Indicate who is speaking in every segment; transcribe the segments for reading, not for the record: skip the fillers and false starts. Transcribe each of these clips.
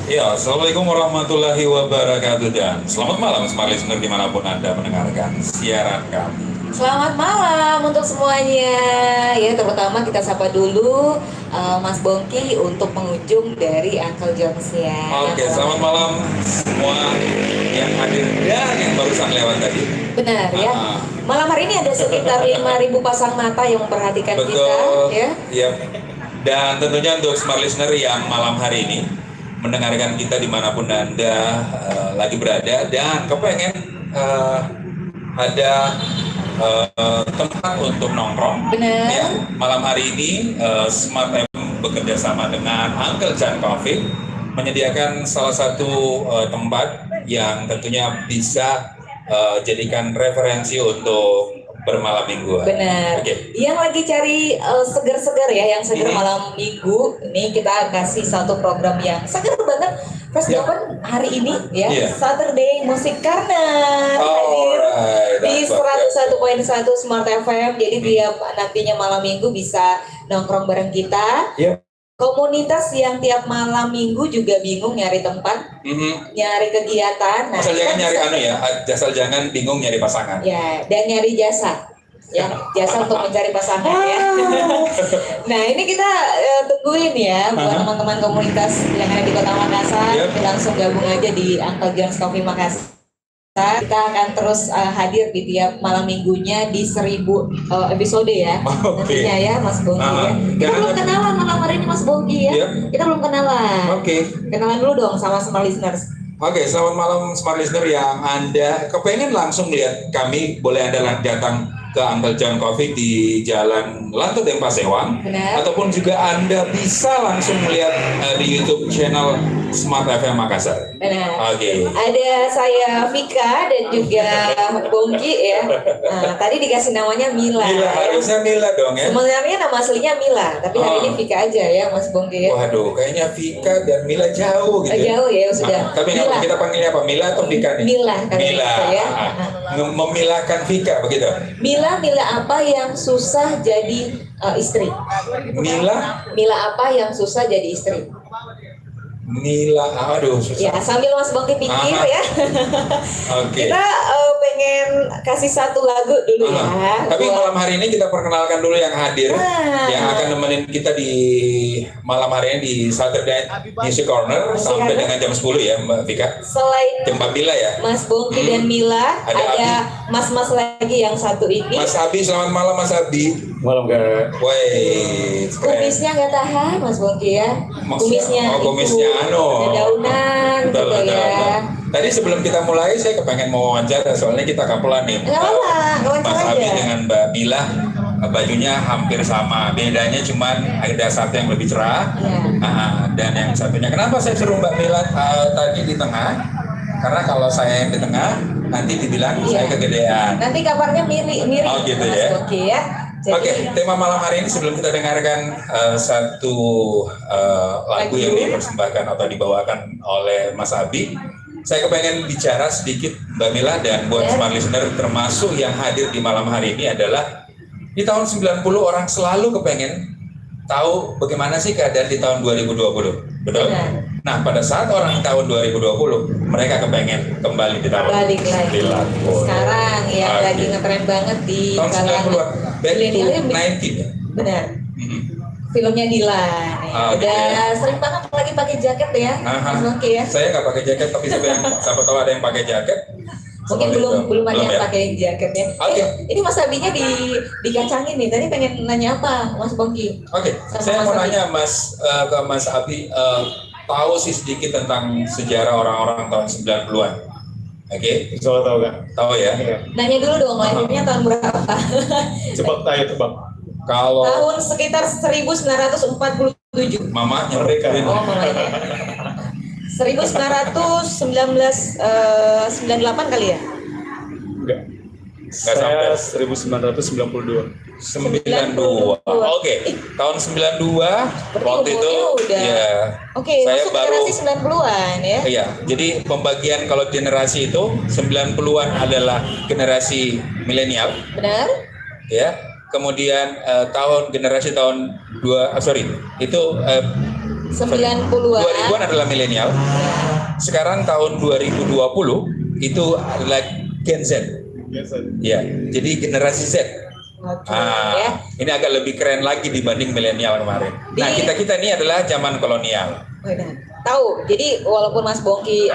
Speaker 1: Ya, Assalamualaikum warahmatullahi wabarakatuh dan selamat malam smart listener dimanapun Anda mendengarkan siaran kami.
Speaker 2: Selamat malam untuk semuanya. Ya, terutama kita sapa dulu Mas Bongki untuk pengunjung dari Uncle Jones ya.
Speaker 1: Oke, selamat malam semua yang hadir dan yang barusan lewat tadi.
Speaker 2: Benar ya. Malam hari ini ada sekitar 5.000 pasang mata yang memperhatikan kita
Speaker 1: Betul.
Speaker 2: ya.
Speaker 1: Iya. Dan tentunya untuk smart listener yang malam hari ini mendengarkan kita dimanapun Anda lagi berada dan kepengen ada tempat untuk nongkrong.
Speaker 2: Benar.
Speaker 1: Ya, malam hari ini Smart FM bekerja sama dengan Uncle John Coffee menyediakan salah satu tempat yang tentunya bisa jadikan referensi untuk bermalam mingguan.
Speaker 2: Benar.
Speaker 1: Oke.
Speaker 2: Yang lagi cari seger-seger ya, yang seger malam minggu, ini kita kasih satu program yang seger banget. Fresh
Speaker 1: Yeah.
Speaker 2: Open hari ini ya,
Speaker 1: Yeah.
Speaker 2: Saturday Musik Corner hadir
Speaker 1: Alright,
Speaker 2: di
Speaker 1: that's what
Speaker 2: 101.1 Smart FM. Jadi tiap nantinya malam minggu bisa nongkrong bareng kita.
Speaker 1: Yep.
Speaker 2: Komunitas yang tiap malam minggu juga bingung nyari tempat, nyari kegiatan. Nah,
Speaker 1: Asal jangan
Speaker 2: kita
Speaker 1: nyari
Speaker 2: bisa-
Speaker 1: asal jangan bingung nyari pasangan.
Speaker 2: Ya, dan nyari jasa. Ya, jasa untuk mencari pasangan ya. Nah, ini kita tungguin ya buat teman-teman komunitas yang ada di Kota Makassar.
Speaker 1: Yep.
Speaker 2: Langsung gabung aja di Uncle John's Coffee Makassar. Kita akan terus hadir di tiap malam minggunya di 1000 episode ya.
Speaker 1: Oke.
Speaker 2: Nantinya ya Mas Bongki ya. Kita
Speaker 1: Dan-
Speaker 2: belum kenalan malam hari ini Mas Bongki ya.
Speaker 1: Yep.
Speaker 2: Kita belum kenalan.
Speaker 1: Oke.
Speaker 2: Kenalan dulu dong sama semua listeners.
Speaker 1: Oke, selamat malam smart listener yang Anda kepengen langsung lihat kami, boleh Anda datang ke Uncle John Coffee di Jalan Lanto Dempa Sewang.
Speaker 2: Benar.
Speaker 1: Ataupun juga Anda bisa langsung melihat di YouTube channel Smart FM Makassar.
Speaker 2: Benar.
Speaker 1: Oke.
Speaker 2: Ada saya Vika dan juga Bongki ya. Nah, tadi dikasih namanya Mila.
Speaker 1: Mila,
Speaker 2: ya.
Speaker 1: harusnya Mila dong ya.
Speaker 2: Sebenarnya nama aslinya Mila, tapi hari ini Vika aja ya Mas Bongki ya.
Speaker 1: Waduh, kayaknya Vika dan Mila jauh gitu.
Speaker 2: Jauh ya sudah.
Speaker 1: Tapi nggak apa, kita panggilnya apa? Mila atau Vika nih?
Speaker 2: Mila kali
Speaker 1: Mila.
Speaker 2: gitu ya.
Speaker 1: Memilakan Vika begitu.
Speaker 2: Mila apa yang susah jadi istri?
Speaker 1: Mila,
Speaker 2: Mila apa yang susah jadi istri?
Speaker 1: Mila, aduh susah.
Speaker 2: Ya, sambil Mas Bongki pikir
Speaker 1: Aha.
Speaker 2: ya.
Speaker 1: Oke.
Speaker 2: Kita pengen kasih satu lagu dulu ya.
Speaker 1: Tapi
Speaker 2: buat-
Speaker 1: malam hari ini kita perkenalkan dulu yang hadir, yang akan nemenin kita di malam hari ini di Saturday Music Corner
Speaker 2: Music
Speaker 1: sampai
Speaker 2: Corner.
Speaker 1: dengan jam 10 ya Mbak Vika.
Speaker 2: Selain
Speaker 1: Jam 4 Mila ya.
Speaker 2: Mas Bongki dan Mila,
Speaker 1: Ada
Speaker 2: ada mas-mas lagi yang satu ini.
Speaker 1: Mas Abi, selamat malam Mas Abi.
Speaker 3: Malam Kak.
Speaker 1: Woi, keren.
Speaker 2: Kumisnya nggak tahan, Mas Bongki ya.
Speaker 1: Maksudnya- kumisnya anu.
Speaker 2: Dedaunan
Speaker 1: Betul,
Speaker 2: gitu
Speaker 1: betul,
Speaker 2: ya.
Speaker 1: betul. Tadi sebelum kita mulai saya kepengen mau wawancara soalnya kita kapelan nih.
Speaker 2: Nggak apa-apa, wawancara
Speaker 1: Mas Abi
Speaker 2: aja.
Speaker 1: dengan Mbak Mila bajunya hampir sama, bedanya cuman ada satu yang lebih cerah.
Speaker 2: Ya.
Speaker 1: Dan yang satunya, kenapa saya suruh Mbak Mila tadi di tengah? Karena kalau saya yang di tengah nanti dibilang saya
Speaker 2: Iya.
Speaker 1: kegedean.
Speaker 2: Nanti kabarnya mirip
Speaker 1: Oh, gitu
Speaker 2: Mas
Speaker 1: ya.
Speaker 2: Bongki ya. Jadi,
Speaker 1: Oke, tema malam hari ini sebelum kita dengarkan satu lagu yang dipersembahkan atau dibawakan oleh Mas Abi, saya kepengen bicara sedikit Mbak Mila dan buat
Speaker 2: Ya.
Speaker 1: smart listener termasuk yang hadir di malam hari ini adalah di tahun 90 orang selalu kepengen tahu bagaimana sih keadaan di tahun 2020. Betul?
Speaker 2: Benar.
Speaker 1: Nah, pada saat orang tahun 2020 mereka kepengen kembali di tahun
Speaker 2: balik lagi.
Speaker 1: 90.
Speaker 2: Sekarang ya
Speaker 1: Oke.
Speaker 2: lagi ngetren banget di
Speaker 1: Tahun 90-an. Back to
Speaker 2: milenial ya.
Speaker 1: 19 ya.
Speaker 2: Benar.
Speaker 1: Mhm.
Speaker 2: Filmnya Dilan. Ya.
Speaker 1: Ah, gitu
Speaker 2: Udah
Speaker 1: ya.
Speaker 2: sering banget lagi pakai jaket ya,
Speaker 1: Aha.
Speaker 2: Mas Bongki ya.
Speaker 1: Saya nggak pakai jaket, tapi siapa tahu ada yang pakai jaket.
Speaker 2: Mungkin
Speaker 1: Seperti
Speaker 2: belum
Speaker 1: itu.
Speaker 2: ada yang
Speaker 1: ya?
Speaker 2: pakai jaketnya.
Speaker 1: Oke.
Speaker 2: Ini Mas Abinya dikacangin nih. Tadi pengen nanya apa, Mas Bongki?
Speaker 1: Oke,
Speaker 2: Sama
Speaker 1: saya
Speaker 2: Mas
Speaker 1: mau
Speaker 2: Abi.
Speaker 1: nanya ke Mas Abi, tahu sih sedikit tentang sejarah orang-orang tahun 90-an. Oke,
Speaker 3: Insya Allah tahu Kak.
Speaker 1: tahu ya.
Speaker 3: Iya.
Speaker 2: Nanya dulu dong, lahirnya tahun berapa?
Speaker 3: Tebak tayo tebak.
Speaker 1: Kalau
Speaker 2: Tahun sekitar 1947.
Speaker 1: Mama
Speaker 3: Merdeka.
Speaker 2: Oh, mamanya. 1998 kali ya?
Speaker 3: Enggak.
Speaker 1: sampai.
Speaker 3: Saya 1992.
Speaker 1: 92. Oke, tahun 92 waktu itu
Speaker 2: umurnya udah.
Speaker 1: ya.
Speaker 2: Oke,
Speaker 1: saya
Speaker 2: masuk
Speaker 1: baru
Speaker 2: generasi 90-an ya.
Speaker 1: Iya, jadi pembagian kalau generasi itu 90-an adalah generasi milenial,
Speaker 2: Benar?
Speaker 1: ya. Kemudian generasi tahun itu
Speaker 2: 90-an.
Speaker 1: 2000-an adalah milenial. Sekarang tahun 2020 itu adalah Gen Z. Ya, jadi generasi Z.
Speaker 2: Oke, ya.
Speaker 1: Ini agak lebih keren lagi dibanding milenial kemarin. Nah, kita ini adalah zaman kolonial.
Speaker 2: Benar. Tahu. Jadi walaupun Mas Bongki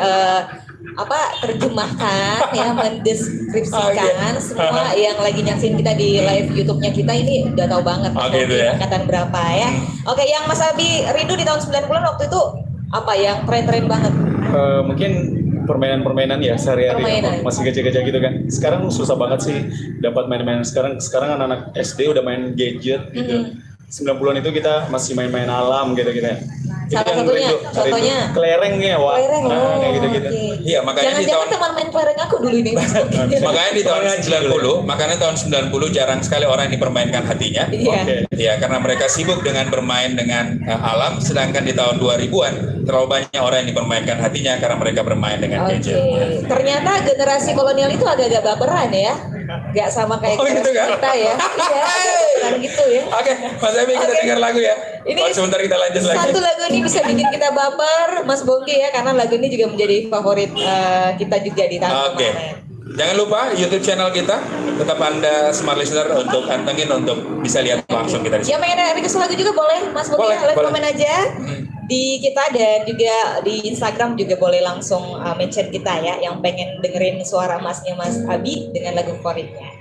Speaker 2: terjemahkan ya, mendeskripsikan semua yang lagi nyaksin kita di live YouTube-nya kita ini udah tahu banget Mas Bongki
Speaker 1: ya.
Speaker 2: angkatan berapa ya. Oke, yang Mas Abi rindu di tahun 90-an waktu itu apa yang tren-tren banget?
Speaker 3: Mungkin permainan-permainan ya sehari-hari
Speaker 2: Permainan.
Speaker 3: masih gajah-gajah gitu kan. Sekarang susah banget sih dapat main-main sekarang anak-anak SD udah main gadget gitu. 90-an itu kita masih main-main alam gitu-gitu ya.
Speaker 2: Salah
Speaker 3: Itu yang
Speaker 2: satunya,
Speaker 3: rindu.
Speaker 2: contohnya?
Speaker 3: Kelereng ya, Wak.
Speaker 2: Kelereng,
Speaker 3: Kayak gitu-gitu.
Speaker 2: oke.
Speaker 1: Iya, makanya di
Speaker 2: Jangan-jangan
Speaker 1: tahun
Speaker 2: teman main kelereng aku dulu ini.
Speaker 1: makanya di tahun 90, makanya tahun 90 jarang sekali orang yang dipermainkan hatinya.
Speaker 2: Iya.
Speaker 3: Oke.
Speaker 1: Ya, karena mereka sibuk dengan bermain dengan alam, sedangkan di tahun 2000-an terlalu banyak orang yang dipermainkan hatinya karena mereka bermain dengan
Speaker 2: Oke,
Speaker 1: gadget.
Speaker 2: ternyata generasi kolonial itu agak-agak baperan ya, nggak sama kayak
Speaker 1: gitu kan?
Speaker 2: kita ya. Iya, agak gitu ya.
Speaker 1: Oke, Mas Abi kita
Speaker 2: Oke.
Speaker 1: dengar lagu ya.
Speaker 2: Ini
Speaker 1: Sebentar kita lanjut lagi.
Speaker 2: Satu lagu ini bisa bikin kita baper, Mas Bongki ya, karena lagu ini juga menjadi favorit kita juga di tahun
Speaker 1: Oke.
Speaker 2: kemarin.
Speaker 1: Jangan lupa YouTube channel kita, tetap Anda smart listener untuk antengin untuk bisa lihat langsung kita di sini.
Speaker 2: Yang pengen request lagu juga boleh, Mas Bongki,
Speaker 1: Boleh,
Speaker 2: live
Speaker 1: boleh.
Speaker 2: komen aja di kita dan juga di Instagram juga boleh langsung mention kita ya, yang pengen dengerin suara Masnya Mas Abi dengan lagu favoritnya.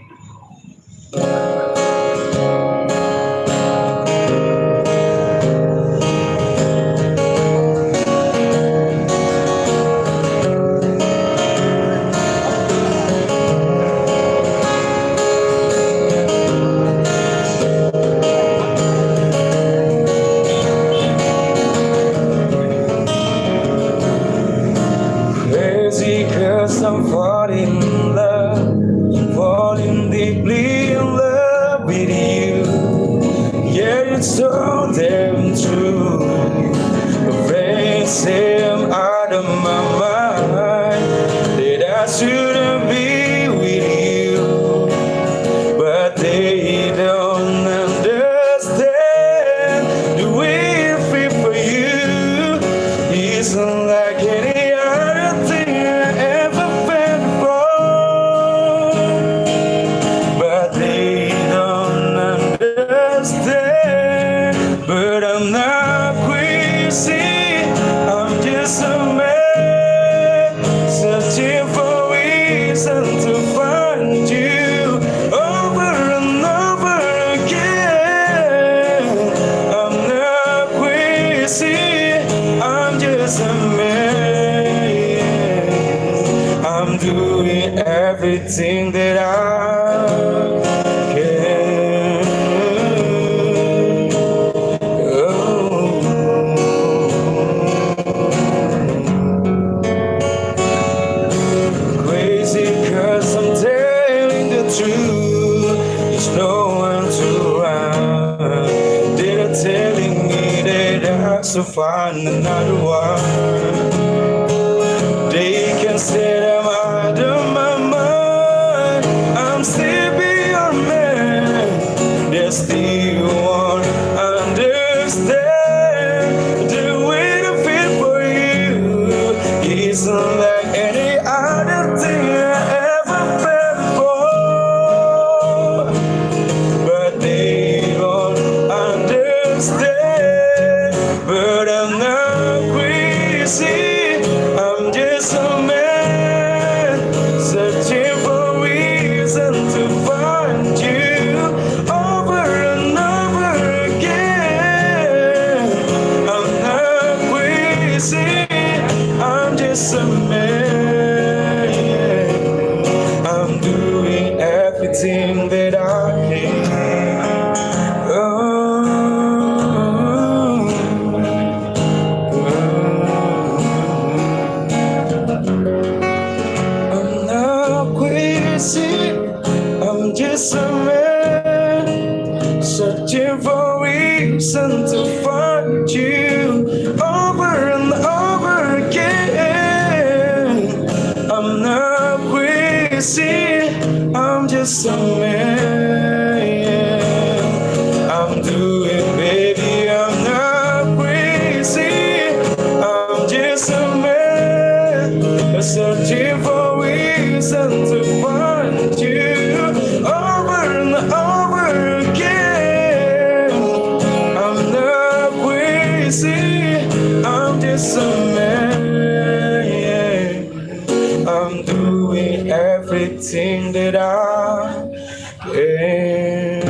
Speaker 1: Crazy 'cause I'm falling in love, falling deeply in love with you. Yeah, it's so damn true. Racing out of my mind that I shouldn't be with you, but they don't understand the way I feel for you. Isn't like any other thing I ever felt before, but they don't understand. But I'm not crazy, I'm just a man searching for reason to find you over and over again. I'm not crazy, I'm just a man. I'm doing everything that I can. Crazy 'cause I'm telling the truth. There's no one to run. They're telling me that I should find another one. They can say I'm out of my mind. I'm still beyond man. They still won't understand the way I feel for you. Isn't like any other thing I ever felt before, but they don't understand. But I'm not crazy, I'm just a man searching for reason to find you over and over again. I'm not crazy, I'm just a man. I'm doing everything that I can. I'm not crazy, I'm just a man searching for reason to find you over and over again.
Speaker 4: just a man. Yeah. I'm doing everything that I can.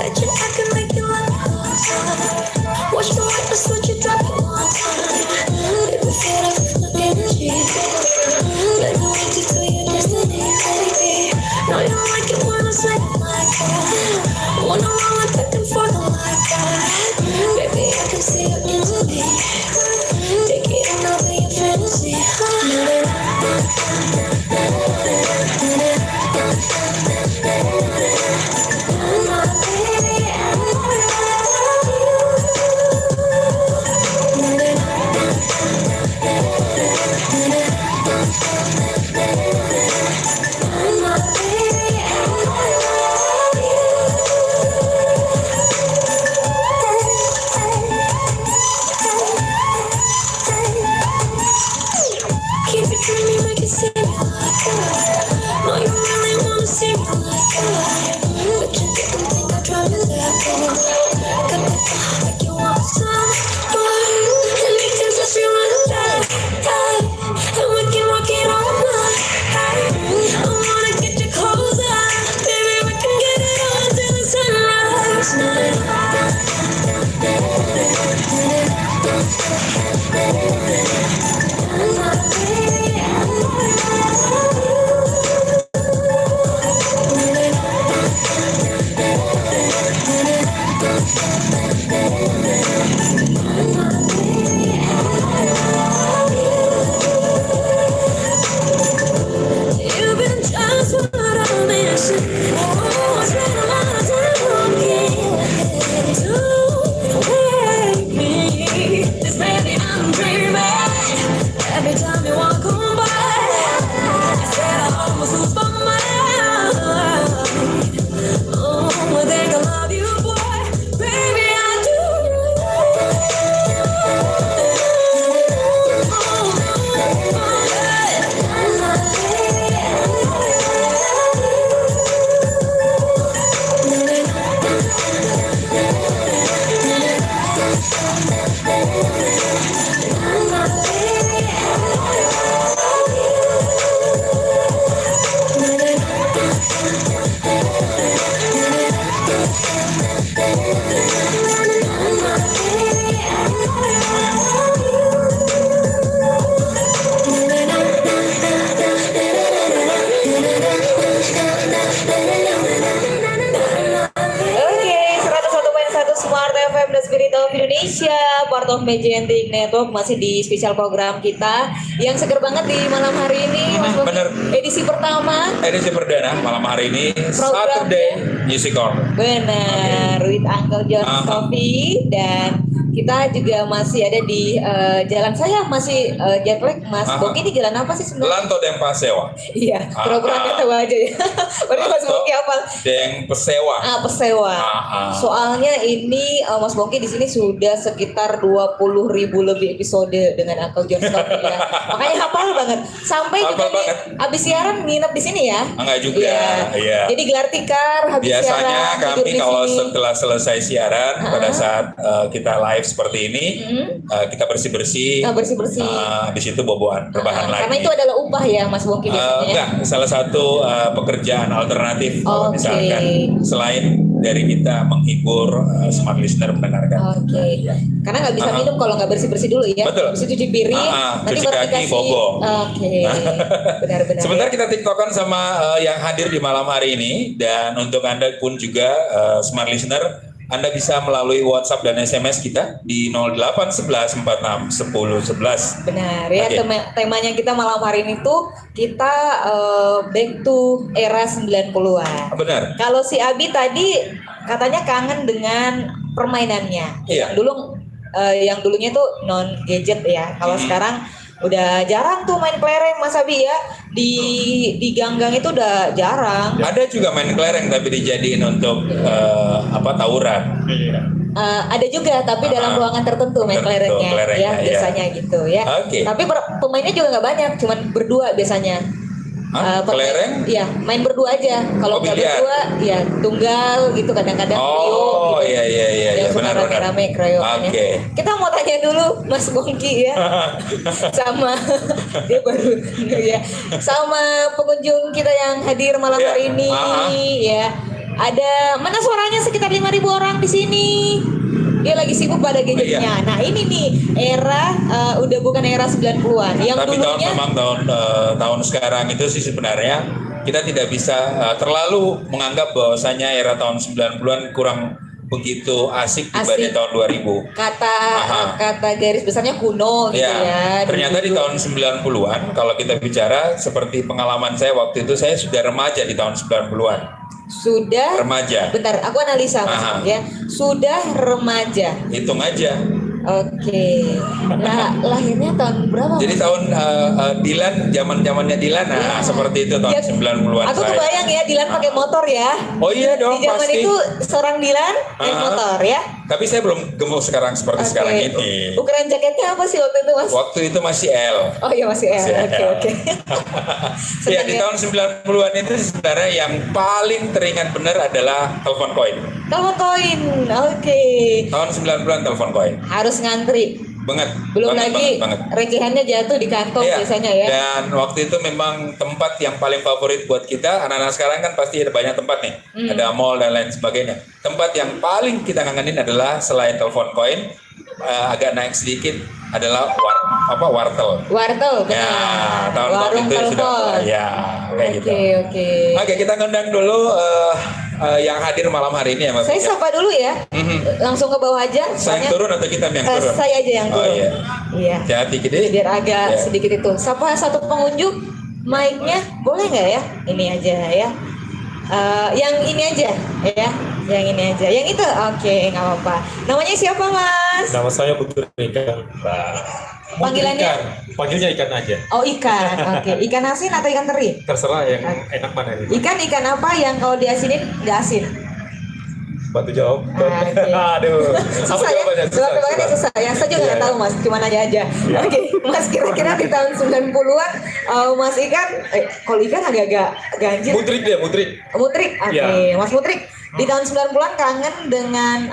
Speaker 5: Bet you I can make you like me one time. Watch the light, just let you drop it one time. Baby, feel like full energy. Let me wait to feel your destiny, baby. Know you like it when I say it like that. Wanna run like back and forth like that. Baby, I can see you into me. Take it and I'll be your fantasy. Keep it dreamy, make it seem like that. No, you really wanna see me like that. But you didn't think I'd try to let go. Got me like you want some more. And you can just feel like that. And we can rock it all night. I wanna get you closer. Baby, we can get it on till the sunrise. You've been just what I'm missing. Oh, I spent a lot of time on you. Don't wake me. This baby, I'm dreaming. Every time you walk on by, you said I almost lose my mind. Oh, I think I love you, boy. Baby, I do.
Speaker 2: Oke, 101.1 Smart FM The Spirit of Indonesia, part of Magentic Network, masih di spesial program kita yang seger banget di malam hari ini, Mas Bobi.
Speaker 1: bener.
Speaker 2: Edisi pertama.
Speaker 1: Edisi perdana malam hari ini
Speaker 2: Programnya.
Speaker 1: Saturday Music Hour.
Speaker 2: Benar, with Uncle John Coffee, dan kita juga masih ada di jalan, saya masih jet lag, Mas Bobi. Ini jalan apa sih sebenarnya?
Speaker 1: Lanto Deng Pasewa.
Speaker 2: Iya, pura-pura nggak tahu aja ya. Berarti Mas Bobi apa?
Speaker 1: Deng Pesewa.
Speaker 2: Pesewa. Soalnya ini Mas Bongki di sini sudah sekitar 20.000 lebih episode dengan Uncle John Coffee ya. Makanya hafal banget. Sampai
Speaker 1: Hafal
Speaker 2: kita
Speaker 1: banget.
Speaker 2: habis siaran nginep di sini ya.
Speaker 1: Enggak juga. Iya.
Speaker 2: Jadi gelar tikar habis
Speaker 1: Biasanya
Speaker 2: siaran tidur
Speaker 1: kami
Speaker 2: di
Speaker 1: kalau
Speaker 2: sini.
Speaker 1: setelah selesai siaran pada saat kita live seperti ini, kita bersih-bersih.
Speaker 2: Bersih-bersih.
Speaker 1: Habis itu boboan rebahan lagi.
Speaker 2: Karena itu adalah upah ya Mas Bongki biasanya.
Speaker 1: Enggak, salah satu pekerjaan alternatif kalau
Speaker 2: Oke.
Speaker 1: misalkan selain dari kita menghibur smart listener mendengarkan.
Speaker 2: Oke. Karena nggak bisa minum kalau nggak bersih-bersih dulu ya.
Speaker 1: Betul.
Speaker 2: Habis itu cuci piring, nanti
Speaker 1: cuci
Speaker 2: baru
Speaker 1: kaki,
Speaker 2: dikasih.
Speaker 1: bobo.
Speaker 2: Oke. Benar-benar.
Speaker 1: Sebentar kita tiktokan sama yang hadir di malam hari ini, dan untuk Anda pun juga smart listener, Anda bisa melalui WhatsApp dan SMS kita di 0811 46 10 11.
Speaker 2: Benar ya,
Speaker 1: Oke.
Speaker 2: temanya kita malam hari ini tuh kita back to era 90-an.
Speaker 1: Benar.
Speaker 2: Kalau si Abi tadi katanya kangen dengan permainannya.
Speaker 1: Iya.
Speaker 2: Yang dulunya tuh non gadget ya. Kalau sekarang Udah jarang tuh main kelereng Mas Abi ya. Di gang-gang itu udah jarang.
Speaker 1: Ada juga main kelereng tapi dijadiin untuk tawuran.
Speaker 3: Iya.
Speaker 2: Ada juga tapi dalam ruangan tertentu main
Speaker 1: Tertentu,
Speaker 2: kelerengnya
Speaker 1: kelerengnya,
Speaker 2: ya
Speaker 1: ya.
Speaker 2: biasanya gitu ya.
Speaker 1: Oke.
Speaker 2: Tapi pemainnya juga nggak banyak, cuman berdua biasanya.
Speaker 1: Kelereng?
Speaker 2: Iya, main berdua aja. Kalau nggak
Speaker 1: biliar.
Speaker 2: berdua, ya tunggal gitu kadang-kadang trio.
Speaker 1: Oh
Speaker 2: Gitu.
Speaker 1: iya
Speaker 2: Yang suka
Speaker 1: benar.
Speaker 2: rame-rame keroyokannya.
Speaker 1: Oke.
Speaker 2: Kita mau tanya dulu Mas Bongki ya, sama dia baru ya, sama pengunjung kita yang hadir malam
Speaker 1: Ya,
Speaker 2: hari ini ya. Ada mana suaranya sekitar 5.000 orang di sini. Dia lagi sibuk pada gadgetnya.
Speaker 1: Iya.
Speaker 2: Nah ini nih era udah bukan era 90-an. Yang
Speaker 1: Tapi
Speaker 2: dulunya
Speaker 1: tahun sekarang itu sih sebenarnya kita tidak bisa terlalu menganggap bahwasanya era tahun 90-an kurang begitu asik dibanding
Speaker 2: Asik.
Speaker 1: tahun 2000.
Speaker 2: kata garis besarnya kuno gitu ya.
Speaker 1: Ternyata di tahun 90-an kalau kita bicara seperti pengalaman saya waktu itu, saya sudah remaja di tahun 90-an.
Speaker 2: Sudah
Speaker 1: Remaja.
Speaker 2: Bentar, aku analisa Mas ya. Sudah remaja.
Speaker 1: Hitung aja.
Speaker 2: Oke. Nah, lahirnya tahun berapa?
Speaker 1: Jadi
Speaker 2: Mas?
Speaker 1: tahun Dilan, zaman-zamannya Dilan,
Speaker 2: Ya.
Speaker 1: seperti itu tahun
Speaker 2: Ya,
Speaker 1: 90-an
Speaker 2: Aku
Speaker 1: saya.
Speaker 2: kebayang ya Dilan pakai motor ya.
Speaker 1: Oh iya dong,
Speaker 2: Di zaman
Speaker 1: pasti.
Speaker 2: itu seorang Dilan naik motor ya.
Speaker 1: Tapi saya belum gemuk sekarang seperti
Speaker 2: Oke.
Speaker 1: sekarang ini.
Speaker 2: Ukuran jaketnya apa sih waktu itu Mas?
Speaker 1: Waktu itu masih L.
Speaker 2: Oh iya masih L.
Speaker 1: Masih
Speaker 2: Oke
Speaker 1: L.
Speaker 2: oke.
Speaker 1: Ya, di tahun 90-an itu sebenarnya yang paling teringat benar adalah telepon koin.
Speaker 2: Telepon koin. Oke.
Speaker 1: Tahun 90-an telepon koin.
Speaker 2: Harus ngantri.
Speaker 1: Banget.
Speaker 2: Belum
Speaker 1: banget,
Speaker 2: lagi
Speaker 1: banget.
Speaker 2: recehannya jatuh di kantong
Speaker 1: Iya.
Speaker 2: biasanya ya.
Speaker 1: Dan waktu itu memang tempat yang paling favorit buat kita. Anak-anak sekarang kan pasti ada banyak tempat nih. Ada mall dan lain sebagainya. Tempat yang paling kita kangenin adalah selain telepon koin, agak naik sedikit adalah wartel.
Speaker 2: Wartel
Speaker 1: Ya,
Speaker 2: benar.
Speaker 1: tahun
Speaker 2: Warung
Speaker 1: itu
Speaker 2: telepon.
Speaker 1: sudah ya kayak gitu.
Speaker 2: Oke.
Speaker 1: Oke, kita ngundang dulu yang hadir malam hari ini ya, Mas.
Speaker 2: Saya sapa dulu ya. Langsung ke bawah aja.
Speaker 1: Saya yang turun atau kita yang turun?
Speaker 2: Saya aja yang turun.
Speaker 1: Oh iya.
Speaker 2: Iya.
Speaker 1: Hati-hati gede.
Speaker 2: Biar agak
Speaker 1: Ya.
Speaker 2: sedikit itu. Sapa satu pengunjung, mic-nya boleh nggak ya? Ini aja ya. Yang ini aja ya. Yang ini aja. Yang itu oke, nggak apa-apa. Namanya siapa Mas?
Speaker 6: Nama saya Putu Ikan.
Speaker 2: Panggilannya?
Speaker 6: Panggilnya ikan aja.
Speaker 2: Oh ikan. Oke. Ikan asin atau ikan teri?
Speaker 6: Terserah yang enak mana ini.
Speaker 2: Ikan apa yang kalau diasinin nggak asin?
Speaker 6: Bantu jawab.
Speaker 2: Oke.
Speaker 6: Aduh.
Speaker 2: Susah
Speaker 6: Apa
Speaker 2: ya?
Speaker 6: jawabannya?
Speaker 2: Jawabannya susah ya. Saya juga nggak
Speaker 6: Iya.
Speaker 2: tahu Mas. Cuma nanya aja. Oke. Mas kira-kira di tahun 90-an Mas Ikan, kalau ikan agak-agak ganjil.
Speaker 6: Mutrik dia, mutrik.
Speaker 2: Mutrik, oke.
Speaker 6: Iya.
Speaker 2: Mas Mutrik, di tahun 90-an kangen dengan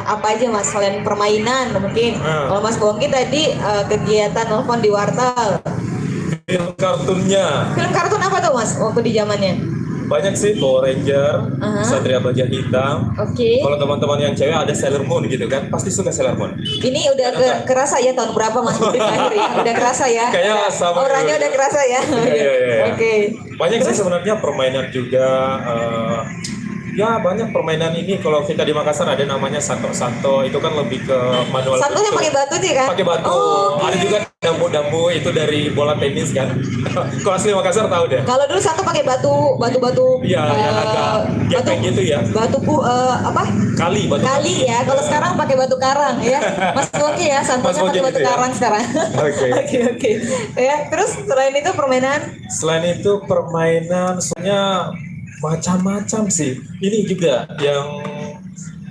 Speaker 2: apa aja Mas? Selain permainan mungkin. Kalau Mas Bongki tadi kegiatan telepon di wartel.
Speaker 6: Film kartunnya.
Speaker 2: Film kartun apa tuh Mas waktu di zamannya?
Speaker 6: Banyak sih, Power Ranger, Satria Baja Hitam.
Speaker 2: Oke.
Speaker 6: Kalau teman-teman yang cewek ada Sailor Moon gitu kan, pasti suka Sailor Moon.
Speaker 2: Ini udah kerasa ya tahun berapa Mas Mutrik lahir ya? Udah kerasa ya?
Speaker 6: Kayaknya sama
Speaker 2: Orangnya
Speaker 6: gitu.
Speaker 2: udah kerasa ya?
Speaker 6: Iya.
Speaker 2: Oke.
Speaker 6: Banyak sih sebenarnya permainan juga. Ya banyak permainan ini. Kalau kita di Makassar ada namanya santo-santo, itu kan lebih ke manual.
Speaker 2: Satunya
Speaker 6: gitu.
Speaker 2: pakai batu sih kan?
Speaker 6: Pakai batu.
Speaker 2: Oh, oke.
Speaker 6: Ada juga dambu-dambu itu dari bola tenis kan. Kalau asli Makassar tahu deh.
Speaker 2: Kalau dulu satu pakai batu.
Speaker 6: Iya, yang agak gepeng gitu ya.
Speaker 2: Batu apa?
Speaker 6: Kali batu.
Speaker 2: Kali ya. Kalau sekarang pakai batu karang ya. Mas Bongki ya,
Speaker 6: Mas
Speaker 2: santonya
Speaker 6: Bongki
Speaker 2: pakai batu
Speaker 6: gitu ya?
Speaker 2: karang sekarang.
Speaker 6: Oke.
Speaker 2: Oke. Ya, terus selain itu permainan
Speaker 6: Selain itu permainan sebenarnya macam-macam sih. Ini juga yang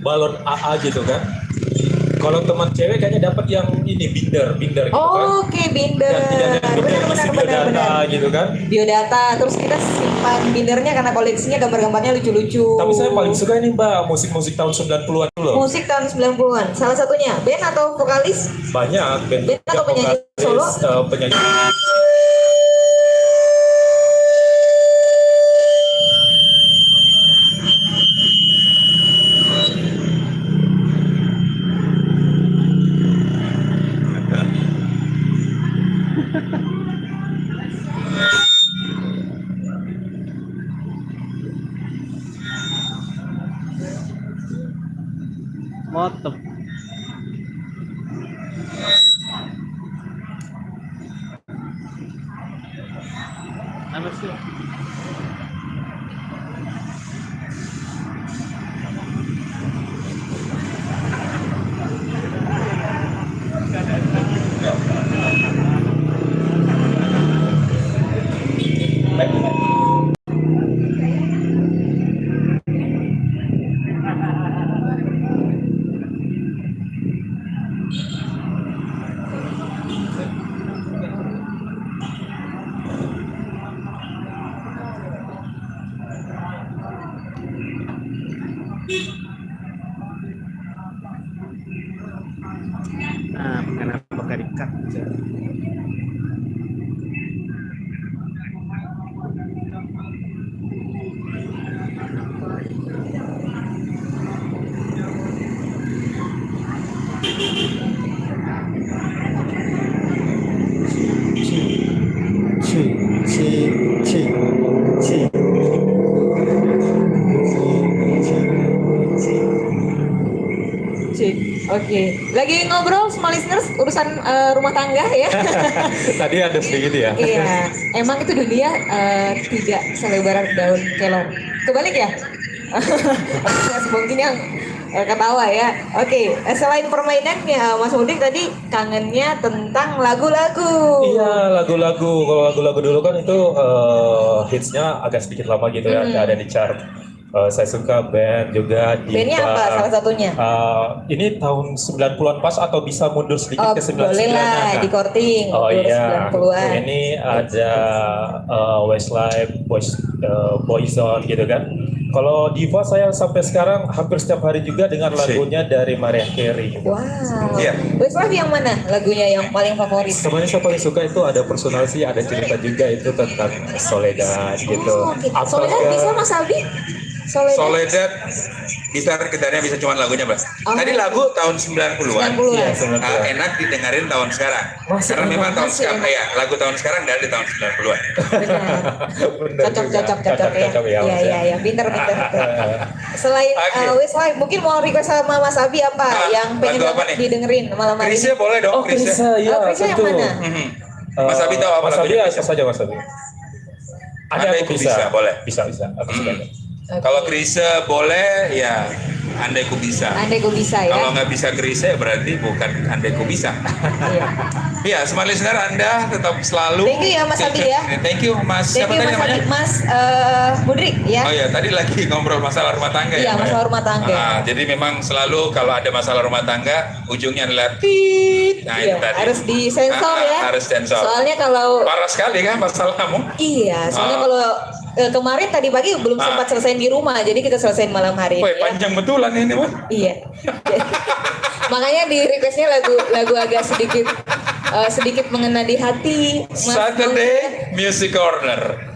Speaker 6: balon AA gitu kan. Kalau teman cewek kayaknya dapat yang ini binder gitu kan.
Speaker 2: Oh, oke, binder.
Speaker 6: Binder isi biodata gitu kan.
Speaker 2: Biodata, terus kita simpan bindernya karena koleksinya gambar-gambarnya lucu-lucu.
Speaker 6: Tapi saya paling suka ini Mbak, musik-musik tahun 90-an dulu loh.
Speaker 2: Musik tahun 90-an. Salah satunya band atau vokalis?
Speaker 6: Banyak band
Speaker 2: Band atau penyanyi
Speaker 6: vokalis,
Speaker 2: solo?
Speaker 6: penyanyi.
Speaker 7: Motong. Apa sih? Nah, kenapa gak di-cut?
Speaker 2: Cik. Oke. Lagi ngobrol sama listeners urusan rumah tangga ya.
Speaker 6: Tadi ada sedikit ya.
Speaker 2: Iya. Emang itu dunia tidak selebar daun kelor. Kebalik ya? Mas Bongkin yang ketawa ya. Oke, selain permainannya, Mas Mudik tadi kangennya tentang lagu-lagu.
Speaker 6: Iya, lagu-lagu. Kalau lagu-lagu dulu kan itu hitsnya agak sedikit lama gitu ya, nggak ada di chart. Saya suka band juga di
Speaker 2: Bandnya apa salah satunya?
Speaker 6: ini tahun 90-an pas atau bisa mundur sedikit
Speaker 2: Oh,
Speaker 6: ke 99-an?
Speaker 2: boleh lah di korting.
Speaker 6: Oh iya,
Speaker 2: 90-an.
Speaker 6: ini ada Westlife, Boyzone gitu kan. Kalau Diva saya sampai sekarang hampir setiap hari juga dengan lagunya dari Mariah Carey.
Speaker 2: Wow.
Speaker 1: Iya.
Speaker 2: Westlife yang mana lagunya yang paling favorit?
Speaker 6: Sebenarnya saya paling suka itu ada personal sih, ada cerita juga itu tentang Soledad gitu.
Speaker 2: Oh, oke.
Speaker 6: Atau
Speaker 2: Soledad
Speaker 6: ke-
Speaker 2: bisa Mas Albi? Soledad.
Speaker 1: Soledad gitarnya bisa cuma lagunya, Mas.
Speaker 2: Oh.
Speaker 1: Tadi lagu tahun 90-an.
Speaker 2: 90-an.
Speaker 6: Iya, 90-an.
Speaker 1: Enak didengarin tahun sekarang.
Speaker 6: Masih
Speaker 1: Karena
Speaker 6: enak,
Speaker 1: memang tahun
Speaker 2: masih
Speaker 1: sekarang,
Speaker 2: enak.
Speaker 1: ya, lagu tahun sekarang dari tahun 90-an.
Speaker 2: Benar.
Speaker 6: Benar
Speaker 2: Cocok
Speaker 6: juga.
Speaker 2: ya.
Speaker 6: Cocok ya,
Speaker 2: Iya
Speaker 6: Mas,
Speaker 2: iya iya, pinter. Selain
Speaker 1: Oke.
Speaker 2: Westlife, mungkin mau request sama Mas Abi apa yang pengen
Speaker 1: lagu apa
Speaker 2: banget
Speaker 1: nih?
Speaker 2: didengerin malam hari
Speaker 1: Krisya
Speaker 2: ini?
Speaker 1: boleh dong,
Speaker 6: Oh, Krisya, ya,
Speaker 2: Oh, Krisya yang
Speaker 6: tentu.
Speaker 2: mana?
Speaker 1: Mhm. Mas Abi tahu apa
Speaker 6: Mas Abi
Speaker 1: lagunya?
Speaker 6: apa saja Mas Abi? Ada
Speaker 1: Andai
Speaker 6: aku
Speaker 1: ku bisa, boleh.
Speaker 6: Bisa. Aku suka.
Speaker 2: Oke.
Speaker 1: Kalau Krisya boleh, ya andai ku bisa.
Speaker 2: Andai gue bisa ya.
Speaker 1: Kalau nggak bisa Krisya, berarti bukan andai ku bisa.
Speaker 2: Iya.
Speaker 1: Iya, smart listener Anda tetap selalu.
Speaker 2: Thank you ya, Mas Abi ya.
Speaker 1: Thank you Mas.
Speaker 2: Thank
Speaker 1: Siapa
Speaker 2: you
Speaker 1: tadi
Speaker 2: Mas
Speaker 1: namanya?
Speaker 2: Abi, Mas Mudrik ya.
Speaker 1: Oh ya, tadi lagi ngobrol masalah rumah tangga
Speaker 2: Iya,
Speaker 1: ya. Mbak?
Speaker 2: masalah rumah tangga.
Speaker 1: Jadi memang selalu kalau ada masalah rumah tangga, ujungnya adalah tit. Nah
Speaker 2: Iya,
Speaker 1: itu tadi.
Speaker 2: harus disensor ya.
Speaker 1: Harus sensor.
Speaker 2: Soalnya kalau
Speaker 1: Parah sekali kan masalah kamu.
Speaker 2: iya, soalnya
Speaker 1: Ah.
Speaker 2: kalau kemarin tadi pagi belum sempat selesai di rumah, jadi kita selesaiin malam hari ini.
Speaker 1: Woi,
Speaker 2: Ya.
Speaker 1: panjang betulan ini, Mas.
Speaker 2: Iya. Makanya di requestnya lagu agak sedikit mengena di hati. Mas
Speaker 1: Saturday Music Corner.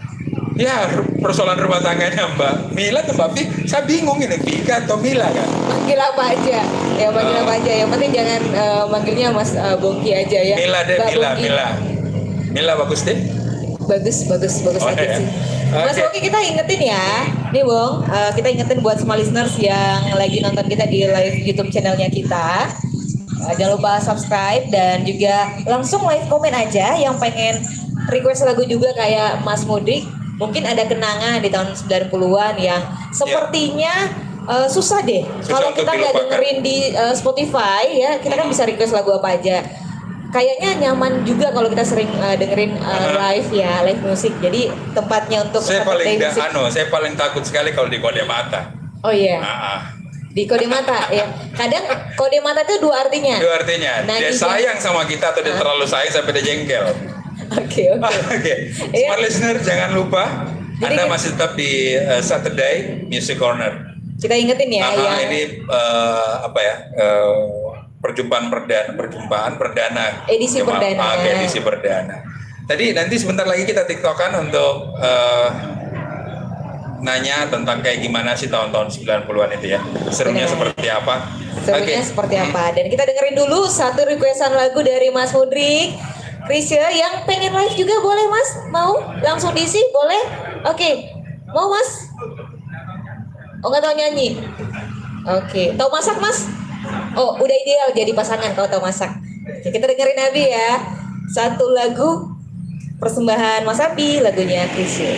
Speaker 1: Ya, persoalan rumah tangganya Mbak Mila atau Mbak Pi, saya bingung ini, Vika atau Mila kan?
Speaker 2: Manggil apa aja, ya manggil apa aja. Yang penting jangan manggilnya Mas Bongki aja ya.
Speaker 1: Mila deh,
Speaker 2: Mbak
Speaker 1: Mila,
Speaker 2: Bongki.
Speaker 1: Mila. Mila bagus deh.
Speaker 2: Bagus
Speaker 1: Oh,
Speaker 2: aja
Speaker 1: iya.
Speaker 2: sih. Mas
Speaker 1: Oke.
Speaker 2: Bongki, kita ingetin ya, nih Bong, kita ingetin buat semua listeners yang lagi nonton kita di live YouTube channelnya kita. Jangan lupa subscribe dan juga langsung live komen aja yang pengen request lagu juga kayak Mas Mudik. Mungkin ada kenangan di tahun 90-an yang sepertinya susah deh.
Speaker 1: Susah
Speaker 2: Kalau
Speaker 1: untuk
Speaker 2: kita nggak
Speaker 1: dilupakan.
Speaker 2: dengerin di Spotify ya, kita kan bisa request lagu apa aja. Kayaknya nyaman juga kalau kita sering dengerin live ya, live musik. Jadi tempatnya untuk
Speaker 1: Saya paling
Speaker 2: Saturday Music.
Speaker 1: saya paling takut sekali kalau di kode mata.
Speaker 2: Oh iya,
Speaker 1: Ah,
Speaker 2: di kode mata ya. Kadang kode mata itu dua artinya.
Speaker 1: itu artinya
Speaker 2: Nah,
Speaker 1: dia
Speaker 2: iya.
Speaker 1: sayang sama kita atau dia terlalu sayang sampai dia jengkel.
Speaker 2: Oke.
Speaker 1: Oke,
Speaker 2: Iya.
Speaker 1: smart listener jangan lupa
Speaker 2: Jadi
Speaker 1: Anda
Speaker 2: kita-
Speaker 1: masih tetap di Saturday Music Corner.
Speaker 2: Kita ingetin ya,
Speaker 1: Ini perjumpaan perdana.
Speaker 2: Edisi perdana.
Speaker 1: Edisi perdana. Tadi nanti sebentar lagi kita tiktokan untuk nanya tentang kayak gimana sih tahun-tahun 90-an itu ya. Serunya
Speaker 2: Benar.
Speaker 1: seperti apa?
Speaker 2: sebenarnya
Speaker 1: Oke.
Speaker 2: seperti apa. Dan kita dengerin dulu satu requestan lagu dari Mas Mudrik. Krisya yang pengen live juga boleh Mas? Mau langsung diisi? Boleh? Oke. Mau Mas? Oh nggak tahu nyanyi? Oke. Tahu masak Mas? Oh udah ideal jadi pasangan kalau tahu masak. Oke, kita dengerin Abi ya. Satu lagu persembahan Mas Abi, lagunya Krisya.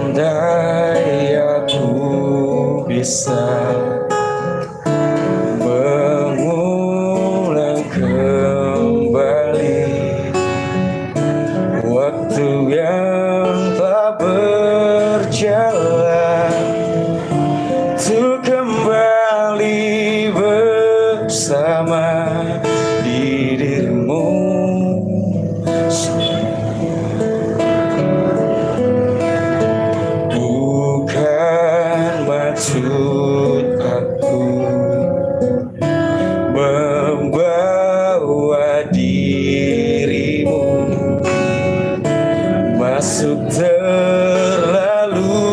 Speaker 4: Andai aku bisa mengulang kembali waktu yang telah berjalan untuk kembali maksud aku membawa dirimu masuk terlalu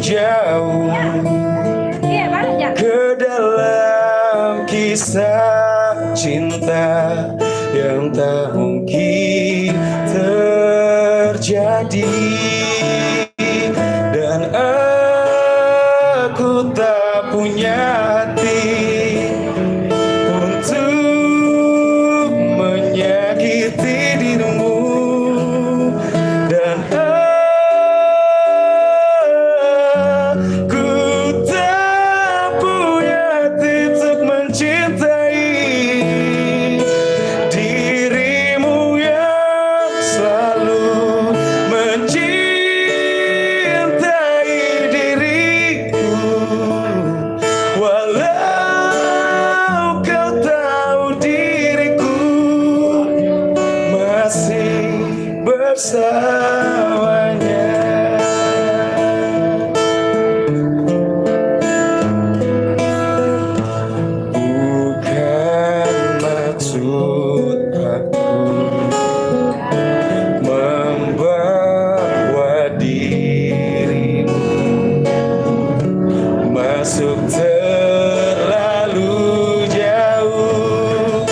Speaker 4: jauh ke dalam kisah cinta yang tak mungkin terjadi, dan aku tak punya hati untuk menyakiti dirimu, dan aku tak punya hati untuk mencintai dirimu yang selalu mencintai diriku, walau kau tahu diriku masih bersamanya. Bukan maksud aku membawa dirimu masuk terlalu jauh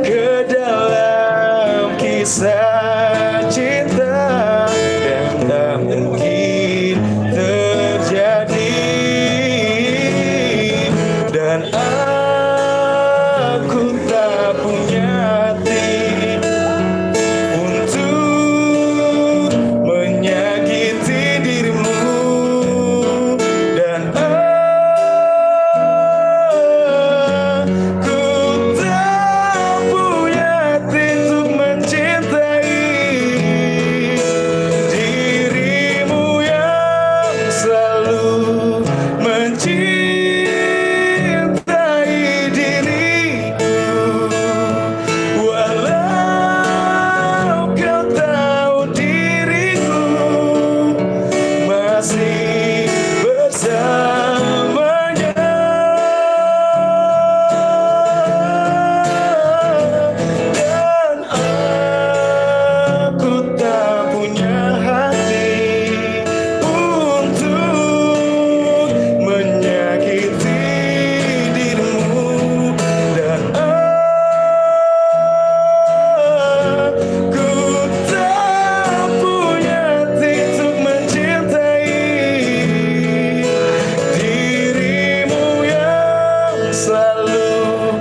Speaker 4: ke dalam kisah cinta yang tak mungkin terjadi, dan aku tak punya hati untuk menyakiti dirimu, dan aku tak punya hati untuk mencintai dirimu yang selalu mencintai diriku, walau kau tahu diriku masih bersamanya, dan aku tak punya hati untuk menyakiti dirimu, dan aku tak punya hati untuk mencintai dirimu yang selalu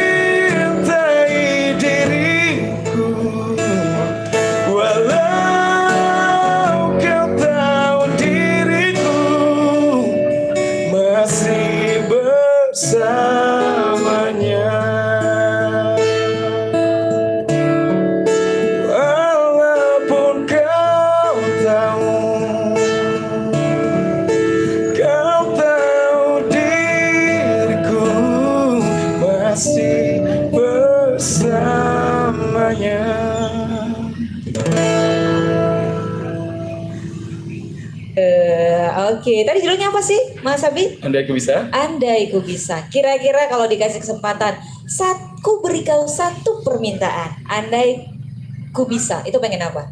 Speaker 4: mencintai diriku, walau kau tahu diriku masih bersamanya, walaupun kau tahu diriku masih bersamanya.
Speaker 2: Oke, tadi judulnya apa sih, Mas Abi?
Speaker 3: Andai aku bisa.
Speaker 2: Andai ku bisa. Kira-kira kalau dikasih kesempatan, ku beri kau satu permintaan. Andai ku bisa, itu pengen apa?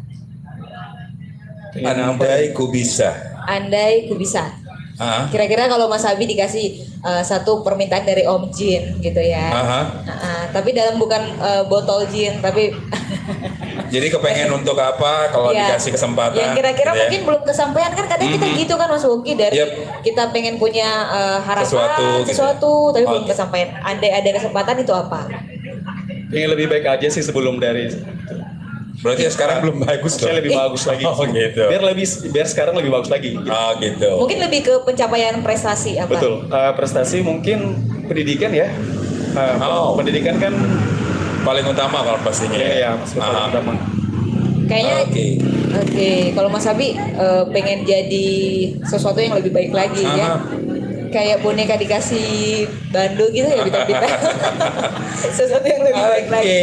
Speaker 1: Andai ku bisa.
Speaker 2: Andai ku bisa.
Speaker 1: Ah,
Speaker 2: Kira-kira kalau Mas Abi dikasih satu permintaan dari Om Jin gitu ya.
Speaker 1: aha.
Speaker 2: Tapi dalam bukan botol Jin, tapi
Speaker 1: Jadi kepengen untuk apa kalau
Speaker 2: ya,
Speaker 1: dikasih kesempatan?
Speaker 2: yang kira-kira
Speaker 1: gitu ya?
Speaker 2: mungkin belum kesampaian kan kadang kita gitu kan Mas Woki dari
Speaker 1: Yep.
Speaker 2: kita pengen punya harapan
Speaker 1: Sesuatu gitu.
Speaker 2: tapi belum
Speaker 1: Oke.
Speaker 2: kesampaian. Andai ada kesempatan itu apa?
Speaker 3: Pengen lebih baik aja sih sebelum dari
Speaker 1: Berarti ya sekarang belum bagus
Speaker 3: saya
Speaker 1: dong.
Speaker 3: lebih bagus lagi.
Speaker 1: Oh gitu.
Speaker 3: Biar sekarang lebih bagus lagi. Gitu.
Speaker 1: Oh gitu.
Speaker 2: Mungkin lebih ke pencapaian prestasi apa?
Speaker 3: Betul. Prestasi mungkin pendidikan ya. Pendidikan kan
Speaker 1: Paling utama kalau pastinya.
Speaker 3: ya masih paling
Speaker 1: Aha.
Speaker 3: utama.
Speaker 2: Kayaknya
Speaker 1: Oke.
Speaker 2: Oke, kalau Mas Abi pengen jadi sesuatu yang lebih baik lagi ya.
Speaker 1: Aha.
Speaker 2: kayak boneka dikasih bando gitu ya bintang-bintang. Sesuatu yang lebih baik lagi.
Speaker 1: Oke.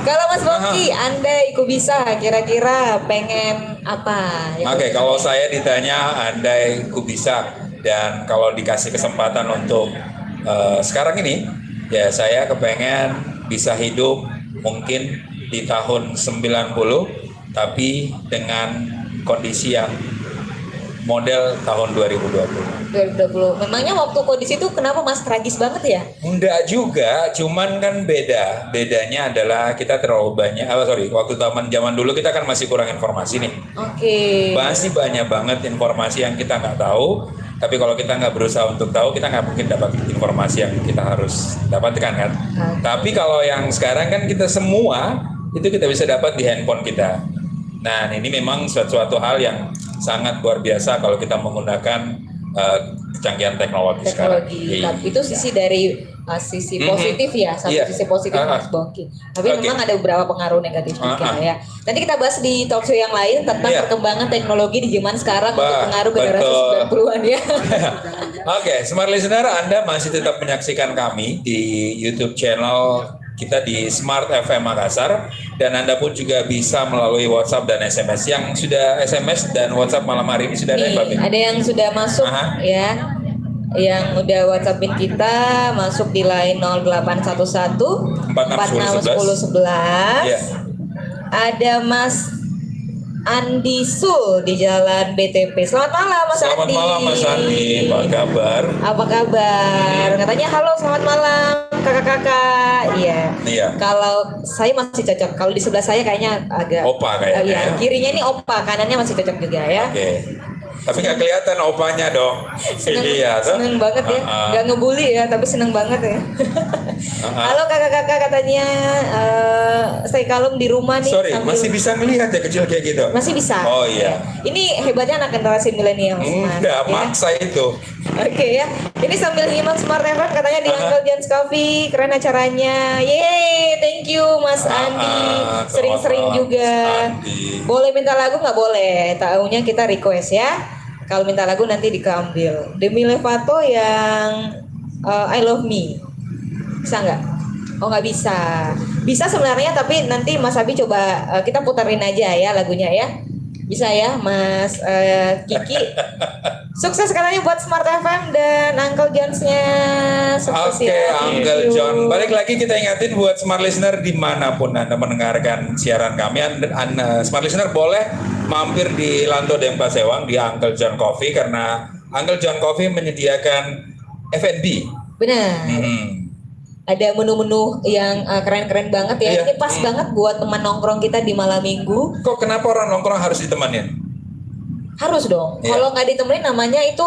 Speaker 2: Kalau Mas Bongki, andai ku bisa kira-kira pengen apa?
Speaker 1: Oke, kalau saya ditanya andai ku bisa dan kalau dikasih kesempatan untuk sekarang ini, ya saya kepengen bisa hidup mungkin di tahun 90 tapi dengan kondisi yang model tahun 2020.
Speaker 2: 2020. Memangnya waktu kondisi itu kenapa Mas tragis banget ya?
Speaker 1: Enggak juga, cuman kan bedanya adalah kita terlalu banyak, waktu zaman dulu kita kan masih kurang informasi nih.
Speaker 2: Oke.
Speaker 1: Masih banyak banget informasi yang kita nggak tahu, tapi kalau kita nggak berusaha untuk tahu, kita nggak mungkin dapat informasi yang kita harus dapatkan kan. Tapi kalau yang sekarang kan kita semua itu kita bisa dapat di handphone kita. Nah, ini memang suatu hal yang sangat luar biasa kalau kita menggunakan kecanggihan teknologi sekarang.
Speaker 2: Tapi itu sisi dari sisi positif ya, satu sisi positif Mas Bongki. Tapi memang ada beberapa pengaruh negatif juga ya. Nanti kita bahas di talk show yang lain tentang perkembangan teknologi di zaman sekarang untuk pengaruh generasi 90-an ya.
Speaker 1: Oke, Smart Listener, Anda masih tetap menyaksikan kami di YouTube channel kita di Smart FM Makassar, dan Anda pun juga bisa melalui WhatsApp dan SMS. Yang sudah SMS dan WhatsApp malam hari ini sudah ada yang Mbak Bin?
Speaker 2: Ada yang sudah masuk ya, yang udah WhatsAppin kita masuk di line 0811 461011.
Speaker 1: Ya.
Speaker 2: Ada Mas Andi Sul di Jalan BTP. Selamat malam Mas
Speaker 1: Selamat
Speaker 2: Andi.
Speaker 1: malam Mas Andi, apa kabar?
Speaker 2: Apa kabar? Katanya halo selamat malam kakak-kakak. Iya. Kalau saya masih cocok. Kalau di sebelah saya kayaknya agak
Speaker 1: Opa kayaknya.
Speaker 2: Iya, kirinya ini opa, kanannya masih cocok juga ya.
Speaker 1: Oke. Tapi nggak kelihatan opanya dong.
Speaker 2: Seneng banget ya, nggak ngebully ya, tapi seneng banget ya. Halo kakak-kakak, katanya stay kalem di rumah nih.
Speaker 1: Sorry,
Speaker 2: sambil-
Speaker 1: masih bisa ngelihat ya kecil kayak gitu?
Speaker 2: Masih bisa.
Speaker 1: Oh iya.
Speaker 2: Ini hebatnya anak generasi milenial.
Speaker 1: Enggak, maksa itu.
Speaker 2: Oke ya. Ini sambil nyimak Smart FM katanya di Uncle John's Coffee, keren acaranya. Yeay, thank you Mas Andi. Sering-sering
Speaker 1: selamat malam,
Speaker 2: juga.
Speaker 1: Mas Andi.
Speaker 2: Boleh minta lagu nggak boleh? Tahunya kita request ya. Kalau minta lagu nanti diambil. Demi Lovato yang I Love Me. Bisa nggak? Oh nggak bisa. Bisa sebenarnya, tapi nanti Mas Abi coba kita puterin aja ya lagunya ya. Bisa ya Mas Kiki. Sukses katanya buat Smart FM dan Uncle John's-nya. Sukses
Speaker 1: Oke,
Speaker 2: ya.
Speaker 1: Uncle John. Balik lagi kita ingatin buat Smart Listener dimanapun Anda mendengarkan siaran kami, Smart Listener boleh mampir di Lanto Dempa Sewang di Uncle John Coffee, karena Uncle John Coffee menyediakan F&B.
Speaker 2: Benar. Ada menu-menu yang keren-keren banget ya.
Speaker 1: Iya.
Speaker 2: Ini pas banget buat teman nongkrong kita di malam minggu.
Speaker 1: Kok kenapa orang nongkrong harus ditemanin?
Speaker 2: Harus dong.
Speaker 1: Iya.
Speaker 2: Kalau nggak ditemenin namanya itu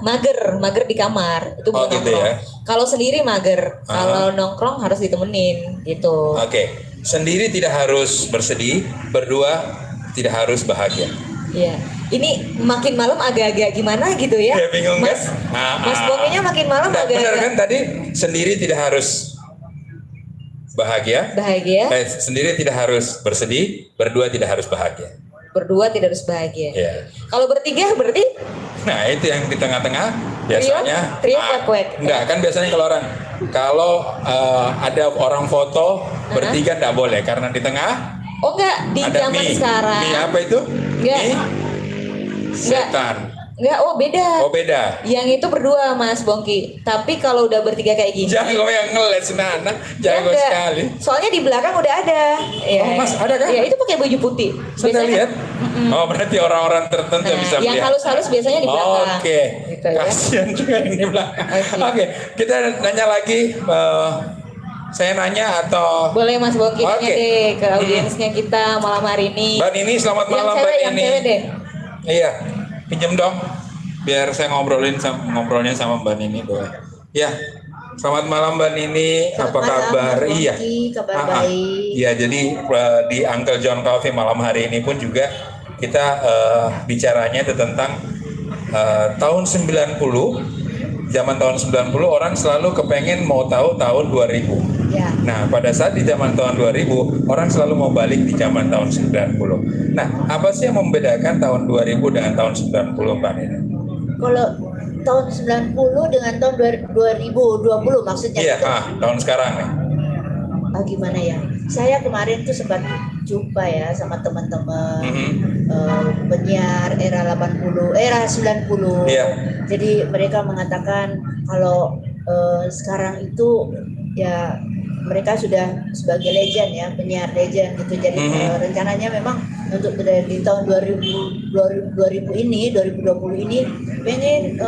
Speaker 2: mager di kamar. Itu bukan
Speaker 1: gitu
Speaker 2: nongkrong.
Speaker 1: ya.
Speaker 2: Kalau sendiri mager, kalau nongkrong harus ditemenin gitu.
Speaker 1: Oke. Sendiri tidak harus bersedih, berdua tidak harus bahagia.
Speaker 2: Iya. Ini makin malam agak-agak gimana gitu ya.
Speaker 1: Ya, bingung kan?
Speaker 2: Mas Bonginya makin malam
Speaker 1: Benar
Speaker 2: agak-agak
Speaker 1: kan tadi, sendiri tidak harus bahagia.
Speaker 2: bahagia,
Speaker 1: Sendiri tidak harus bersedih, berdua tidak harus bahagia.
Speaker 2: berdua tidak harus bahagia.
Speaker 1: Ya.
Speaker 2: Kalau bertiga berarti
Speaker 1: Nah, itu yang di tengah-tengah biasanya.
Speaker 2: Trio kuek-kuek.
Speaker 1: Enggak, kan biasanya kalau ada orang foto bertiga enggak boleh karena di tengah
Speaker 2: oh enggak di
Speaker 1: ada
Speaker 2: zaman
Speaker 1: mie.
Speaker 2: sekarang.
Speaker 1: Mie apa itu?
Speaker 2: Enggak.
Speaker 1: Mie setan.
Speaker 2: Enggak, oh beda.
Speaker 1: Oh, beda.
Speaker 2: Yang itu berdua Mas Bongki. Tapi kalau udah bertiga kayak gini.
Speaker 1: Jangan gue yang ngeles Nana, jangan gue
Speaker 2: enggak.
Speaker 1: sekali.
Speaker 2: Soalnya di belakang udah ada. Ya.
Speaker 1: Oh, Mas, ada kan?
Speaker 2: Ya, itu pakai baju putih.
Speaker 1: Saya lihat. Oh, berarti orang-orang tertentu
Speaker 2: Nah,
Speaker 1: bisa
Speaker 2: yang
Speaker 1: melihat.
Speaker 2: halus-halus biasanya di belakang.
Speaker 1: Oke.
Speaker 2: Gitu ya.
Speaker 1: Kasihan juga yang di belakang. Oke, kita nanya lagi. Saya nanya atau
Speaker 2: Boleh Mas Bongki nanya
Speaker 1: Oke.
Speaker 2: deh ke audiensnya kita malam hari ini.
Speaker 1: Mbak Nini, selamat malam
Speaker 2: yang
Speaker 1: Mbak
Speaker 2: cewek, yang
Speaker 1: Nini.
Speaker 2: cewek deh.
Speaker 1: Iya, pinjem dong, biar saya ngobrolnya sama Mbak Nini boleh. Ya, selamat malam Mbak Nini,
Speaker 2: Selamat
Speaker 1: apa
Speaker 2: malam,
Speaker 1: kabar?
Speaker 2: Mas Bongki,
Speaker 1: Iya,
Speaker 2: kabar baik.
Speaker 1: Iya, jadi di Uncle John Coffee malam hari ini pun juga kita bicaranya itu tentang tahun 90. Zaman tahun 90 orang selalu kepengen mau tahu tahun 2000.
Speaker 2: Ya.
Speaker 1: Nah, pada saat di zaman tahun 2000, orang selalu mau balik di zaman tahun 90. Nah, apa sih yang membedakan tahun 2000 dengan tahun 90, Mbak Nini?
Speaker 8: Kalau
Speaker 2: tahun 90 dengan tahun 2020 maksudnya.
Speaker 1: Iya,
Speaker 2: gitu.
Speaker 1: tahun sekarang nih.
Speaker 2: Gimana ya? Saya kemarin tuh sempat jumpa ya sama teman-teman penyiar era 80, era 90.
Speaker 1: Iya.
Speaker 2: Jadi mereka mengatakan kalau sekarang itu ya mereka sudah sebagai legend ya, penyiar legend gitu. Jadi rencananya memang untuk di tahun 2020 ini pengen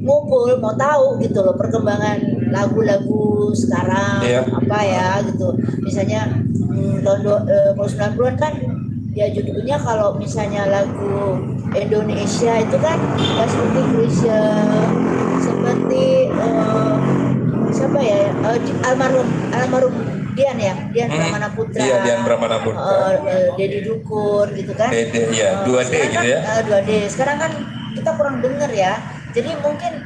Speaker 2: ngumpul, mau tahu gitu loh perkembangan lagu-lagu sekarang apa ya gitu. Misalnya tahun 90-an kan ya judulnya kalau misalnya lagu Indonesia itu kan ya seperti Krisya, seperti siapa ya, almarhum Dian Pramana Putra.
Speaker 1: Iya, Dian Pramana Putra.
Speaker 2: Deddy Dukur gitu kan.
Speaker 1: Dede, ya, 2D gitu
Speaker 2: kan,
Speaker 1: ya.
Speaker 2: 2D. Sekarang kan kita kurang dengar ya. Jadi mungkin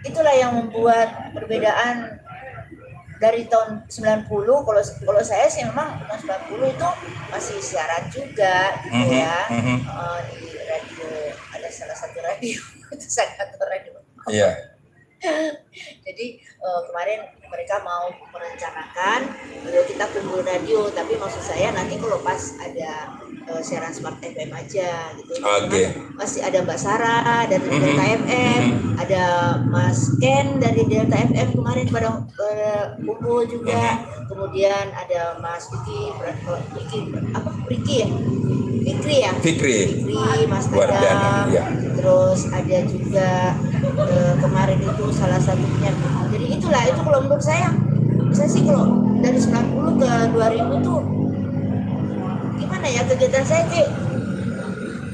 Speaker 2: itulah yang membuat perbedaan dari tahun 90. Kalau saya sih memang tahun 90 itu masih siaran juga gitu ya. Di radio, ada salah satu radio itu satu radio.
Speaker 1: Iya.
Speaker 2: Jadi kemarin mereka mau merencanakan kita kumpul radio, tapi maksud saya nanti kalau pas ada siaran Smart FM aja gitu.
Speaker 1: Oke.
Speaker 2: Masih ada Mbak Sarah dari Delta FM, ada Mas Ken dari Delta FM kemarin pada kumpul juga. Kemudian ada Mas Fikri, Mas Adam.
Speaker 1: Ya.
Speaker 2: Terus ada juga kemarin itu salah satunya. Jadi itu kalau menurut saya sih kalau dari 90 ke 2000 tuh gimana ya, kegiatan saya sih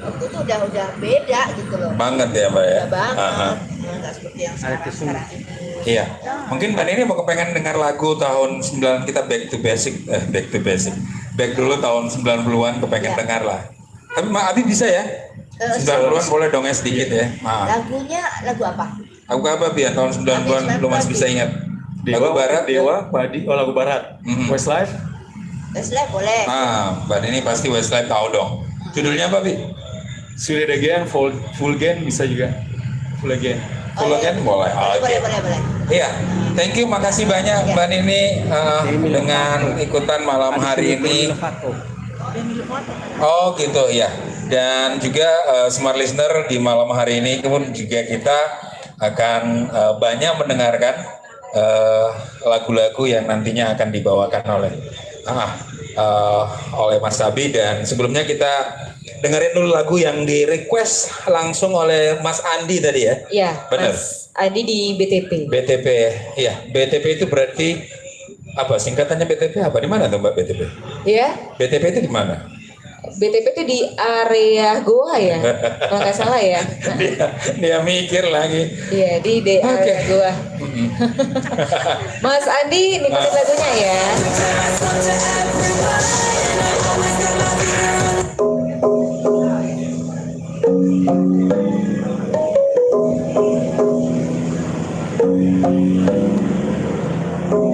Speaker 2: waktu itu udah beda gitu loh.
Speaker 1: Banget ya Mbak ya.
Speaker 2: Udah banget. Nggak seperti yang sekarang ini.
Speaker 1: Iya. Mungkin Mbak Nini mau kepengen dengar lagu tahun 9 kita back to basic. Back dulu tahun 90-an kepengen dengar lah. Tapi Mbak Abi bisa ya? 90-an boleh dong ya sedikit ya.
Speaker 2: Lagunya lagu apa?
Speaker 1: Lagu apa Bian tahun 90-an lu masih bisa ingat? Lagu barat?
Speaker 3: Dewa, Padi, lagu barat. Westlife.
Speaker 2: Westlife boleh.
Speaker 1: Mbak Nini pasti Westlife tahu dong. Judulnya apa Bi?
Speaker 3: Sulit Again, Full Again bisa juga. Full Again.
Speaker 1: Full Again boleh.
Speaker 2: Boleh.
Speaker 1: Iya, thank you, makasih banyak Mbak Nini dengan ikutan malam hari ini. Oh gitu ya. Dan juga smart listener di malam hari ini kemudian juga kita akan banyak mendengarkan lagu-lagu yang nantinya akan dibawakan oleh Mas Sabi. Dan sebelumnya kita dengerin dulu lagu yang di request langsung oleh Mas Andi tadi ya.
Speaker 2: Iya.
Speaker 1: Benar.
Speaker 2: Mas Andi di BTP.
Speaker 1: BTP, iya. BTP itu berarti apa? Singkatannya BTP apa? Di mana tuh Mbak BTP?
Speaker 2: Iya.
Speaker 1: BTP itu di mana?
Speaker 2: BTP itu di area Goa ya, kalau nggak salah ya.
Speaker 1: Dia mikir lagi.
Speaker 2: Iya, di area Goa. Mas Andi nikmatin lagunya ya.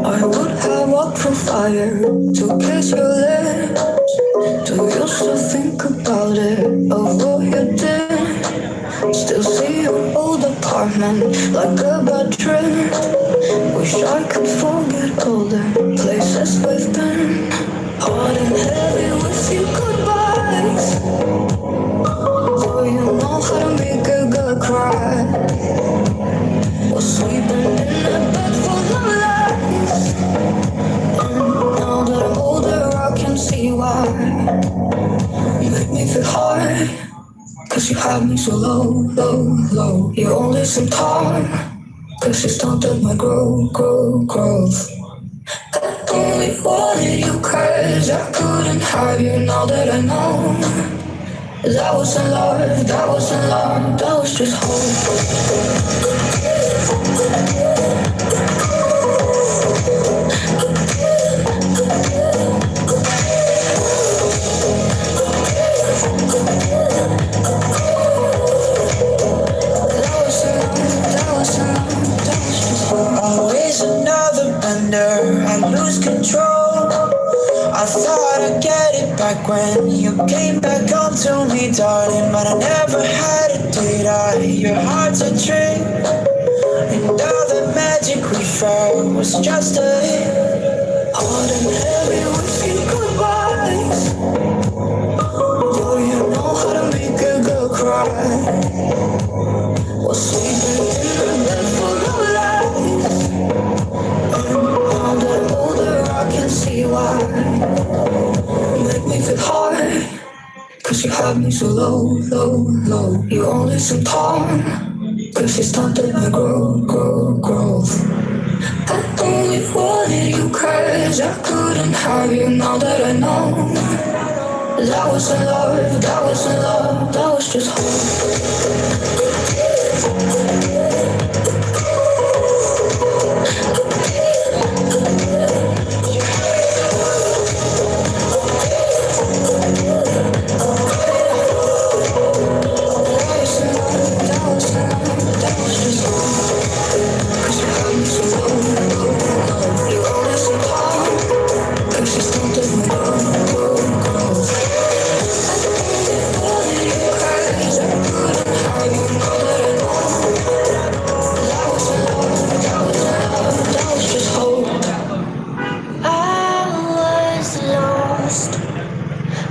Speaker 5: I would have walked through fire to kiss your lips. Do you still think about it, of what you did? Still see your old apartment like a bad trip. Wish I could forget all the places we've been. Hard and heavy with your goodbyes. Oh, you know how to make a girl cry. Was sleeping in a bed full of lies. And now that I'm older I can see why. You make me feel hard, cause you had me so low, low, low. You only seem calm, cause you stunted my growth. I only wanted you cause I couldn't have you. Now that I know that wasn't love, that was just hope.
Speaker 4: Always another bender, I lose control. I thought I'd get it back when you came back onto me, darling, but I never had a date. Your heart yesterday. Ordinary wishing goodbyes. Do you know how to make a girl cry? Was sleeping in a bed full of lies. And now that I'm older, I can see why. Make me feel hard, 'cause you had me so low, low, low. You only seem tall, 'cause you stunted my growth. I only wanted you 'cause I couldn't have you. Now that I know that wasn't love, that wasn't love, that was just hope.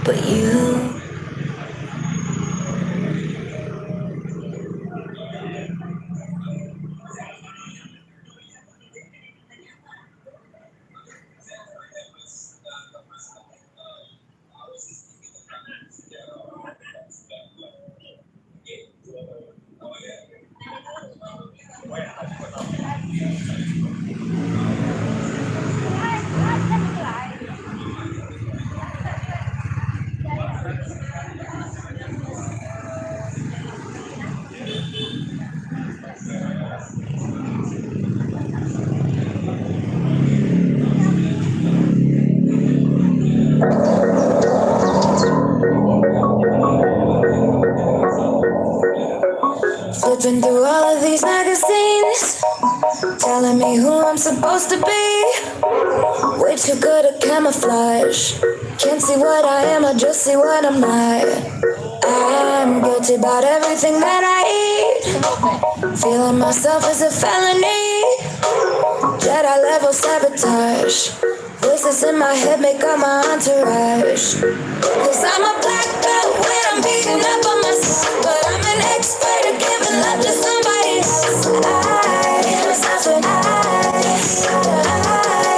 Speaker 4: But you flipping through all of these magazines, telling me who I'm supposed to be. Way too good at camouflage. Can't see what I am, I just see what I'm not. I'm guilty about everything that I eat. Feeling myself is a felony. Jedi level sabotage. Voices in my head make up my entourage. 'Cause I'm a black belt when I'm beating up on myself, but I'm an expert at giving love to somebody else. I give myself an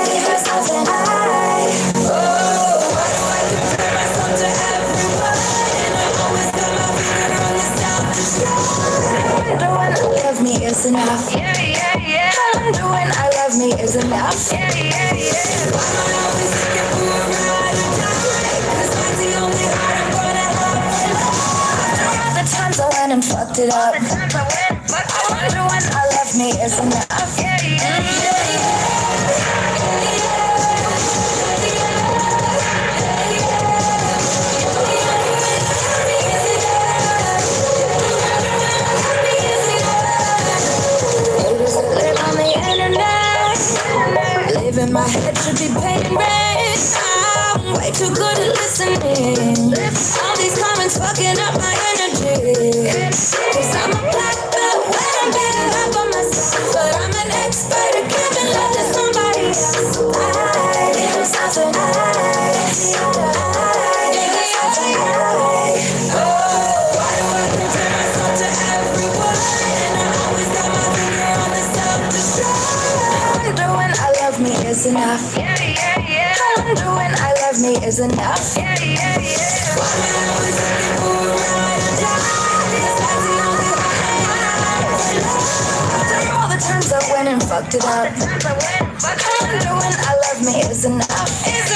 Speaker 4: give myself an oh, why do I compare myself to everyone? And I always got my finger on the self-destruct. I wonder when I love me is enough. I wonder when I love me is enough. Why am I always looking for a ride or die? 'Cause that's the only heart I'm gonna have. After all the times I went and fucked it up, I wonder when I love me is enough. Haters that live on the internet, live in my head should be paying rent. I'm way too good at listening. All these comments fucking up my energy. 'Cause I'm a black belt when I'm beating up on myself, but I'm an expert at giving love to somebody else. I give myself an give myself an oh, why do I compare myself to everyone? And I always got my finger on the self-destruct. I wonder when I love me is enough. I wonder when I love me is enough. Why am I always looking for a ride or die? 'Cause that's the only heart I'm gonna have. After all the times I went and fucked it up, I wonder when I love me is enough. Is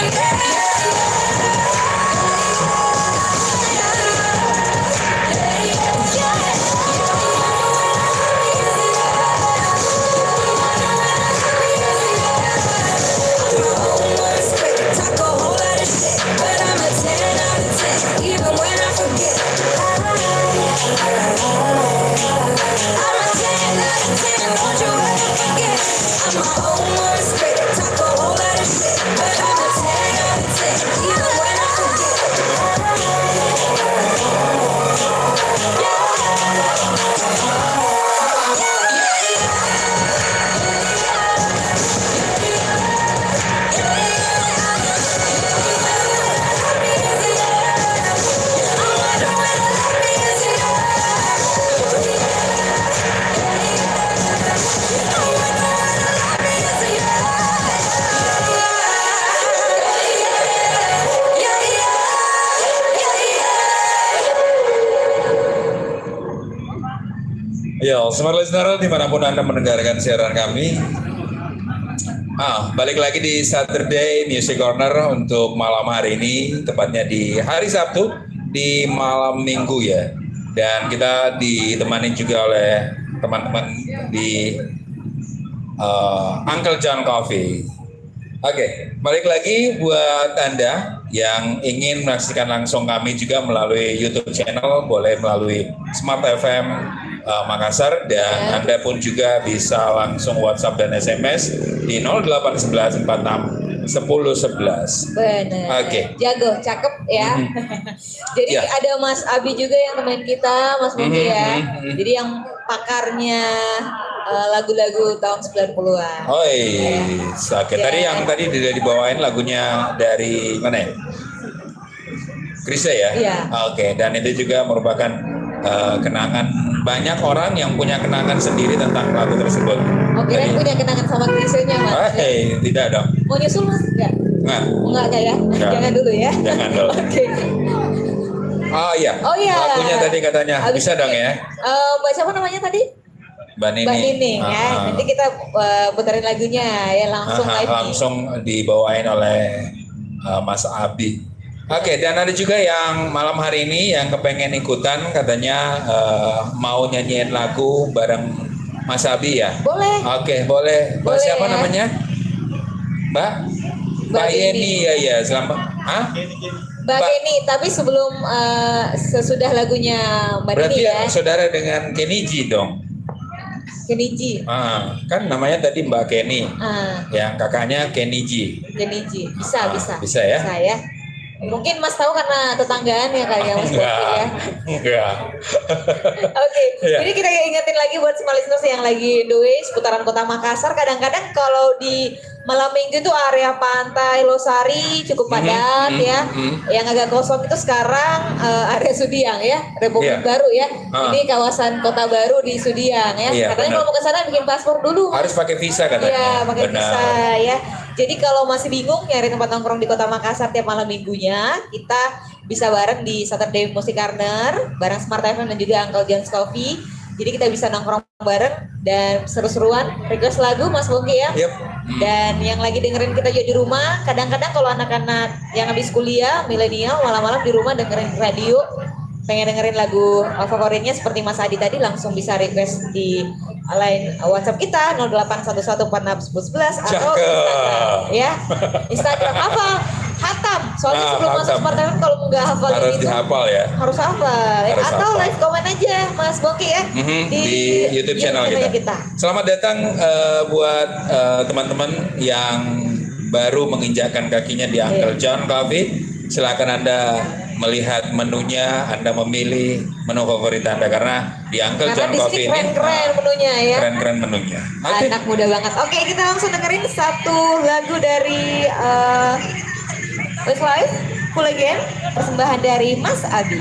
Speaker 4: talk a whole lot of shit, but I'm a 10 out of 10, even when I forget. I'm a 10 out of 10, don't you ever forget. I'm my own worst critic, talk a whole lot of shit, but I'm a 10 out of 10, even
Speaker 1: Ya, smart listener dimanapun Anda mendengarkan siaran kami. Balik lagi di Saturday Music Corner untuk malam hari ini, tepatnya di hari Sabtu, di malam Minggu ya. Dan kita ditemani juga oleh teman-teman di Uncle John Coffee. Oke, balik lagi buat Anda yang ingin menyaksikan langsung kami juga melalui YouTube channel, boleh melalui Smart FM Makassar, dan Anda pun juga bisa langsung WhatsApp dan SMS di 081146 1011.
Speaker 2: Benar.
Speaker 1: Oke.
Speaker 2: Jago, cakep ya. Jadi
Speaker 1: Ya.
Speaker 2: ada Mas Abi juga yang teman kita, Mas Bungki ya. Jadi yang pakarnya lagu-lagu tahun 90-an.
Speaker 1: Oh iya, oke. Tadi yang tadi dibawain lagunya dari mana ya? Krisya ya?
Speaker 2: Iya.
Speaker 1: Oke, dan itu juga merupakan kenangan banyak orang yang punya kenangan sendiri tentang lagu tersebut.
Speaker 2: Oke,
Speaker 1: Jadi-
Speaker 2: punya kenangan sama Krisnya Mas.
Speaker 1: Tidak dong.
Speaker 2: Mau nyusul Mas? Enggak. Enggak ya?
Speaker 1: Enggak.
Speaker 2: Jangan dulu ya.
Speaker 1: Jangan dulu.
Speaker 2: Oke.
Speaker 1: Oh iya.
Speaker 2: Oh iya.
Speaker 1: Lagunya tadi katanya
Speaker 2: Habis
Speaker 1: bisa
Speaker 2: ini,
Speaker 1: dong ya.
Speaker 2: Mbak siapa namanya tadi?
Speaker 1: Mbak Nini.
Speaker 2: Mbak Nining ya.
Speaker 1: Ah,
Speaker 2: Nanti kita puterin lagunya ya langsung live nih.
Speaker 1: langsung dibawain oleh Mas Abi. Oke, dan ada juga yang malam hari ini yang kepengen ikutan katanya mau nyanyiin lagu bareng Mas Abi ya.
Speaker 2: Boleh.
Speaker 1: Oke, boleh. Mbak
Speaker 2: Boleh
Speaker 1: siapa
Speaker 2: ya.
Speaker 1: namanya? Mbak? Mbak Yeni ya ya. Selamat.
Speaker 2: Mbak Kenny, tapi sebelum sesudah lagunya Mbak
Speaker 1: Berarti
Speaker 2: Nini
Speaker 1: ya
Speaker 2: ya.
Speaker 1: saudara dengan Kenny G dong.
Speaker 2: Kenny G.
Speaker 1: Kan namanya tadi Mbak Kenny.
Speaker 2: Ah,
Speaker 1: Yang kakaknya Kenny G.
Speaker 2: Kenny G. Bisa, bisa.
Speaker 1: Bisa ya?
Speaker 2: Bisa ya. Mungkin Mas tahu karena tetanggaan ya kali ya Mas Boki ya.
Speaker 1: Enggak.
Speaker 2: Oke,
Speaker 1: Iya.
Speaker 2: jadi kita ingetin lagi buat semua listeners yang lagi the way seputaran kota Makassar. Kadang-kadang kalau di malam minggu itu area pantai Losari cukup padat ya. Yang agak kosong itu sekarang area Sudiang ya, Republik
Speaker 1: Iya.
Speaker 2: Baru ya.
Speaker 1: Ah.
Speaker 2: Ini kawasan kota baru di Sudiang ya.
Speaker 1: Iya,
Speaker 2: Katanya
Speaker 1: benar.
Speaker 2: kalau mau ke sana bikin paspor dulu. Mas.
Speaker 1: Harus pakai visa katanya.
Speaker 2: Iya, pakai
Speaker 1: Benar.
Speaker 2: visa ya. Jadi kalau masih bingung nyari tempat nongkrong di kota Makassar tiap malam minggunya, kita bisa bareng di Saturday Music Corner, bareng Smart FM dan juga Uncle John's Coffee. Jadi kita bisa nongkrong bareng dan seru-seruan, request lagu Mas Bongki ya.
Speaker 1: Yep.
Speaker 2: Dan yang lagi dengerin kita juga di rumah, kadang-kadang kalau anak-anak yang habis kuliah, milenial, malam-malam di rumah dengerin radio, pengen dengerin lagu favoritnya seperti Mas Adi tadi, langsung bisa request di line WhatsApp kita 0811461011 atau
Speaker 1: Cakep.
Speaker 2: Instagram ya. Instagram hafal, hatam. Soalnya sebelum masuk
Speaker 1: hatam.
Speaker 2: Smart FM kalau nggak hafal
Speaker 1: Harus
Speaker 2: itu
Speaker 1: dihafal ya.
Speaker 2: harus hafal ya.
Speaker 1: Harus
Speaker 2: Atau
Speaker 1: hafal.
Speaker 2: live komen aja Mas Bongki ya
Speaker 1: Di YouTube channel kita. Selamat datang buat teman-teman yang baru menginjakkan kakinya di Uncle John Coffee. Silakan Anda melihat menunya, Anda memilih menu favorit Anda karena di Uncle
Speaker 2: Karena
Speaker 1: John
Speaker 2: di
Speaker 1: Coffee
Speaker 2: sini
Speaker 1: ini
Speaker 2: keren-keren menunya ya.
Speaker 1: keren-keren menunya. Oke.
Speaker 2: Anak muda banget. Oke, kita langsung dengerin satu lagu dari Westlife, Full Again, persembahan dari Mas Abi.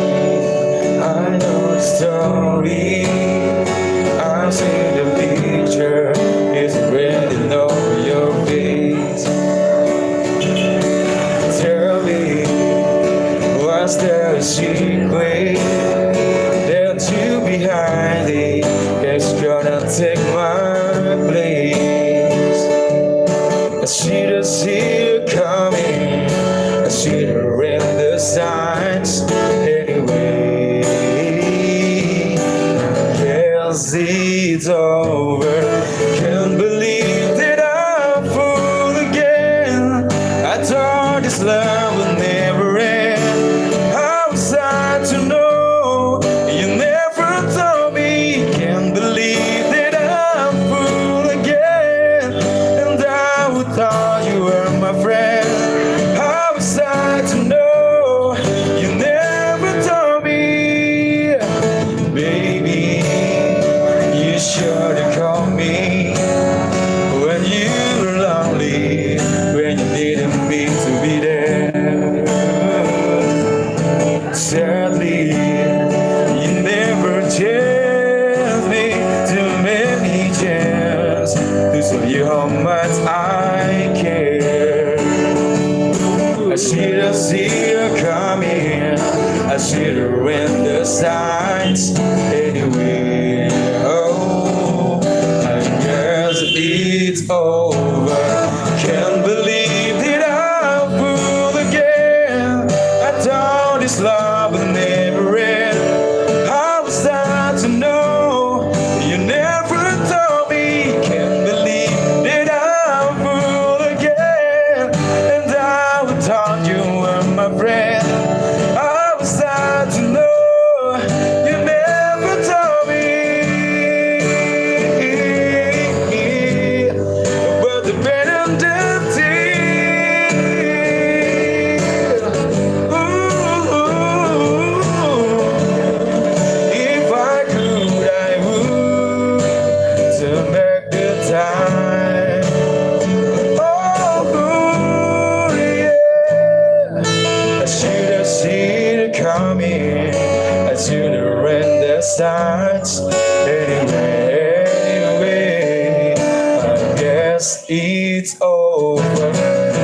Speaker 8: I know the story, I see the picture, it's written on your face. Tell me, was there a secret that you behind it that's gonna take my place? I see the sea coming, I see the rain, the signs anyway. Yes, it's over. Can't believe that I'm full again. I thought this love would never end. I was sad to know you never told me. Can't believe that I'm full again. And I would thought you were my friend. I was sad to know you never told me. Baby, you should have called me it's over. Can't believe that I'm fooled again. I thought this love will never end. How was I to know? You never told me. Can't believe that I'm fooled again. And I would thought you were my friend. How was I to know? You never told me. But the better than if I could, I would turn back the time. Oh, yeah. I should have seen it coming. I should have read the signs. Anyway, I guess it's over.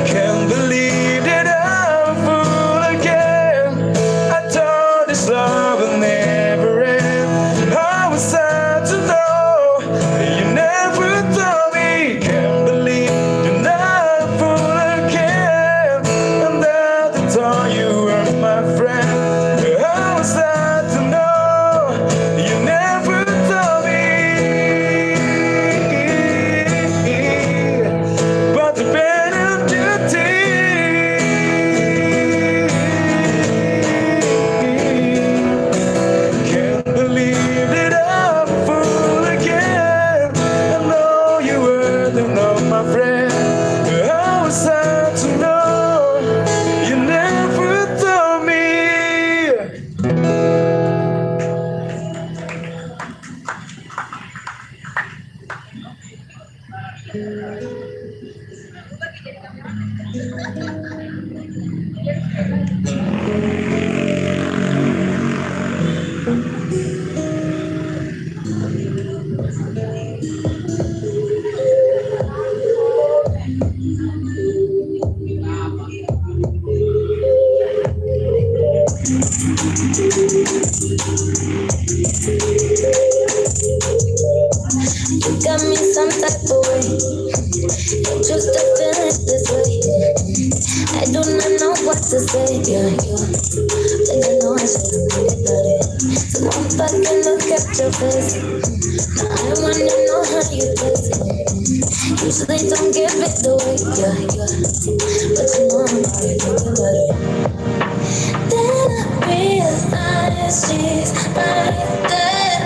Speaker 8: Can't believe that I'm fooled again. I thought this love will never end. How was I to know? You never told me. Can't believe you're not fooled again. And that I thought you were my friend. How was I to know? You never told me. But the can't believe that I'm a fool again. I know you were not my friend. How was I to know? You never told me.
Speaker 5: You got me some type of way. You choose to feel it this way. I do not know what to say. Yeah. Think I know I shouldn't think about it. So I'm back and look at your face. Now I wanna know how you taste it. Usually don't give it away. Yeah. But you know I'm already thinking about it. Then I realize she's right there.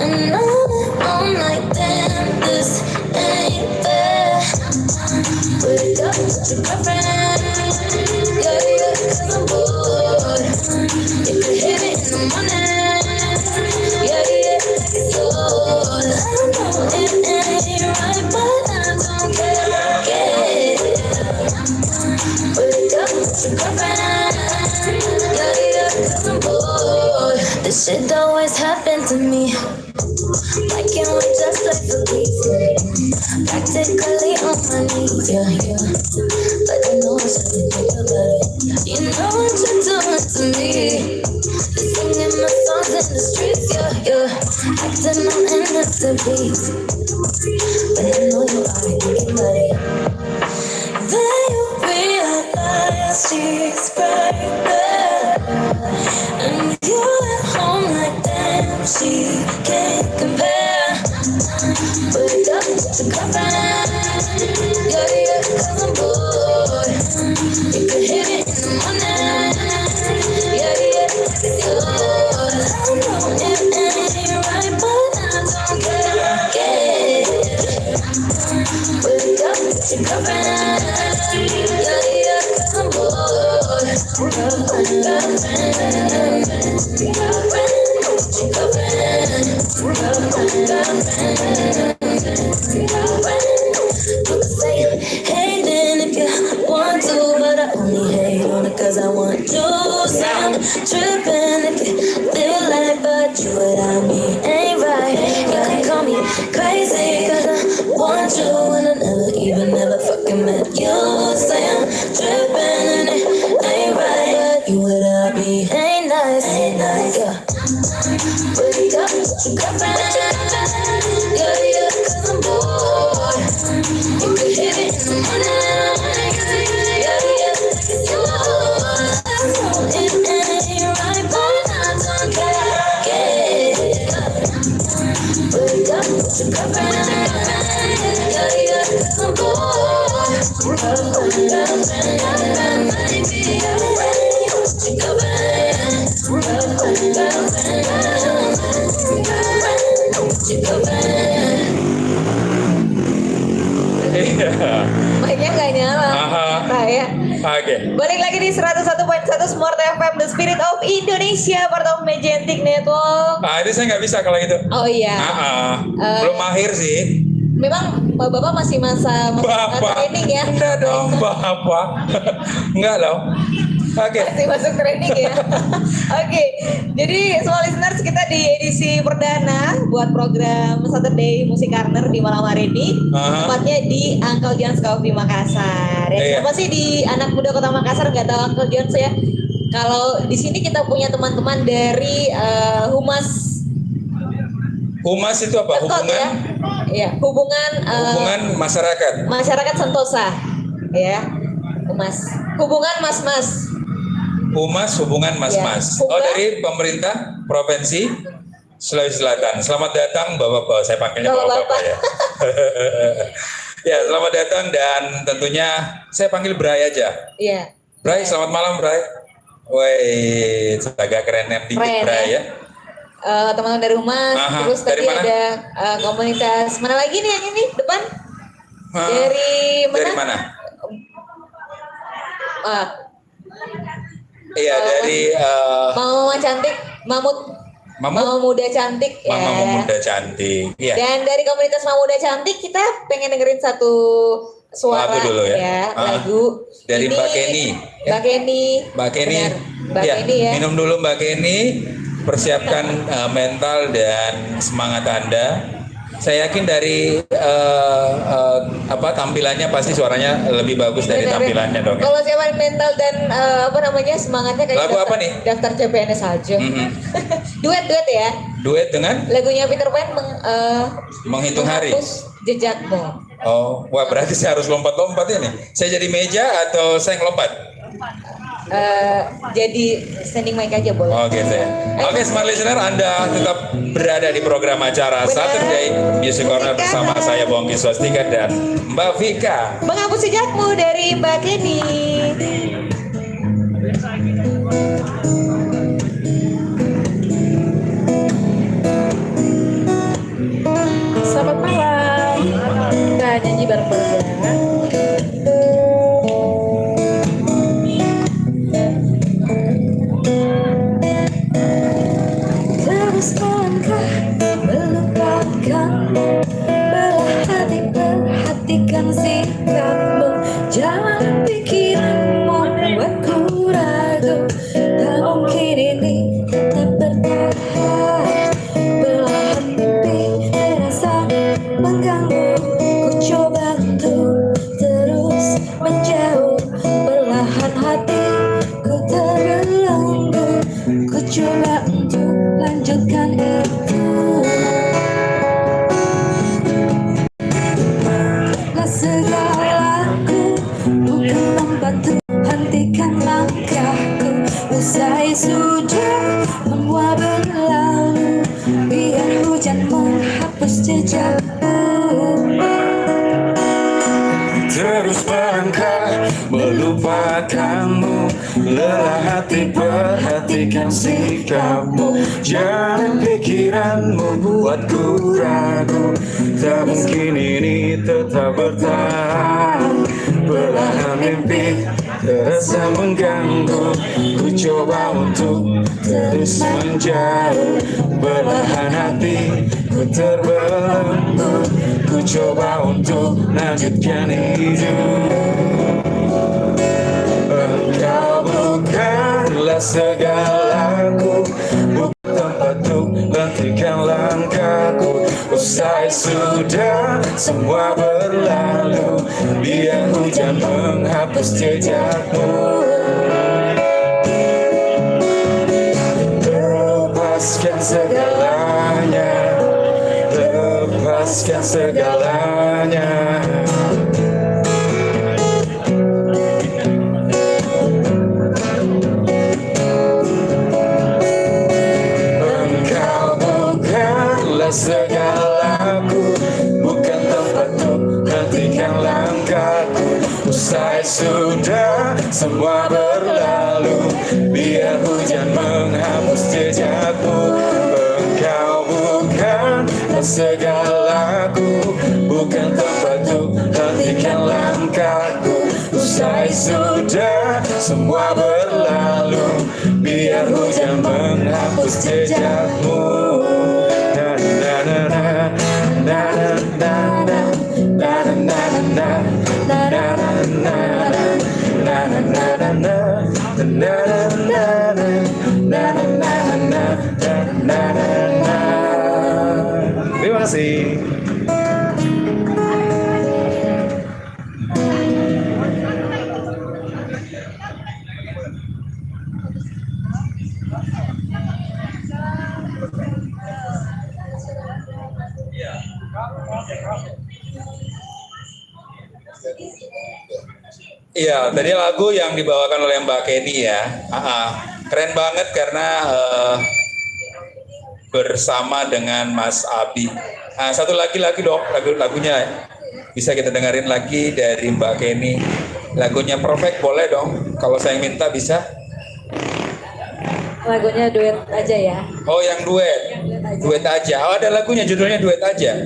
Speaker 5: And I'm like, damn, this ain't fair. Wake up with your girlfriend. Yeah, cause I'm bored. You can hit it in the morning. Yeah, like it's old. I know it ain't right, but I don't care. Wake up with your girlfriend. Yeah, cause I'm bored. This shit always happened to me. Why can't we just like the beats? Practically on my knees, yeah. But I know I shouldn't think about it. You know what you're doing to me. You're singing my songs in the streets, yeah. Acting on innocent beats. But I know you already thinking about it. Then you realize she's right there. And you're at home like damn, she can't compare. Wake up to girlfriend. Yeah, cause I'm bored. You can hit it in the morning. Yeah, it's yours. I know it ain't right, but I don't care. Wake up to girlfriend. Yeah, cause I'm bored. Hey, then if you want to, but I only hate on it cause I want you. Sound tripping if you feel like, but you without me ain't right. You can call me crazy cause I want you and I never fucking met you. Say I'm tripping and it ain't right, but you without me ain't nice, yeah. Wake up, put your girlfriend. Yeah, yeah, 'cause I'm bored. You can hit it in the morning. Yeah, yeah, it's yours. It ain't right, but I don't care. Get up. Wake up, put your girlfriend. Yeah, yeah, 'cause I'm bored. Girlfriend, girlfriend, baby, your friend. Put your girlfriend. Girlfriend, girlfriend, girlfriend, put your girlfriend.
Speaker 1: Iya.
Speaker 2: Mic-nya nggak nyala.
Speaker 1: Aha.
Speaker 2: Nah, ya.
Speaker 1: Oke.
Speaker 2: Balik lagi di 101.1 Smart FM, The Spirit of Indonesia, part of Magentic Network.
Speaker 1: Nah, itu saya nggak bisa kalau gitu.
Speaker 2: Oh iya.
Speaker 1: Belum mahir sih.
Speaker 2: Memang Bapak masih masa
Speaker 1: Bapak.
Speaker 2: training ya?
Speaker 1: Enggak dong, Bapak. Enggak dong. Oke.
Speaker 2: Masih masuk training ya. Oke, jadi semua listeners, kita di edisi perdana buat program Saturday Music Corner di malam hari ini.
Speaker 1: Aha.
Speaker 2: Tempatnya di Uncle John's Coffee Makassar. Ya,
Speaker 1: Iya.
Speaker 2: siapa sih di anak muda Kota Makassar nggak tahu Uncle John's ya? Kalau di sini kita punya teman-teman dari Humas
Speaker 1: Humas itu apa?
Speaker 2: Pemkot
Speaker 1: Hubungan
Speaker 2: ya. Iya, hubungan
Speaker 1: hubungan masyarakat.
Speaker 2: masyarakat Sentosa. Ya. Humas. Hubungan Mas-mas.
Speaker 1: Humas hubungan mas-mas.
Speaker 2: Ya,
Speaker 1: Oh, dari pemerintah provinsi Sulawesi Selatan. Selamat datang Bapak-bapak. Saya panggilnya
Speaker 2: Bapak-bapak.
Speaker 1: Bapak-bapak ya. Ya, selamat datang dan tentunya saya panggil Bray aja.
Speaker 2: Iya.
Speaker 1: Bray, selamat malam Bray. Woi, agak kerenan dikit
Speaker 2: Keren,
Speaker 1: Bray ya.
Speaker 2: Teman-teman dari Humas,
Speaker 1: Aha,
Speaker 2: terus
Speaker 1: dari
Speaker 2: tadi
Speaker 1: mana?
Speaker 2: ada komunitas mana lagi nih yang ini depan?
Speaker 1: Hah,
Speaker 2: Dari mana?
Speaker 1: Dari mana?
Speaker 2: Ah,
Speaker 1: Iya, dari
Speaker 2: Mama Cantik, Mamut,
Speaker 1: Mamut?
Speaker 2: Mama Muda Cantik ya.
Speaker 1: Mama Muda Cantik. Iya.
Speaker 2: Dan dari komunitas Mama Muda Cantik kita pengen dengerin satu suara
Speaker 1: Lagu dulu ya.
Speaker 2: lagu
Speaker 1: Dari
Speaker 2: ini,
Speaker 1: Mbak Kenny.
Speaker 2: Mbak Kenny.
Speaker 1: Mbak Kenny.
Speaker 2: Benar, Mbak
Speaker 1: Ya,
Speaker 2: Kenny ya.
Speaker 1: minum dulu Mbak Kenny. Persiapkan mental dan semangat Anda. Saya yakin dari tampilannya pasti suaranya lebih bagus dari
Speaker 2: Benar,
Speaker 1: tampilannya dong. Ya.
Speaker 2: Kalau siapa mental dan semangatnya kayak
Speaker 1: Lagu apa nih?
Speaker 2: Daftar CPNS aja.
Speaker 1: Mhm.
Speaker 2: Duet ya.
Speaker 1: Duet dengan
Speaker 2: Lagunya Peter Pan
Speaker 1: menghitung hari.
Speaker 2: menghapus jejakmu.
Speaker 1: Oh, wah berarti saya harus lompat-lompat ya nih. Saya jadi meja atau saya ngelompat?
Speaker 2: Jadi standing mic aja boleh.
Speaker 1: Oh gitu ya. Oke, smart listener, Anda tetap berada di program acara
Speaker 2: Benar.
Speaker 1: Saturday Music Corner bersama saya Bongki Swastika dan Mbak Vika.
Speaker 2: Menghapus jejakmu dari Mbak Kenny. Selamat malam. Kita nyanyi bareng-bareng ya.
Speaker 5: Terus melangkah melupakanmu, belah hati perhatikan sikapmu, jangan pikiranmu buatku ragu, tak mungkin ini tetap bertahan, belahan mimpi terasa mengganggu, ku coba untuk terus menjauh, perlahan hatiku terbelenggu, ku coba untuk lanjutkan itu. Lah segalaku bukan membantu, hentikan langkahku, usai sudah semua berlalu, biar hujan menghapus jejakku.
Speaker 8: Terus melangkah melupakanmu, lelah hati perhatikan sikapmu, jangan pikiranmu buatku ragu, tak mungkin ini tetap bertahan, belahan mimpi terasa mengganggu, ku coba untuk terus menjauh, belahan hati ku terbelenggu, ku coba untuk lanjutkan hidup. Engkau bukanlah segalaku, bukan tempat untuk hentikan langkahku, usai sudah semua berlalu, biar hujan menghapus jejakmu. Lepaskan segala segalanya, lepaskan segalanya. Engkau bukanlah segalaku, bukan tempat untuk hentikan langkahku. Usai sudah semua berlalu, biar hujan menghapus jejakmu. Engkau bukanlah segalaku, bukan tempat untuk hentikan langkahku. Usai sudah semua berlalu, biar hujan menghapus jejakmu. Na na na na na na na na na na na. Terima kasih.
Speaker 1: Iya, tadi lagu yang dibawakan oleh Mbak Kenny ya. Keren banget karena bersama dengan Mas Abi. Nah, satu lagi dong, lagunya bisa kita dengerin lagi dari Mbak Kenny. Lagunya Perfect boleh dong, kalau saya minta bisa.
Speaker 2: Lagunya duet aja ya.
Speaker 1: Oh yang duet aja. Oh ada lagunya judulnya duet aja.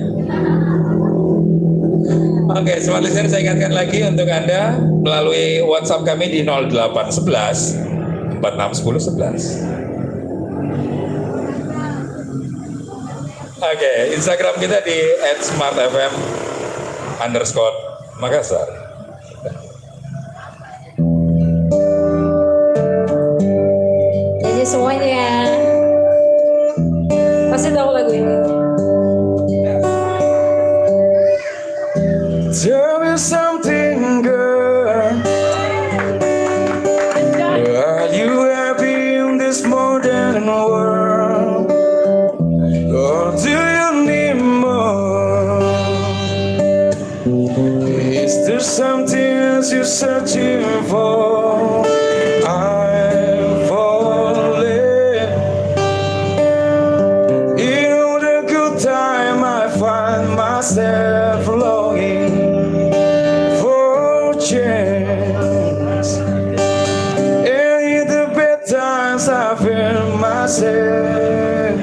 Speaker 1: Oke, smart listener saya ingatkan lagi untuk Anda melalui WhatsApp kami di 0811 461011. Oke, Instagram kita di @smartfm_Makassar.
Speaker 2: Jadi semuanya pasti tahu lagu ini.
Speaker 8: Tell me something, girl. Are you happy in this modern world? Or do you need more? Is there something else you're searching for? I'm falling. In all the good time I find myself longing for change. And in the bad times I feel myself.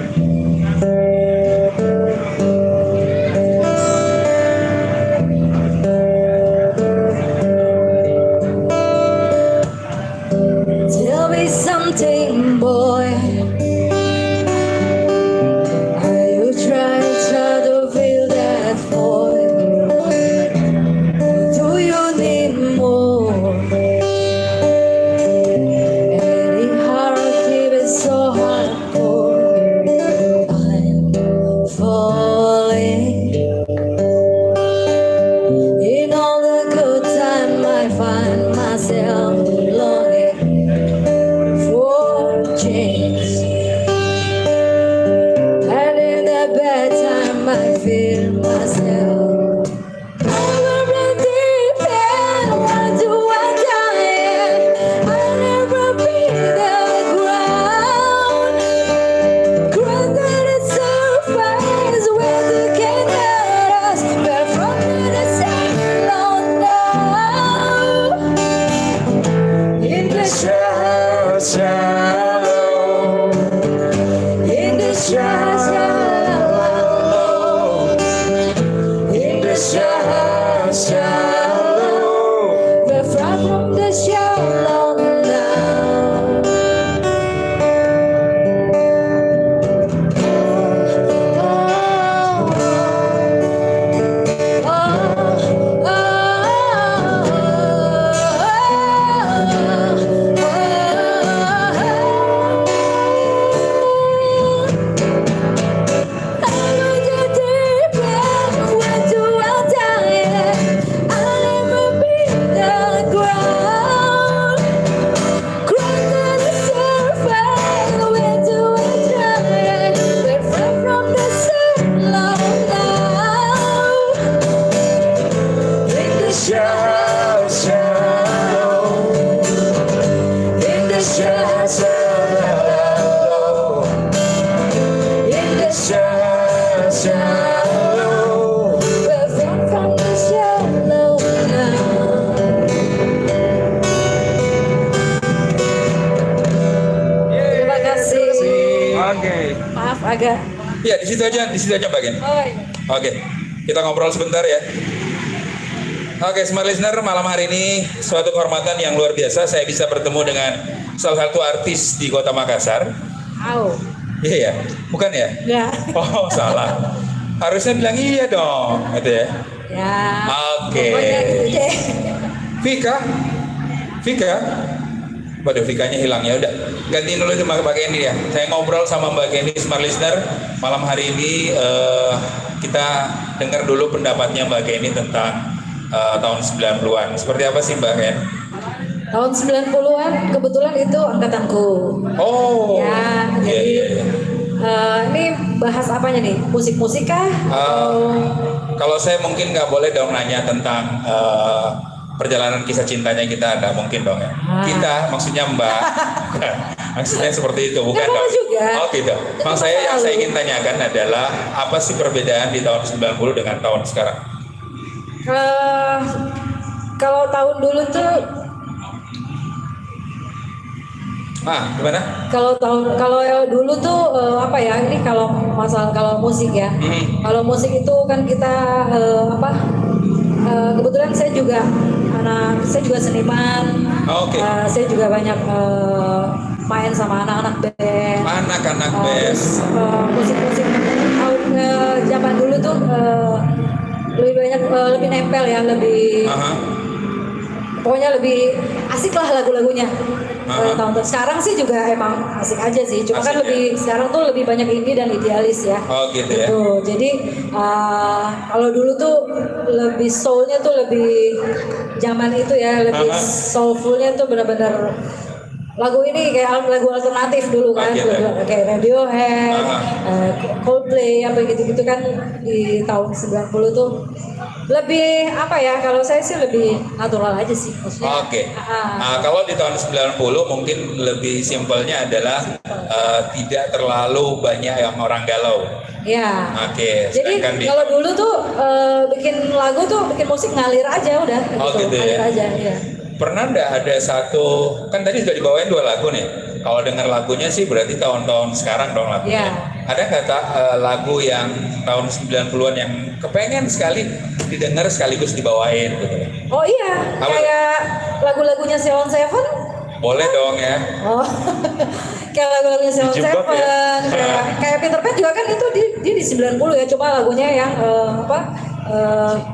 Speaker 2: Tell me something, boy. Are you trying to feel that void? Do you need more? Any heart keep it so hardcore. I'm falling. In all the good time I find myself longing for change. And in the bad time I feel myself. I'm running and why do I die? I never be the ground. Grounded in surface where they can hurt us. But from the same alone now. In the
Speaker 8: Shallow,
Speaker 2: in the shallow,
Speaker 8: shallow.
Speaker 4: We're far from the shallow now. Terima kasih.
Speaker 1: Oke.
Speaker 4: Maaf agak.
Speaker 1: Ya, di situ aja Mbak Gen.
Speaker 4: Oh, iya.
Speaker 1: Oke, kita ngobrol sebentar ya. Oke, smart listener, malam hari ini suatu kehormatan yang luar biasa. Saya bisa bertemu dengan salah satu artis di Kota Makassar.
Speaker 4: Au.
Speaker 1: Iya ya, bukan ya?
Speaker 4: Ya.
Speaker 1: Oh, salah. Harusnya bilang iya dong, gitu ya.
Speaker 4: Ya.
Speaker 1: Oke.
Speaker 4: Pokoknya gitu deh.
Speaker 1: Vika. Waduh, Vikanya hilang ya. Udah, gantiin dulu sama Mbak Kenny ya. Saya ngobrol sama Mbak Kenny, smart listener. Malam hari ini kita dengar dulu pendapatnya Mbak Kenny tentang tahun 90-an. Seperti apa sih Mbak Ken?
Speaker 4: Tahun 90-an kebetulan itu angkatanku.
Speaker 1: Oh.
Speaker 4: Ya,
Speaker 1: iya,
Speaker 4: jadi
Speaker 1: iya, iya.
Speaker 4: Ini bahas apanya nih? Musik-musik kah?
Speaker 1: Kalau saya mungkin nggak boleh dong nanya tentang perjalanan kisah cintanya kita, nggak mungkin dong ya. Kita maksudnya Mbak, maksudnya seperti itu, bukan
Speaker 4: Nggak apa-apa
Speaker 1: dong?
Speaker 4: juga.
Speaker 1: Oh gitu. Bang,
Speaker 4: Itu
Speaker 1: saya yang
Speaker 4: masa
Speaker 1: saya
Speaker 4: lalu.
Speaker 1: ingin tanyakan adalah apa sih perbedaan di tahun 90 dengan tahun sekarang?
Speaker 4: Kalau tahun dulu tuh,
Speaker 1: Gimana?
Speaker 4: kalau dulu tuh apa ya? Ini kalau musik ya. Kalau musik itu kan kita kebetulan saya juga seniman.
Speaker 1: Oke.
Speaker 4: Saya juga banyak main sama anak-anak band.
Speaker 1: Anak-anak band.
Speaker 4: Terus musik-musik tahun zaman dulu tuh lebih banyak lebih nempel ya, lebih pokoknya lebih asik lah lagu-lagunya. Tahun sekarang sih juga emang asik aja sih, cuma
Speaker 1: Asik
Speaker 4: kan lebih sekarang tuh lebih banyak indie dan idealis ya.
Speaker 1: Oh gitu ya.
Speaker 4: Gitu. Jadi kalau dulu tuh lebih soulnya tuh lebih zaman itu ya, lebih soulfulnya tuh benar-benar lagu ini kayak lagu alternatif dulu kan,
Speaker 1: Oh, gitu.
Speaker 4: kayak Radiohead, Coldplay apa gitu-gitu kan di tahun 90 tuh lebih apa ya, kalau saya sih lebih natural aja sih maksudnya.
Speaker 1: Oke. Kalau di tahun 90 mungkin lebih simpelnya adalah tidak terlalu banyak yang orang galau.
Speaker 4: Ya.
Speaker 1: Oke.
Speaker 4: Jadi
Speaker 1: sedangkan
Speaker 4: kalau dulu tuh bikin lagu tuh bikin musik ngalir aja udah.
Speaker 1: Oh, gitu ya.
Speaker 4: Ngalir aja ya.
Speaker 1: Pernah nggak ada satu, kan tadi sudah dibawain 2 lagu nih. Kalau dengar lagunya sih berarti tahun-tahun sekarang dong lagunya.
Speaker 4: Iya.
Speaker 1: Ada nggak lagu yang tahun 90-an yang kepengen sekali didengar sekaligus dibawain gitu?
Speaker 4: Oh iya,
Speaker 1: Apa?
Speaker 4: kayak lagu-lagunya Ceylon Seven.
Speaker 1: Boleh dong ya.
Speaker 4: Oh, kayak lagu-lagunya Ceylon
Speaker 3: Dijebak
Speaker 4: Seven,
Speaker 3: ya.
Speaker 4: kayak Peter Pan juga kan itu dia di 90 ya, cuma lagunya yang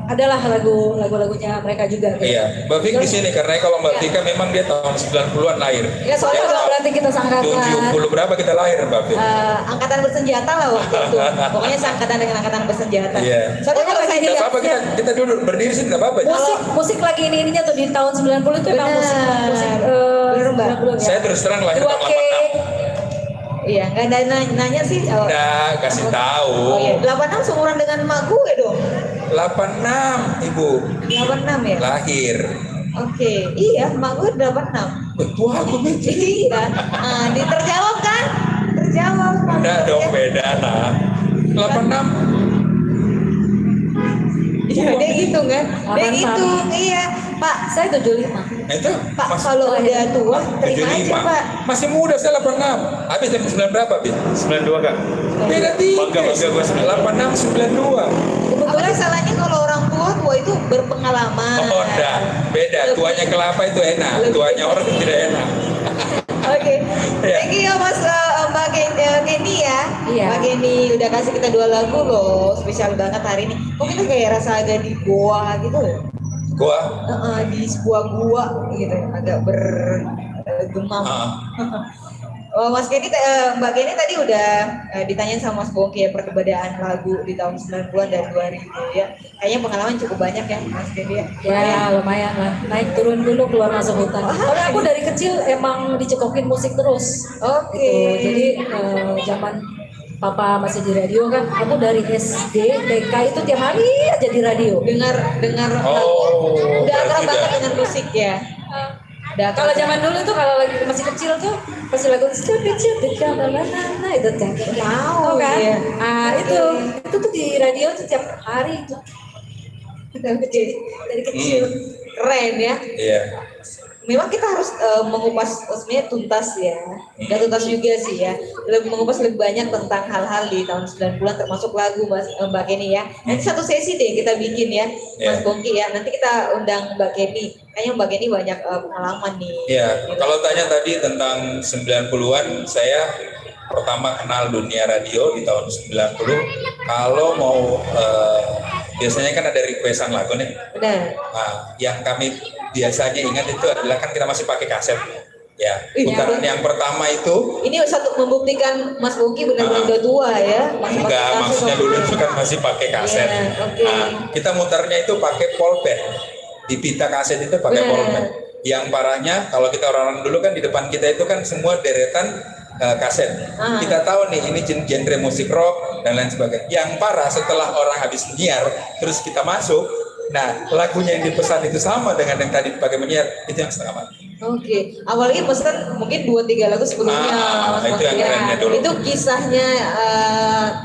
Speaker 4: adalah lagunya mereka juga. Gitu.
Speaker 1: Iya, Mbak Fik di sini karena kalau Mbak Fika memang dia tahun 90-an lahir.
Speaker 4: Ya soalnya udah berarti kita seangkatan.
Speaker 1: 70 berapa kita lahir Mbak Fik?
Speaker 2: Angkatan bersenjata lah waktu itu. Pokoknya seangkatan dengan angkatan bersenjata.
Speaker 1: Iya.
Speaker 2: Soalnya kalau saya
Speaker 1: Tidak
Speaker 2: lihat
Speaker 1: apa-apa kita duduk berdiri sih tidak apa-apa.
Speaker 4: musik lagi ininya tuh di tahun 90 itu emang musik
Speaker 2: Bener, Mbak.
Speaker 4: 90 ya.
Speaker 1: Saya terus terang lahir tahun
Speaker 4: 2K.
Speaker 1: 86.
Speaker 2: iya, nggak ada nanya sih.
Speaker 1: Nah, kasih tahu.
Speaker 2: Oh iya, 86 seumuran dengan emak gue dong.
Speaker 1: 86 Ibu
Speaker 2: 86 ya?
Speaker 1: lahir.
Speaker 2: Oke, iya, emak gue 86.
Speaker 1: Tua aku mikir.
Speaker 2: Iya, terjawab kan? Terjawab.
Speaker 1: Ada dong beda nah. 86.
Speaker 2: Iya, dia gitu kan? Dia
Speaker 4: 86.
Speaker 2: gitu, iya. Pak,
Speaker 4: Saya 75.
Speaker 1: Itu
Speaker 2: Pak kalau udah tua, terima aja
Speaker 1: 75.
Speaker 2: Pak.
Speaker 1: Masih muda saya 86. Habis jam 9 berapa, Bi?
Speaker 3: 92 Kak.
Speaker 1: Beda
Speaker 3: Bangga gue
Speaker 1: 86 92.
Speaker 2: Apa sih salahnya kalau orang tua itu berpengalaman?
Speaker 1: Oh, enggak. Beda. Tuanya kelapa itu enak. Tuanya orang tidak enak.
Speaker 2: Oke,
Speaker 1: Iya.
Speaker 2: thank you ya Mas Mbak Kenny ya.
Speaker 4: Iya.
Speaker 2: Mbak Kenny udah kasih kita 2 lagu loh, spesial banget hari ini. Kok kita kayak rasa agak di goa gitu ya?
Speaker 1: Gua
Speaker 2: Di sebuah gua gitu, agak bergemam. Oh, Mas Kenny, Mbak Kenny tadi udah ditanyain sama Mas Bongki ya perbedaan lagu di tahun 90-an dan 2000 ya. Kayaknya pengalaman cukup banyak ya Mas Kenny ya.
Speaker 4: Ya lumayan lah, naik turun dulu keluar masuk hutan. Karena aku dari kecil emang dicekokin musik terus.
Speaker 2: Oke.
Speaker 4: Gitu. Jadi zaman papa masih di radio kan, aku dari SD, TK itu tiap hari aja di radio.
Speaker 2: Dengar
Speaker 1: Oh,
Speaker 2: udah akrab
Speaker 1: berarti
Speaker 2: banget
Speaker 1: udah.
Speaker 2: dengan musik ya. Kalau zaman dulu tuh kalau lagi masih kecil tuh pasti lagu stupid nah itu teh tahu kan? Iya. Itu tuh di radio tuh tiap hari itu. Dari kecil keren ya.
Speaker 1: Iya.
Speaker 2: Memang kita harus mengupas sebenarnya tuntas ya, dan tuntas juga sih ya. Mengupas lebih banyak tentang hal-hal di tahun 90-an termasuk lagu Mbak Kenny ya. Nanti satu sesi deh kita bikin ya, Mas Bongki ya. Nanti kita undang Mbak Kenny. Kayaknya Mbak Kenny banyak pengalaman nih.
Speaker 1: Iya, kalau tanya tadi tentang 90-an, saya pertama kenal dunia radio di tahun 90. Kalau mau biasanya kan ada requestan lagu nih.
Speaker 2: Benar.
Speaker 1: Nah, yang kami biasanya ingat itu adalah kan kita masih pakai kaset. Ya, putaran yang pertama itu
Speaker 2: Ini satu membuktikan Mas Bongki benar-benar udah tua ya. Masih pakai
Speaker 1: enggak,
Speaker 2: kaset
Speaker 1: maksudnya
Speaker 2: waktu
Speaker 1: dulu
Speaker 2: itu.
Speaker 1: itu kan masih pakai kaset.
Speaker 2: Iya, oke.
Speaker 1: Nah, kita mutarnya itu pakai polpad. Di pita kaset itu pakai
Speaker 2: Benar.
Speaker 1: polpad. Yang parahnya kalau kita orang dulu kan di depan kita itu kan semua deretan kaset. Kita tahu nih ini genre musik rock dan lain sebagainya. Yang parah setelah orang habis menyiar terus kita masuk, nah lagunya yang dipesan itu sama dengan yang tadi pakai menyiar, itu yang setengah mati.
Speaker 2: Oke, awalnya pesan mungkin 2-3 lagu sebelumnya. Mas
Speaker 1: itu yang
Speaker 2: Bongki, ya.
Speaker 1: kerennya dulu.
Speaker 2: Itu kisahnya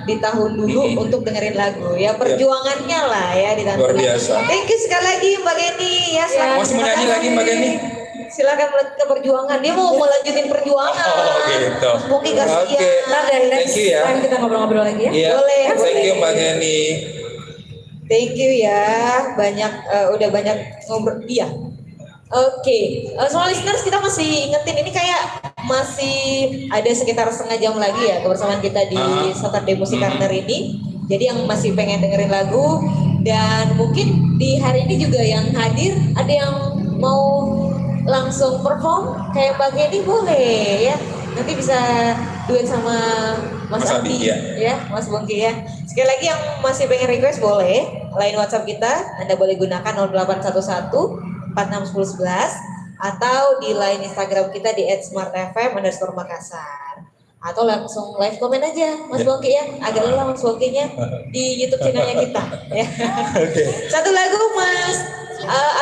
Speaker 2: di tahun dulu untuk dengerin lagu ya, perjuangannya lah ya di tahun
Speaker 1: Luar
Speaker 2: dulu.
Speaker 1: biasa.
Speaker 2: Thank you sekali lagi Mbak Kenny ya. Selamat
Speaker 1: Masih mau nyanyi lagi Mbak Kenny?
Speaker 2: Silakan melanjutkan perjuangan. Dia mau melanjutin perjuangan.
Speaker 1: Oh, gitu.
Speaker 2: Mas Bongki kasihan.
Speaker 1: Oke.
Speaker 2: Ntar dari next
Speaker 1: Thank you ya.
Speaker 2: time kita ngobrol-ngobrol lagi ya.
Speaker 1: Iya.
Speaker 2: Boleh.
Speaker 1: Thank you
Speaker 2: boleh.
Speaker 1: Mbak Kenny.
Speaker 2: Thank you ya, banyak udah banyak ngobrol. Iya. Oke, semua listeners kita masih ingetin ini kayak masih ada sekitar setengah jam lagi ya kebersamaan kita di Saturday Music Corner ini. Jadi yang masih pengen dengerin lagu dan mungkin di hari ini juga yang hadir ada yang mau langsung perform kayak Mbak Kenny boleh ya. Nanti bisa duet sama Mas
Speaker 1: Mas
Speaker 2: Abi
Speaker 1: Abi,
Speaker 2: ya, Mas Bongki ya. Sekali lagi yang masih pengen request boleh, line WhatsApp kita Anda boleh gunakan 0811 461011 atau di line Instagram kita di @smartfm_Makassar atau langsung live komen aja Mas Bongki ya, agak lelah Mas Bongkinya di YouTube channelnya kita ya. Satu lagu Mas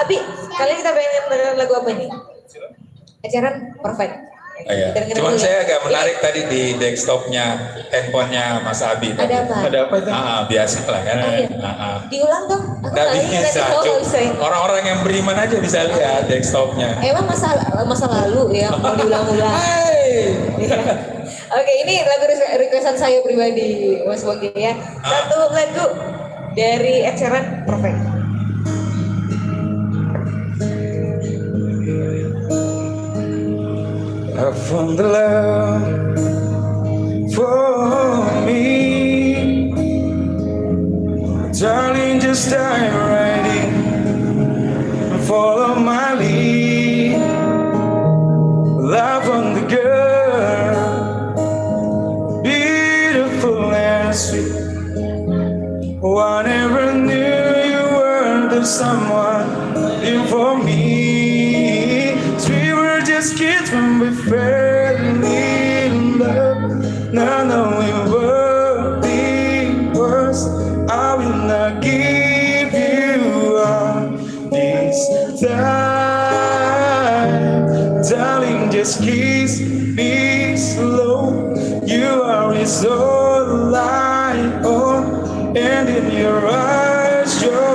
Speaker 2: Abi, kalian kita pengen dengerin lagu apa nih? Eceran perfect.
Speaker 1: Oh, iya.
Speaker 2: Kita dengerin
Speaker 1: Cuman
Speaker 2: dulu ya.
Speaker 1: saya agak menarik tadi di desktopnya handphonenya Mas Abi. tadi.
Speaker 2: Ada apa?
Speaker 3: Ada apa itu?
Speaker 1: Biasa lah kan.
Speaker 2: Oh, iya. Diulang dong. Aku
Speaker 1: Nggak
Speaker 2: nggak ingat,
Speaker 1: bisa,
Speaker 2: oh,
Speaker 1: Cuk.
Speaker 2: nggak bisa ya.
Speaker 1: Orang-orang yang beriman aja bisa lihat desktopnya.
Speaker 2: Emang masa lalu ya mau diulang-ulang.
Speaker 1: Hai.
Speaker 2: Iya. Oke, ini lagu requestan saya pribadi, Mas Bongki ya. Satu lagu dari Ed Sheeran, perfect.
Speaker 8: I found the love for me. Darling, just dive right in and follow my lead. Love on the girl, beautiful and sweet. Oh, I never knew you were the someone in for me. We were just kids when we fell in love. Now knowing what it was, I will not give you up this time. Darling, just kiss me slow. You are is all I own, and in your eyes, you're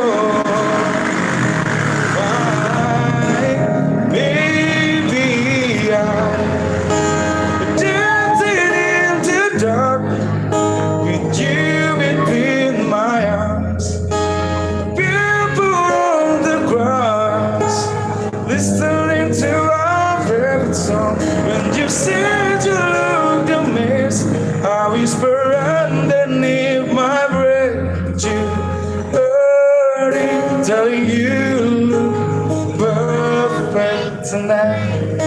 Speaker 8: when you said you looked a mess, I whisper underneath my breath, but you heard it, telling you look perfect tonight.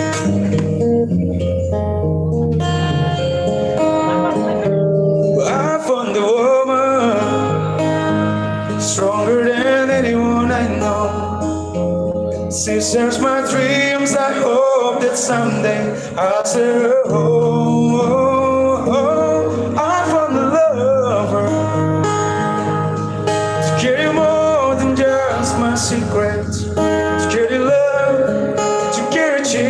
Speaker 8: I found a woman stronger than anyone I know. She shares my dreams. I hope that someday I'll see her home. I found a lover to carry more than just my secrets, to carry love, to carry change.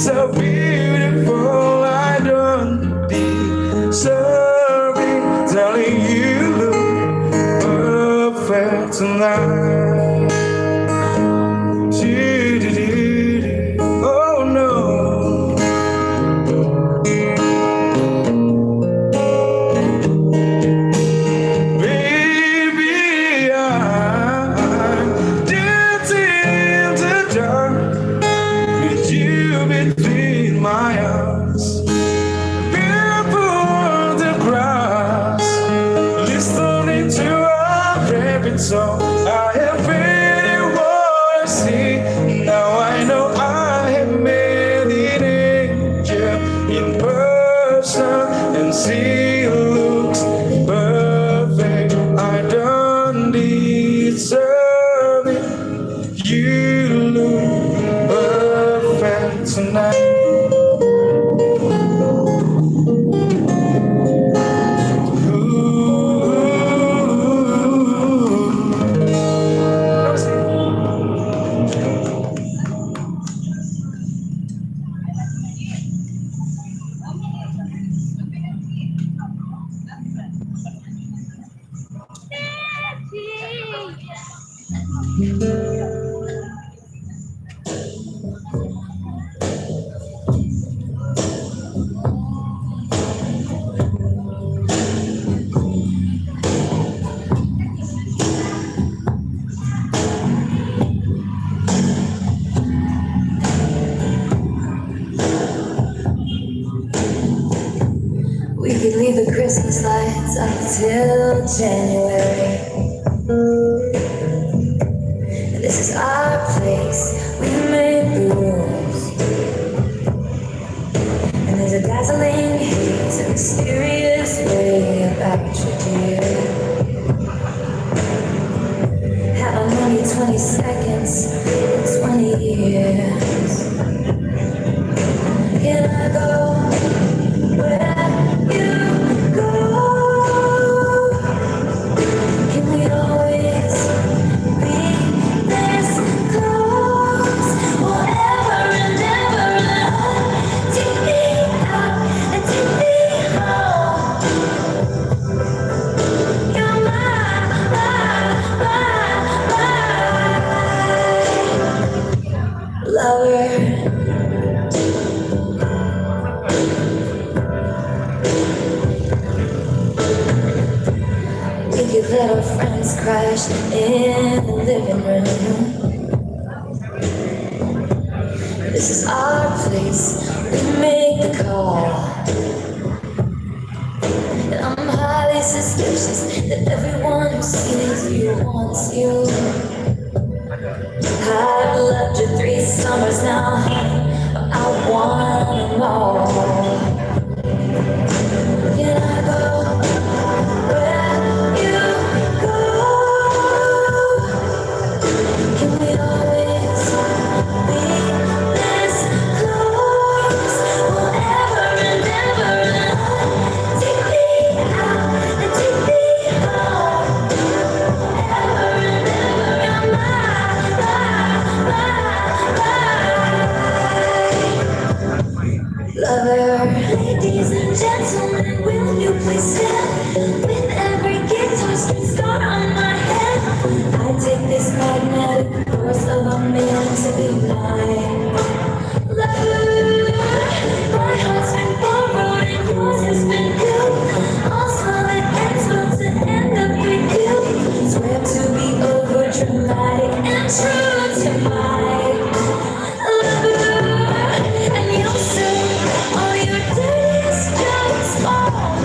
Speaker 8: so beautiful, I don't deserve it. Darling, you look perfect tonight. Oh no. Baby, I'm dancing in the dark with you between my arms. Barefoot the grass, listening to our favorite song. I have really what I see. Now I know I have met an angel in person, and she looks perfect. I don't deserve it. You look perfect tonight.
Speaker 4: We could leave the Christmas lights up till January. This is our place, we made the rules. And there's a dazzling haze, a mysterious way about you, dear. Have only 20 seconds, 20 years. Can I go where you go? Can we always be this close? Forever and ever, and take me out and take me home. You're my lover. We could let our friends crash in the living room. This is our place, we make the call. And I'm highly suspicious that everyone who sees you wants you. I've loved you 3 summers now, honey, but I want them all. Can I go where you go? Can we always be this close? Forever and ever, and take me out and take me home. Ever and ever, you're my lover. Ladies and gentlemen, will you please stand? With every guitar string star on my head, I take this magnetic force of a man to be mine. Lover, my heart's been borrowed and yours has been built. All small that ends will to end up with you. Swear to be over dramatic and true to my lover. And you'll soon all your dirtiest jokes fall.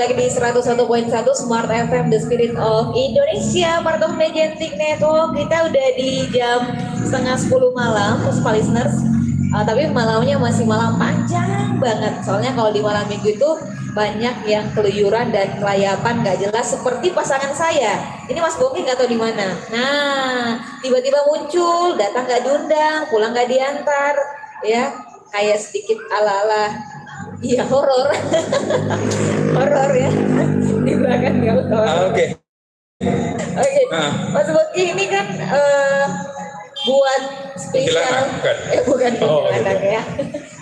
Speaker 2: lagi di 101.1 Smart FM, The Spirit of Indonesia, part of Magentic Network. Kita udah di jam setengah 10 malam, Puspa listeners. Tapi malamnya masih malam panjang banget. Soalnya kalau di malam minggu itu banyak yang keluyuran dan kelayapan gak jelas seperti pasangan saya. Ini Mas Bongki nggak tahu di mana. Nah, tiba-tiba muncul, datang gak diundang, pulang gak diantar, ya kayak sedikit ala-ala. Iya horor, horor ya di belakang ya horor.
Speaker 1: Oke.
Speaker 2: Mas Bongki ini kan buat spesial,
Speaker 1: Kuntilanak, bukan?
Speaker 2: bukan kuntilanak ya.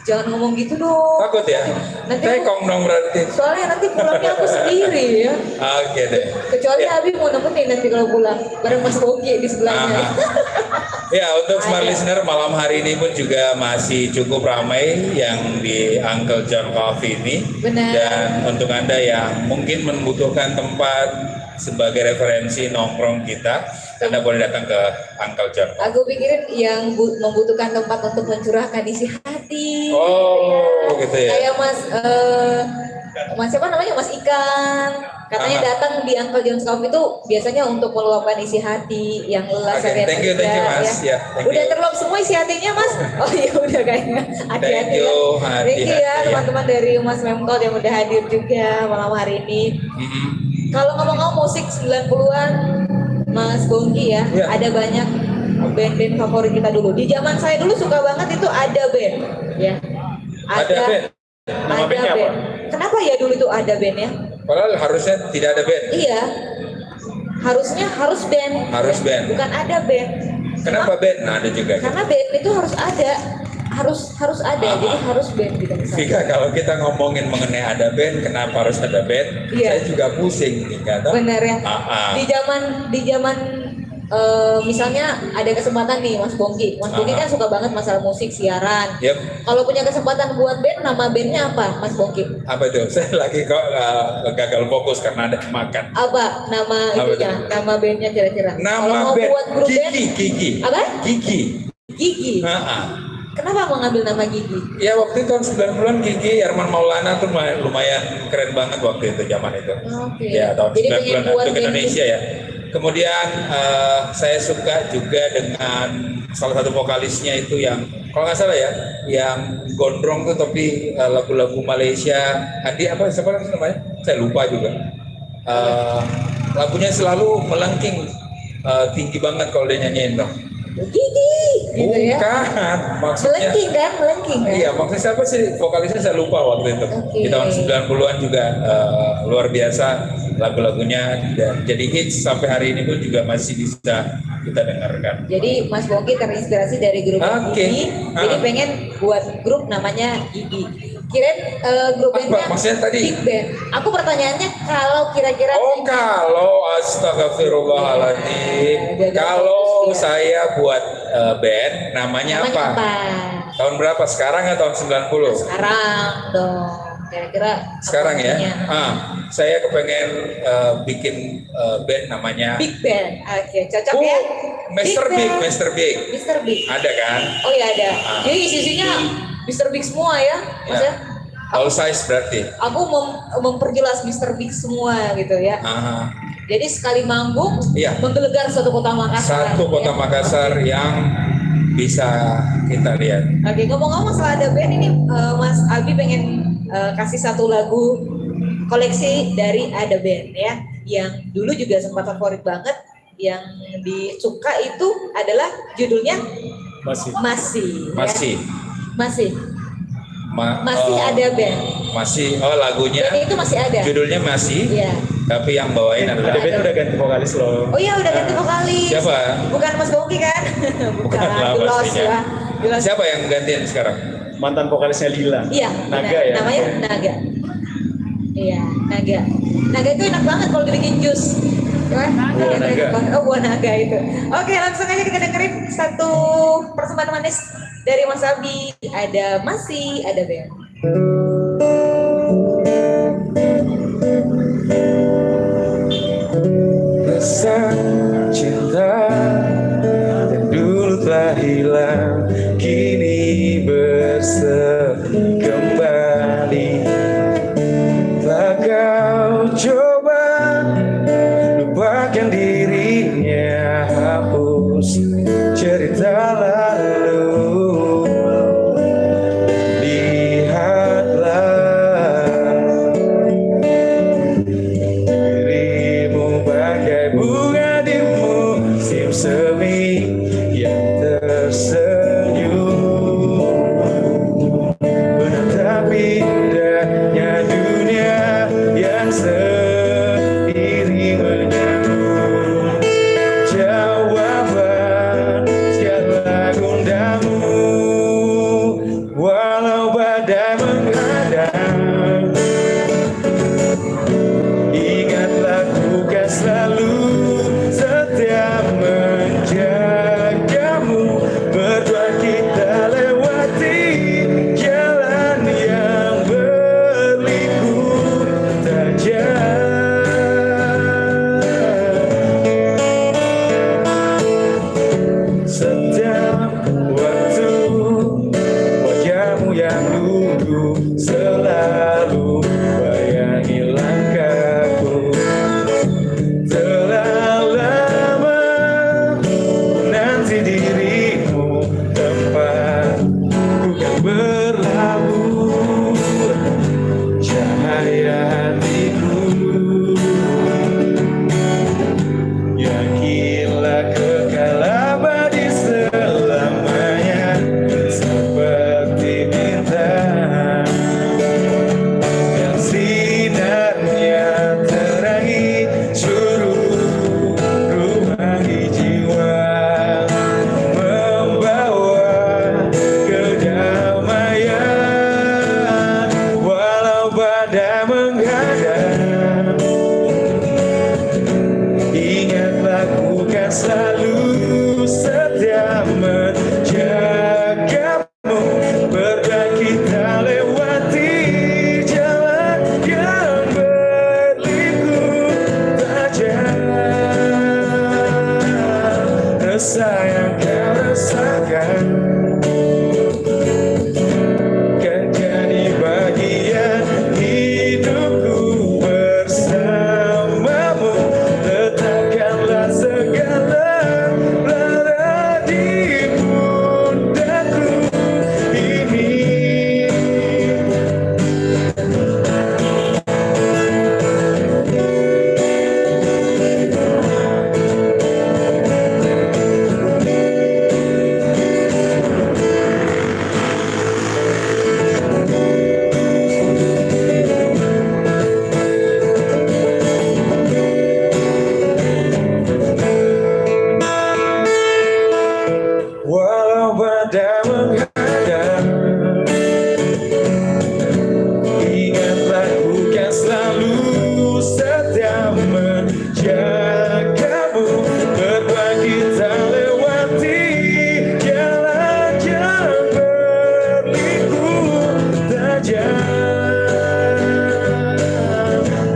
Speaker 2: Jangan ngomong gitu dong.
Speaker 1: Takut ya?
Speaker 2: Nanti
Speaker 1: Tekong dong berarti.
Speaker 2: soalnya nanti pulangnya aku sendiri ya.
Speaker 1: Oke deh.
Speaker 2: Kecuali Abi mau nemenin nanti kalau pulang bareng Mas Bongki di sebelahnya.
Speaker 1: Ya, untuk smart listener malam hari ini pun juga masih cukup ramai yang di Uncle John Coffee ini.
Speaker 2: Benar.
Speaker 1: Dan untuk Anda yang mungkin membutuhkan tempat sebagai referensi nongkrong kita, Anda boleh datang ke Uncle John.
Speaker 2: Aku pikirin yang membutuhkan tempat untuk mencurahkan isi hati.
Speaker 1: Oh, gitu ya.
Speaker 2: Kayak Mas siapa namanya, Mas Ikan. Katanya datang di Uncle John's Coffee itu biasanya untuk meluapkan isi hati yang lelah
Speaker 1: Oke,
Speaker 2: seharian
Speaker 1: thank you Mas. Ya, thank
Speaker 2: udah
Speaker 1: you.
Speaker 2: terluap semua isi hatinya Mas? Oh iya udah kayaknya. Hati-hati
Speaker 1: you,
Speaker 2: ya. Thank you ya
Speaker 1: hati-hati,
Speaker 2: teman-teman dari Mas Memkol yang udah hadir juga malam hari ini.
Speaker 1: Mhm.
Speaker 2: Kalau ngomong-ngomong musik 90-an, Mas Bongki ya,
Speaker 1: Iya.
Speaker 2: ada banyak band-band favorit kita dulu. Di zaman saya dulu suka banget itu ada band, ya.
Speaker 1: Ada band?
Speaker 3: Nama bandnya apa?
Speaker 2: Kenapa ya dulu itu ada band ya?
Speaker 1: Padahal harusnya tidak ada band.
Speaker 2: Iya, harusnya harus band.
Speaker 1: Harus band.
Speaker 2: Bukan ada band.
Speaker 1: Kenapa band? Nah, ada juga.
Speaker 2: Karena band itu harus ada, harus ada. Jadi harus band gitu misalnya.
Speaker 1: Vika, kalau kita ngomongin mengenai ada band, kenapa harus ada band?
Speaker 2: Iya.
Speaker 1: Saya juga pusing, Vika. Toh?
Speaker 2: Benar ya.
Speaker 1: Ah.
Speaker 2: Di zaman misalnya ada kesempatan nih Mas Bongki. Mas Bongki kan suka banget masalah musik, siaran.
Speaker 1: Yep.
Speaker 2: Kalau punya kesempatan buat band, nama bandnya apa Mas Bongki?
Speaker 1: Apa itu? Saya lagi kok gagal fokus karena ada makan.
Speaker 2: Apa nama
Speaker 1: Apa
Speaker 2: itunya?
Speaker 1: itu?
Speaker 2: Nama bandnya kira-kira? Kalau
Speaker 1: Nama
Speaker 2: mau
Speaker 1: band
Speaker 2: buat grup band,
Speaker 1: Gigi.
Speaker 2: apa?
Speaker 1: Gigi.
Speaker 2: Gigi. Kenapa mau ngambil nama Gigi?
Speaker 1: Ya waktu tahun 90-an Gigi, Herman Maulana tuh lumayan keren banget waktu itu zaman itu.
Speaker 2: Oke.
Speaker 1: Ya tahun
Speaker 2: Jadi
Speaker 1: 90-an
Speaker 2: pengen buat
Speaker 1: untuk
Speaker 2: band
Speaker 1: Indonesia ya. Kemudian saya suka juga dengan salah satu vokalisnya itu yang kalau nggak salah ya, yang gondrong tuh tapi lagu-lagu Malaysia. Andi apa siapa namanya? Saya lupa juga. Lagunya selalu melengking tinggi banget kalau dia nyanyiin tuh.
Speaker 2: Gigi, gitu ya?
Speaker 1: Bukan, maksudnya.
Speaker 2: Melengking kan?
Speaker 1: Iya, maksudnya siapa sih vokalisnya saya lupa waktu itu.
Speaker 2: Oke.
Speaker 1: Di tahun 90-an juga luar biasa lagu-lagunya dan jadi hits sampai hari ini pun juga masih bisa kita dengarkan.
Speaker 2: Jadi Mas Bongki terinspirasi dari grup
Speaker 1: Oke.
Speaker 2: Gigi, jadi pengen buat grup namanya Gigi. Kirain grup
Speaker 1: Apa?
Speaker 2: bandnya
Speaker 1: Maksudnya tadi?
Speaker 2: Big Band. Aku pertanyaannya kalau kira-kira
Speaker 1: Oh, kalau astagfirullahaladzim,
Speaker 2: Ya,
Speaker 1: kalau
Speaker 2: bagus, ya.
Speaker 1: saya buat band namanya apa? Tahun berapa? Sekarang atau tahun 90?
Speaker 2: Sekarang dong. Kira-kira
Speaker 1: Sekarang
Speaker 2: apa
Speaker 1: ya.
Speaker 2: namanya?
Speaker 1: Saya kepengen bikin band namanya
Speaker 2: Big Band. Oke, cocok ya.
Speaker 1: Mr. Big,
Speaker 2: Band.
Speaker 1: Mr. Big.
Speaker 2: Mr. Big.
Speaker 1: Ada kan?
Speaker 2: Oh iya ada. Jadi isinya Mr. Big semua ya, Mas ya.
Speaker 1: All size berarti.
Speaker 2: Aku memperjelas Mr. Big semua gitu ya.
Speaker 1: Aha.
Speaker 2: Jadi sekali manggung
Speaker 1: Iya.
Speaker 2: menggelegar suatu kota Makassar.
Speaker 1: Satu kota
Speaker 2: ya.
Speaker 1: Makassar yang bisa kita lihat.
Speaker 2: Oke, ngomong-ngomong soal ada band ini, Mas Abi pengen kasih satu lagu koleksi dari Ada Band ya, yang dulu juga sempat favorit banget, yang disuka itu adalah judulnya
Speaker 3: Masih.
Speaker 2: Masih. Ya.
Speaker 1: Masih.
Speaker 2: Masih. Masih ada band.
Speaker 1: Masih. Oh, lagunya.
Speaker 2: Band itu masih ada.
Speaker 1: Judulnya masih.
Speaker 2: Iya.
Speaker 1: Tapi yang bawain adalah
Speaker 3: Ada band udah ganti vokalis loh.
Speaker 2: Oh iya udah ganti vokalis.
Speaker 1: Siapa?
Speaker 2: Bukan Mas Bongki kan?
Speaker 1: Bukan lah,
Speaker 2: The Lost
Speaker 1: pastinya.
Speaker 2: ya. The Lost.
Speaker 1: Siapa yang gantiin sekarang?
Speaker 3: Mantan vokalisnya Lila.
Speaker 2: Iya,
Speaker 3: Naga
Speaker 2: benar.
Speaker 3: ya.
Speaker 2: Namanya Naga. Iya, Naga. Naga itu enak banget kalau dibikin jus. Kan?
Speaker 3: Buah naga.
Speaker 2: Oh, buah naga itu. Oke, langsung aja kita dengerin satu persembahan manis dari Mas Abi. Ada Masih Ada Band.
Speaker 8: Rasa cinta yang dulu telah hilang kini bersemi kembali. Tak kau tersenyum menatapi indahnya dunia yang seiring menyambut jawaban segala gundamu. Walau badai menghadang, ingatlah ku kan selalu setia menjagamu. Berdua kita lewati jalan yang berliku tajam. Setiap waktu wajahmu yang dulu selalu bayangi langkahku. Telah lama nanti dirimu tempat ku kan berlabuh cahaya hatiku. Yakinlah kekal abadi selamanya seperti bintang yang sinarnya terangi seluruh ruangi jiwa, membawa kedamaian. Walau badai menghadang, ingatlah ku kan selalu setia menjagamu. Berdua kita lewati jalan yang berliku tajam. Rasa yang kau rasakan kan jadi bagian hidupku bersamamu. Letakkanlah segala lara di pundakku ini. Walau badai menghadang, ingatlah ku kan selalu setia menjagamu. Berdua kita lewati jalan yang berliku tajam.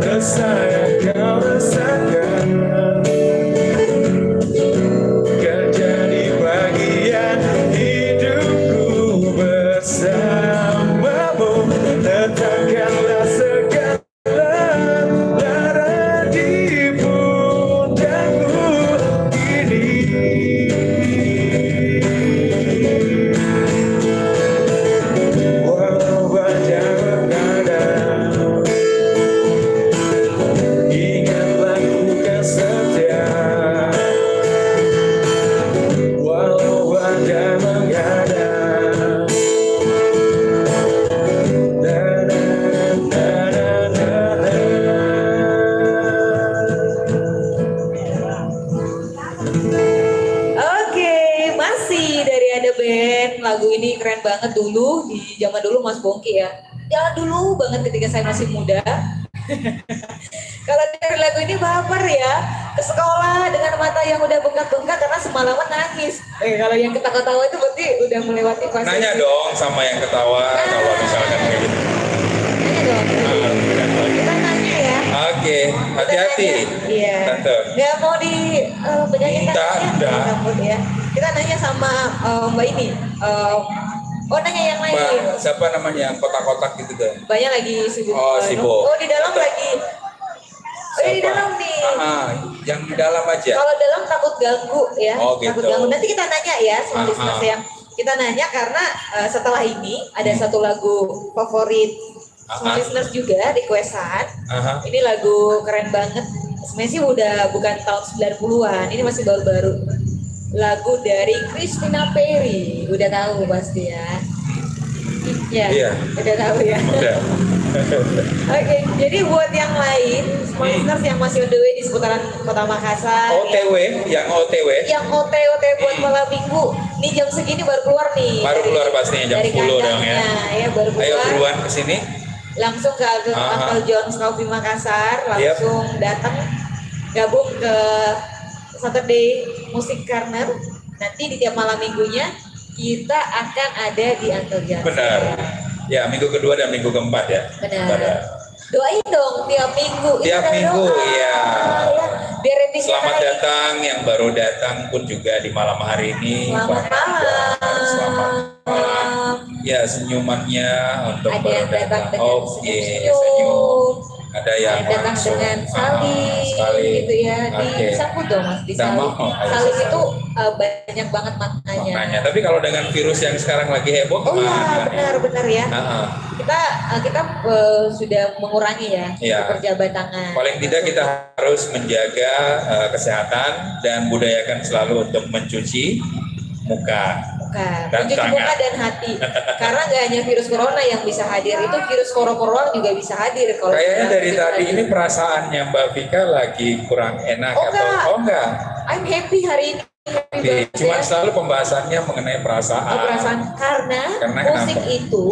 Speaker 8: Rasa yang kau rasakan kan jadi bagian hidupku bersamamu. Letakkanlah segala lara di pundakku ini. Walau badai menghadang, ingatlah ku kan setia. Walau badai menghadang,
Speaker 2: Oke, masih dari Ada Band. Lagu ini keren banget dulu di zaman dulu Mas Bongki ya. Ya dulu banget ketika saya masih muda. Kalau dari lagu ini baper ya, ke sekolah dengan mata yang udah bengkak-bengkak karena semalaman nangis. Kalau yang ketawa-tawa itu berarti udah melewati fase.
Speaker 1: Nanya dong sama yang ketawa kalau misalkan kayak gitu.
Speaker 2: Nanya dong. Kita nanya ya.
Speaker 1: Oke, hati-hati.
Speaker 2: Iya.
Speaker 1: Tante.
Speaker 2: Nggak mau di pegangin
Speaker 1: Udah,
Speaker 2: tangannya?
Speaker 1: udah.
Speaker 2: Takut ya. Kita nanya sama Mbak ini. Oh nanya yang lain.
Speaker 1: Mbak, siapa namanya yang kotak-kotak gitu deh?
Speaker 2: Banyak lagi sibuk.
Speaker 1: Oh, sibuk.
Speaker 2: Oh di dalam lagi. Oh di
Speaker 1: Siapa?
Speaker 2: dalam nih.
Speaker 1: Yang di dalam aja.
Speaker 2: Kalau dalam takut ganggu ya.
Speaker 1: Oh,
Speaker 2: Takut
Speaker 1: gitu.
Speaker 2: ganggu. Nanti kita nanya ya sama listeners ya. Kita nanya karena setelah ini ada satu lagu favorit sama listeners juga requestan. Ini lagu keren banget. Sebenarnya sih udah bukan tahun 90-an. Ini masih baru-baru. lagu dari Christina Perri. Udah tahu pasti ya. Ya,
Speaker 1: Iya.
Speaker 2: udah tahu ya.
Speaker 1: Udah.
Speaker 2: Oke, jadi buat yang lain, Smarters yang masih on the way di seputaran Kota Makassar,
Speaker 1: OTW, yang OTW.
Speaker 2: yang OT buat malam minggu, nih jam segini baru keluar nih.
Speaker 1: Baru keluar pastinya jam
Speaker 2: dari
Speaker 1: 10 dong ya.
Speaker 2: kandangnya, ya baru keluar.
Speaker 1: Ayo buruan ke sini.
Speaker 2: Langsung ke Uncle John's Coffee Makassar,
Speaker 1: Yep.
Speaker 2: langsung datang gabung ke Saturday Music Corner. Nanti di tiap malam minggunya kita akan ada di Uncle John's.
Speaker 1: Benar. Ya, minggu kedua dan minggu keempat ya.
Speaker 2: Benar. Doain dong tiap minggu.
Speaker 1: Tiap
Speaker 2: Itu
Speaker 1: minggu,
Speaker 2: doa,
Speaker 1: iya.
Speaker 2: ya. Biar rating kita
Speaker 1: Selamat
Speaker 2: naik.
Speaker 1: datang yang baru datang pun juga di malam hari ini.
Speaker 2: Selamat malam.
Speaker 1: Selamat malam. Ya, senyumannya untuk
Speaker 2: Ada
Speaker 1: baru
Speaker 2: yang datang
Speaker 1: datang.
Speaker 2: dengan
Speaker 1: Oke,
Speaker 2: senyum-senyum.
Speaker 1: senyum. Ada yang
Speaker 2: Ada datang
Speaker 1: langsung,
Speaker 2: dengan saling
Speaker 1: saling.
Speaker 2: gitu ya.
Speaker 1: Oke.
Speaker 2: Disambut dong Mas,
Speaker 1: Nggak mau.
Speaker 2: disaling. Saling itu banyak banget maknanya.
Speaker 1: Maknanya, tapi kalau dengan virus yang sekarang lagi heboh
Speaker 2: Oh iya,
Speaker 1: gimana?
Speaker 2: benar ya.
Speaker 1: Ah,
Speaker 2: Kita sudah mengurangi ya
Speaker 1: Iya.
Speaker 2: perjabat tangan.
Speaker 1: Paling tidak kita harus menjaga kesehatan dan budayakan selalu untuk mencuci muka.
Speaker 2: Bukan,
Speaker 1: Dan
Speaker 2: mencuci
Speaker 1: tangan.
Speaker 2: muka dan hati. Karena nggak hanya virus corona yang bisa hadir, itu virus corona juga bisa hadir. Kalau
Speaker 1: Kayaknya
Speaker 2: kita
Speaker 1: dari
Speaker 2: mencuci
Speaker 1: tadi
Speaker 2: lagi.
Speaker 1: ini perasaannya Mbak Vika lagi kurang enak
Speaker 2: Oh,
Speaker 1: atau
Speaker 2: enggak.
Speaker 1: enggak?
Speaker 2: I'm happy hari ini. Happy banget
Speaker 1: Cuman
Speaker 2: ya.
Speaker 1: selalu pembahasannya mengenai perasaan.
Speaker 2: Perasaan karena
Speaker 1: Karena
Speaker 2: musik
Speaker 1: kenapa?
Speaker 2: itu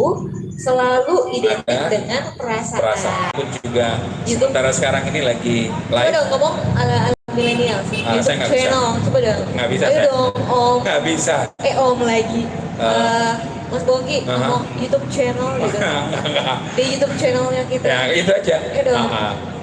Speaker 2: selalu identik
Speaker 1: Ada
Speaker 2: dengan perasaan.
Speaker 1: Perasaan pun juga
Speaker 2: YouTube.
Speaker 1: sementara sekarang ini lagi
Speaker 2: Coba
Speaker 1: live.
Speaker 2: dong ngomong ala milenial sih.
Speaker 1: Ah, saya nggak bisa.
Speaker 2: Channel, coba dong.
Speaker 1: Nggak bisa,
Speaker 2: Ayo
Speaker 1: saya.
Speaker 2: dong, Om.
Speaker 1: Nggak bisa.
Speaker 2: Om lagi. Mas Bongki
Speaker 1: Aha.
Speaker 2: ngomong YouTube channel gitu.
Speaker 1: Nggak.
Speaker 2: Di YouTube channelnya kita.
Speaker 1: Ya itu aja.
Speaker 2: Ayo dong.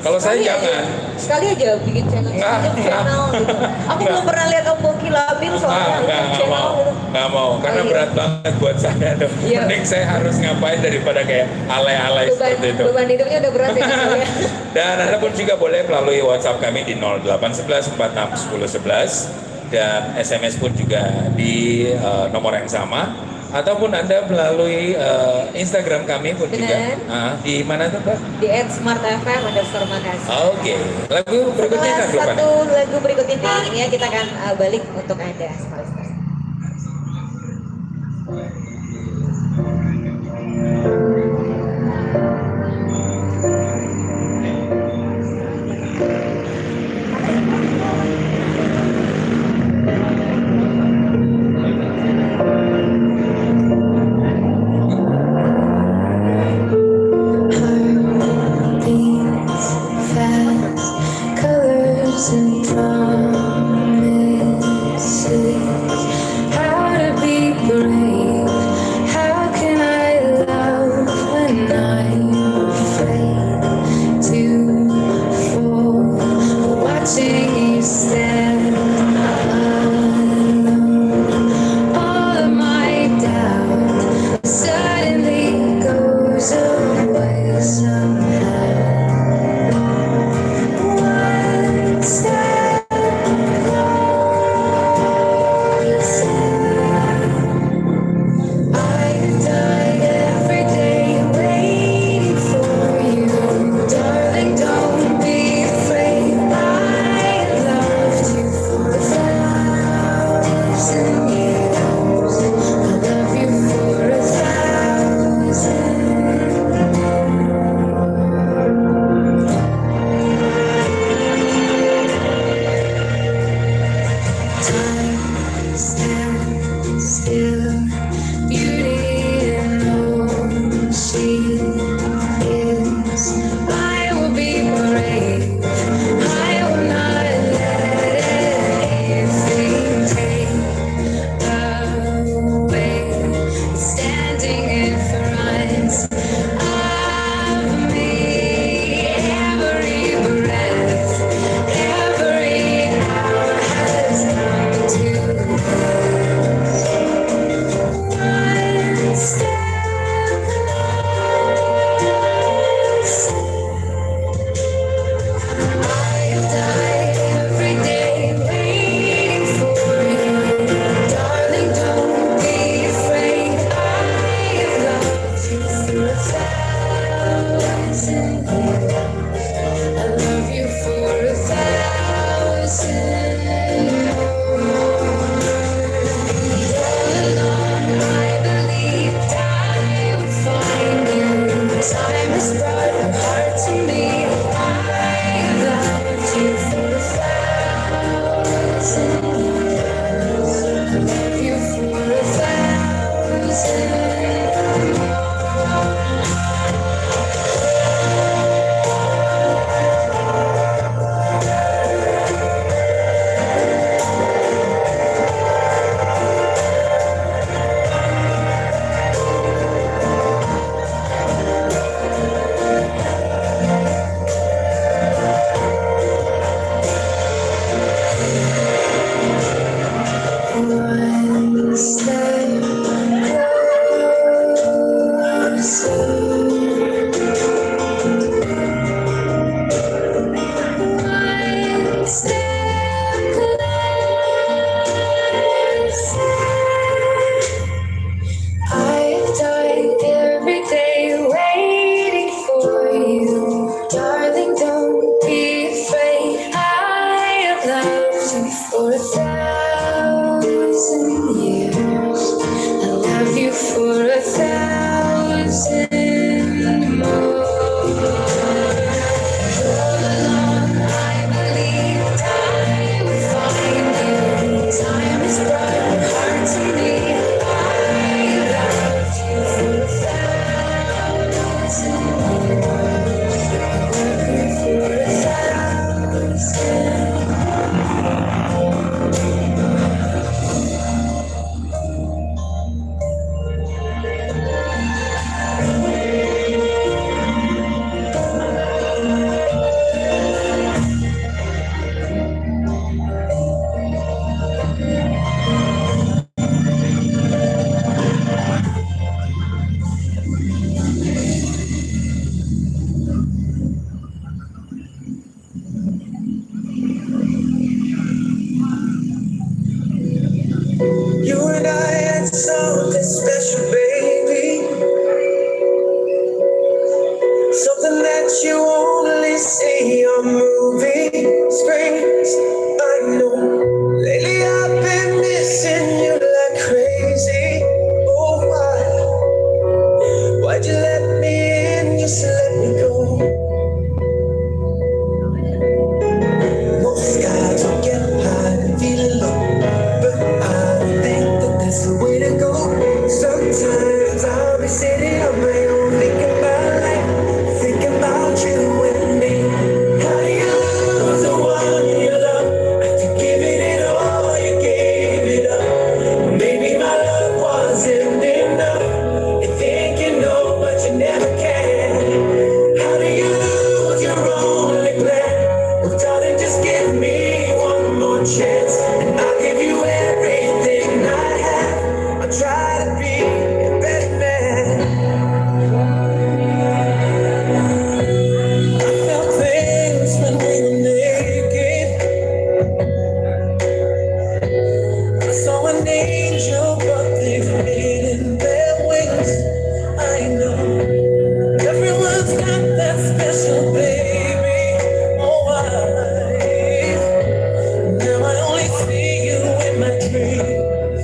Speaker 1: Kalau saya
Speaker 2: Sekali aja.
Speaker 1: jangan.
Speaker 2: Sekali aja bikin channel
Speaker 1: Nggak,
Speaker 2: YouTube
Speaker 1: nggak.
Speaker 2: channel gitu. Aku belum pernah lihat Om Bongki labil soalnya YouTube channel
Speaker 1: mau,
Speaker 2: gitu.
Speaker 1: nggak mau, karena
Speaker 2: Oh, iya.
Speaker 1: berat banget buat saya tuh.
Speaker 2: Iya.
Speaker 1: Mending saya harus ngapain daripada kayak alay-alay seperti itu.
Speaker 2: Beban hidupnya udah berat ya Mas ya.
Speaker 1: Dan Anda pun juga boleh melalui WhatsApp kami di 0811 46 10 11 dan SMS pun juga di nomor yang sama. Ataupun Anda melalui Instagram kami pun juga.
Speaker 2: Benar.
Speaker 1: Di mana tuh Mbak?
Speaker 2: Di @smartfm_Makassar.
Speaker 1: Oke. Lagu berikutnya kan
Speaker 2: Setelah
Speaker 1: belum
Speaker 2: satu lagu berikut ini ya kita akan balik untuk Anda Smarters.
Speaker 4: Beats fast, colors and promises. One step I die every day waiting for you. Darling, don't be afraid. I have loved you for 1,000 years. I love you for 1,000 more. All along, I believe time will find you. Time has brought my heart to me.
Speaker 8: You and I had something special, baby. Something that you only see on movie screens. I know. Lately I've been missing you like crazy. Oh, why'd you let me in? Just let me go. Most guys will get high and feeling low, but I don't think that that's the way to go. Sometimes I'll be sitting on my own, thinking about life, thinking about you and me. How do you lose the one you love after giving it all? You gave it up. Maybe my love wasn't enough. You think you know, but you never can. How do you lose your only plan? Well, darling, just give me one more chance, and I'll give you everything I have. I'll try to be a better man. I felt things when we were naked. I saw an angel, but they faded their wings. I know everyone's got that special baby. Oh, now I only see you in my dreams.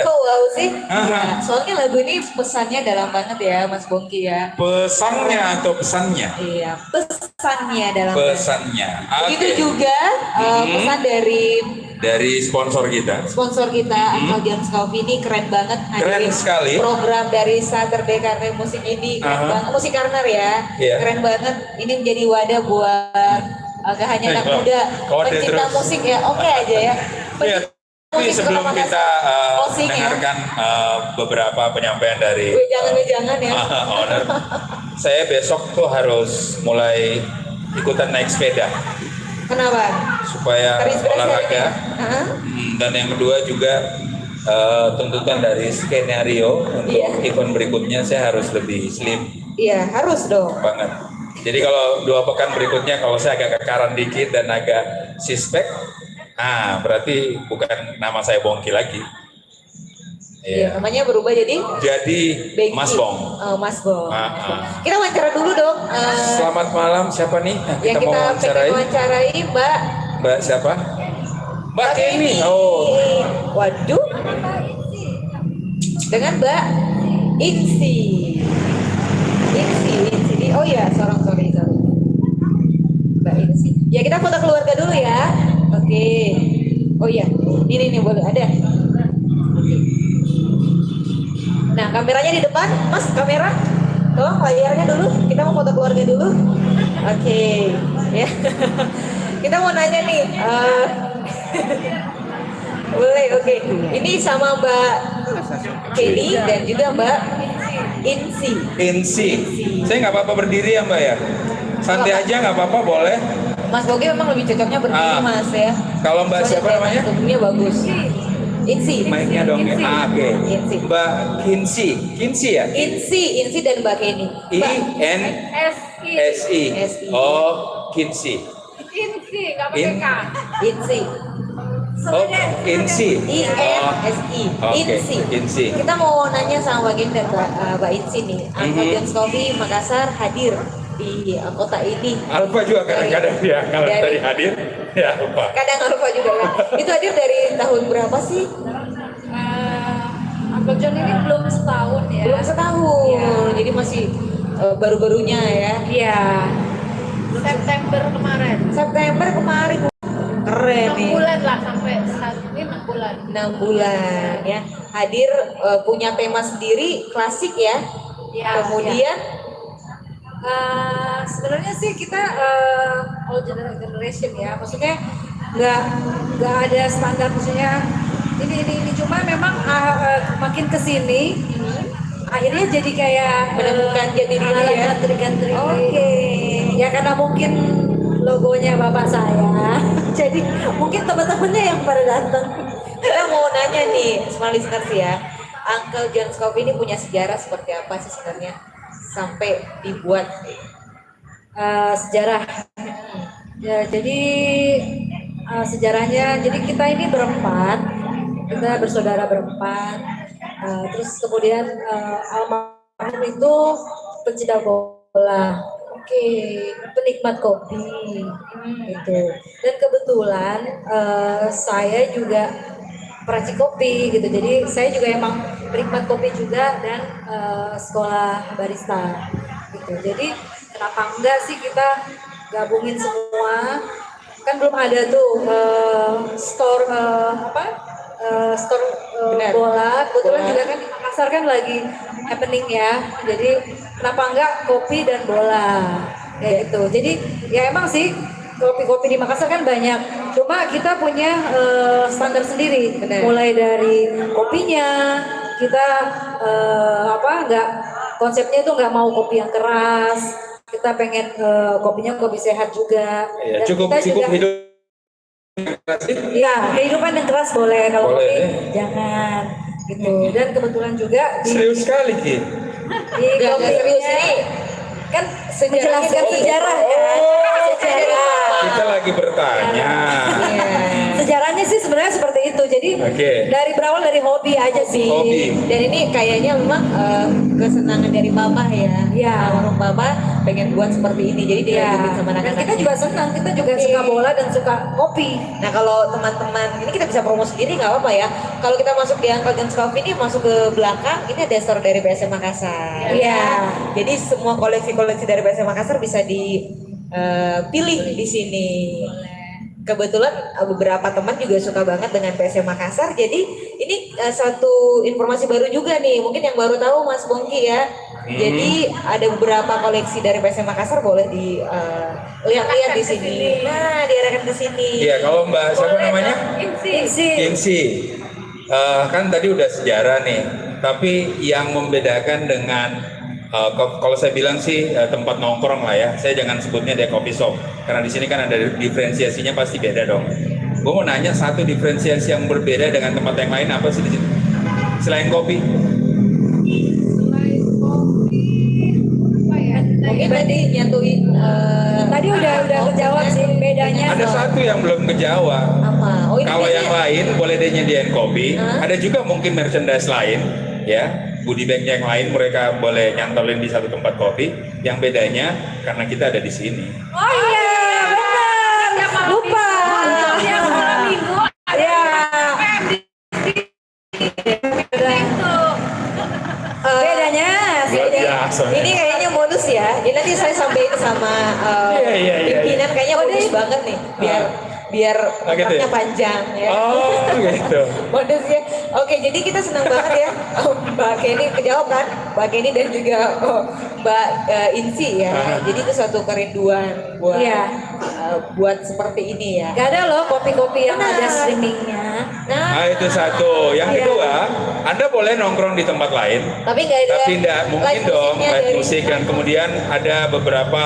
Speaker 2: Kok wow sih? Ya, soalnya lagu ini pesannya dalam banget ya Mas Bongki ya.
Speaker 1: Pesannya atau pesannya?
Speaker 2: Iya, pesannya dalam banget.
Speaker 1: Pesannya.
Speaker 2: Begitu
Speaker 1: Oke.
Speaker 2: juga pesan
Speaker 1: Dari sponsor kita.
Speaker 2: sponsor kita Uncle John's Coffee ini keren banget
Speaker 1: Keren
Speaker 2: hadirin
Speaker 1: sekali.
Speaker 2: program dari Saturday Karena Musik ini keren banget, musik Karner ya.
Speaker 1: Iya.
Speaker 2: Keren banget, ini menjadi wadah buat gak hanya anak muda,
Speaker 1: Kode
Speaker 2: pencinta
Speaker 1: terus.
Speaker 2: musik ya, oke aja ya.
Speaker 1: Ya, tapi
Speaker 2: Musik
Speaker 1: sebelum
Speaker 2: Kota
Speaker 1: kita
Speaker 2: Makassar, closing ya.
Speaker 1: dengarkan beberapa penyampaian dari
Speaker 2: Jangan-jangan ya.
Speaker 1: owner, saya besok tuh harus mulai ikutan naik sepeda
Speaker 2: Kenapa?
Speaker 1: supaya
Speaker 2: Terinspirasi hari ini
Speaker 1: olahraga.
Speaker 2: ya? Hah?
Speaker 1: Dan yang kedua juga tuntutan dari skenario untuk
Speaker 2: Iya.
Speaker 1: event berikutnya saya harus lebih slim
Speaker 2: Iya, harus dong.
Speaker 1: banget. Jadi kalau 2 pekan berikutnya kalau saya agak kekaran dikit dan agak sispek, berarti bukan nama saya Bongki lagi.
Speaker 2: Iya,
Speaker 1: Iya.
Speaker 2: namanya berubah jadi
Speaker 1: Jadi
Speaker 2: Bengki.
Speaker 1: Mas Bong.
Speaker 2: Oh, Mas Bong.
Speaker 1: Ah,
Speaker 2: Mas Bong.
Speaker 1: ah.
Speaker 2: Kita wawancara dulu dong.
Speaker 1: Selamat malam, siapa nih?
Speaker 2: Yang
Speaker 1: Kita mau
Speaker 2: kita pengen
Speaker 1: wawancarai.
Speaker 2: wawancarai Mbak
Speaker 1: Mbak siapa? Mbak Kenny. Oh,
Speaker 2: Waduh. Dengan Mbak Insi. Insi. Oh iya, sorry. Mbak Insi. Ya kita foto keluarga dulu ya. Oke. Oh iya, ini nih boleh ada. Nah, kameranya di depan, Mas, kamera. Tolong layarnya dulu. Kita mau foto keluarga dulu. Oke, ya. Kita mau nanya nih. Boleh, oke. Ini sama Mbak Kenny dan juga Mbak Insi.
Speaker 1: Insi. Saya nggak apa-apa berdiri ya Mbak ya. Santai aja nggak apa-apa boleh.
Speaker 2: Mas Bogi memang lebih cocoknya berdiri Mas ya.
Speaker 1: Kalau Mbak siapa namanya?
Speaker 2: Tubuhnya bagus. Insi.
Speaker 1: Mic-nya dong ya. Oke.
Speaker 2: Insi.
Speaker 1: Mbak Kinsi ya?
Speaker 2: Insi dan Mbak Kenny.
Speaker 1: INSI.
Speaker 2: SI.
Speaker 1: Oh, Kinsi.
Speaker 2: Insi.
Speaker 1: Oh, Insi.
Speaker 2: INSI.
Speaker 1: Oke,
Speaker 2: Insi.
Speaker 1: Insi.
Speaker 2: Kita mau nanya sama Mbak Kenny dan Mbak Insi nih. Uncle John's Coffee Makassar hadir di kota ini.
Speaker 1: Alfa juga kadang-kadang ya kalau
Speaker 2: Dari-
Speaker 1: tadi hadir ya lupa.
Speaker 2: Kadang lupa juga ya. Itu hadir dari tahun berapa sih?
Speaker 9: Uncle John ini belum setahun ya.
Speaker 2: Belum setahun.
Speaker 9: Iya.
Speaker 2: Jadi masih baru-barunya ya.
Speaker 9: Iya. September kemarin.
Speaker 2: September kemarin. Keren
Speaker 9: 6
Speaker 2: nih.
Speaker 9: bulan lah sampai saat ini 6 bulan.
Speaker 2: 6 bulan ya. Hadir punya tema sendiri klasik ya.
Speaker 9: Iya,
Speaker 2: Kemudian
Speaker 9: sebenarnya sih kita all generation ya. Maksudnya nggak ada standar maksudnya ini cuma memang makin kesini akhirnya jadi kayak
Speaker 2: Menemukan jati diri ya.
Speaker 9: gantri-gantri.
Speaker 2: Oke.
Speaker 9: Ya karena mungkin logonya bapak saya. Jadi mungkin teman-temannya yang pada datang.
Speaker 2: kita mau nanya nih semua listeners ya. Uncle John's Coffee ini punya sejarah seperti apa sih sebenarnya sampai dibuat?
Speaker 9: Sejarah. Ya, jadi sejarahnya, jadi kita ini berempat, kita bersaudara berempat. Terus kemudian almarhum itu pecinta bola, penikmat kopi, gitu. Dan kebetulan saya juga peracik kopi, gitu. Jadi saya juga emang penikmat kopi juga dan sekolah barista, gitu. Jadi kenapa enggak sih kita gabungin semua? Kan belum ada tuh store store
Speaker 2: Benar.
Speaker 9: bola. Kebetulan
Speaker 2: Bola.
Speaker 9: juga kan di Makassar kan lagi happening ya. Jadi kenapa enggak kopi dan bola kayak gitu. Jadi ya emang sih kopi-kopi di Makassar kan banyak. Cuma kita punya standar sendiri.
Speaker 2: Benar.
Speaker 9: Mulai dari kopinya kita enggak konsepnya itu nggak mau kopi yang keras. Kita pengen kopinya kopi sehat juga.
Speaker 1: Ya,
Speaker 9: Dan
Speaker 1: cukup
Speaker 9: kita juga-
Speaker 1: hidup.
Speaker 9: Iya, kehidupan yang keras boleh, kalau
Speaker 1: Boleh,
Speaker 9: kopi
Speaker 1: ya.
Speaker 9: jangan gitu. Dan kebetulan juga di
Speaker 1: Serius sekali Ki.
Speaker 2: Nggak serius
Speaker 9: kopinya
Speaker 2: ini.
Speaker 9: kan
Speaker 2: Sejarahnya
Speaker 9: menjelaskan
Speaker 2: dari-
Speaker 9: sejarah kan.
Speaker 2: Oh,
Speaker 9: Sejarah.
Speaker 1: Kita lagi bertanya.
Speaker 2: Iya.
Speaker 9: sejarahnya sih sebenarnya seperti itu. Jadi
Speaker 1: Oke.
Speaker 9: dari berawal dari hobi aja sih.
Speaker 1: Hobi.
Speaker 2: Dan ini kayaknya memang kesenangan dari mama ya.
Speaker 9: Iya.
Speaker 2: Almarhum mama pengen buat seperti ini. Jadi dia
Speaker 9: Iya.
Speaker 2: lanjutin sama
Speaker 9: Dan
Speaker 2: anak-anak.
Speaker 9: kita juga senang, kita juga
Speaker 2: Oke.
Speaker 9: suka bola dan suka kopi.
Speaker 2: Nah kalau teman-teman ini kita bisa promo sendiri nggak apa-apa ya. Kalau kita masuk di Uncle John's Coffee ini masuk ke belakang, ini ada store dari PSM Makassar.
Speaker 9: Iya.
Speaker 2: Jadi semua koleksi-koleksi dari PSM Makassar bisa dipilih di sini. Kebetulan beberapa teman juga suka banget dengan PSM Makassar. Jadi ini satu informasi baru juga nih. Mungkin yang baru tahu Mas Bongki ya. Jadi ada beberapa koleksi dari PSM Makassar, boleh lihat-lihat di sini. Nah, diarahkan ke sini.
Speaker 1: Iya, kalau Mbak siapa namanya?
Speaker 9: Insi.
Speaker 1: Kinsi. Kan tadi udah sejarah nih, tapi yang membedakan dengan kalau saya bilang sih tempat nongkrong lah ya, saya jangan sebutnya dia coffee shop, karena di sini kan ada diferensiasinya pasti beda dong. Gue mau nanya satu diferensiasi yang berbeda dengan tempat yang lain apa sih di sini? Selain kopi?
Speaker 2: Mungkin tadi nyatuin
Speaker 9: Tadi udah kejawab sih bedanya.
Speaker 1: Ada satu yang belum kejawab.
Speaker 2: apa? Oh, ini
Speaker 1: Kalau yang
Speaker 2: bedanya.
Speaker 1: lain boleh dia nyediain kopi, ada juga mungkin merchandise lain, ya, goodie bag yang lain mereka boleh nyantolin di satu tempat kopi. Yang bedanya karena kita ada di sini.
Speaker 9: Oh iya, benar. Lupa. Yang malam minggu. Ya. Bedanya sih.
Speaker 1: Luar biasa.
Speaker 2: Ini kayaknya bonus ya. Jadi nanti saya sampaikan sama
Speaker 1: Iya.
Speaker 2: pimpinan, kayaknya bonus banget nih. Biar
Speaker 1: Oh, gitu ya?
Speaker 2: otaknya panjang ya.
Speaker 1: Oh, gitu.
Speaker 2: Bonusnya. Oke, jadi kita senang banget ya. Mbak Kenny kejawab kan? Mbak Kenny dan juga Mbak Insi ya. Jadi itu suatu kerinduan buat
Speaker 9: Iya.
Speaker 2: buat seperti ini ya.
Speaker 9: Gak ada loh kopi-kopi yang ada
Speaker 2: Benar.
Speaker 9: streamingnya.
Speaker 1: Nah itu satu. Yang kedua, Anda boleh nongkrong di tempat lain,
Speaker 2: Tapi nggak ada.
Speaker 1: tapi tidak mungkin
Speaker 2: live
Speaker 1: dong
Speaker 2: musiknya
Speaker 1: live
Speaker 2: dari-
Speaker 1: musik. Dan kemudian ada beberapa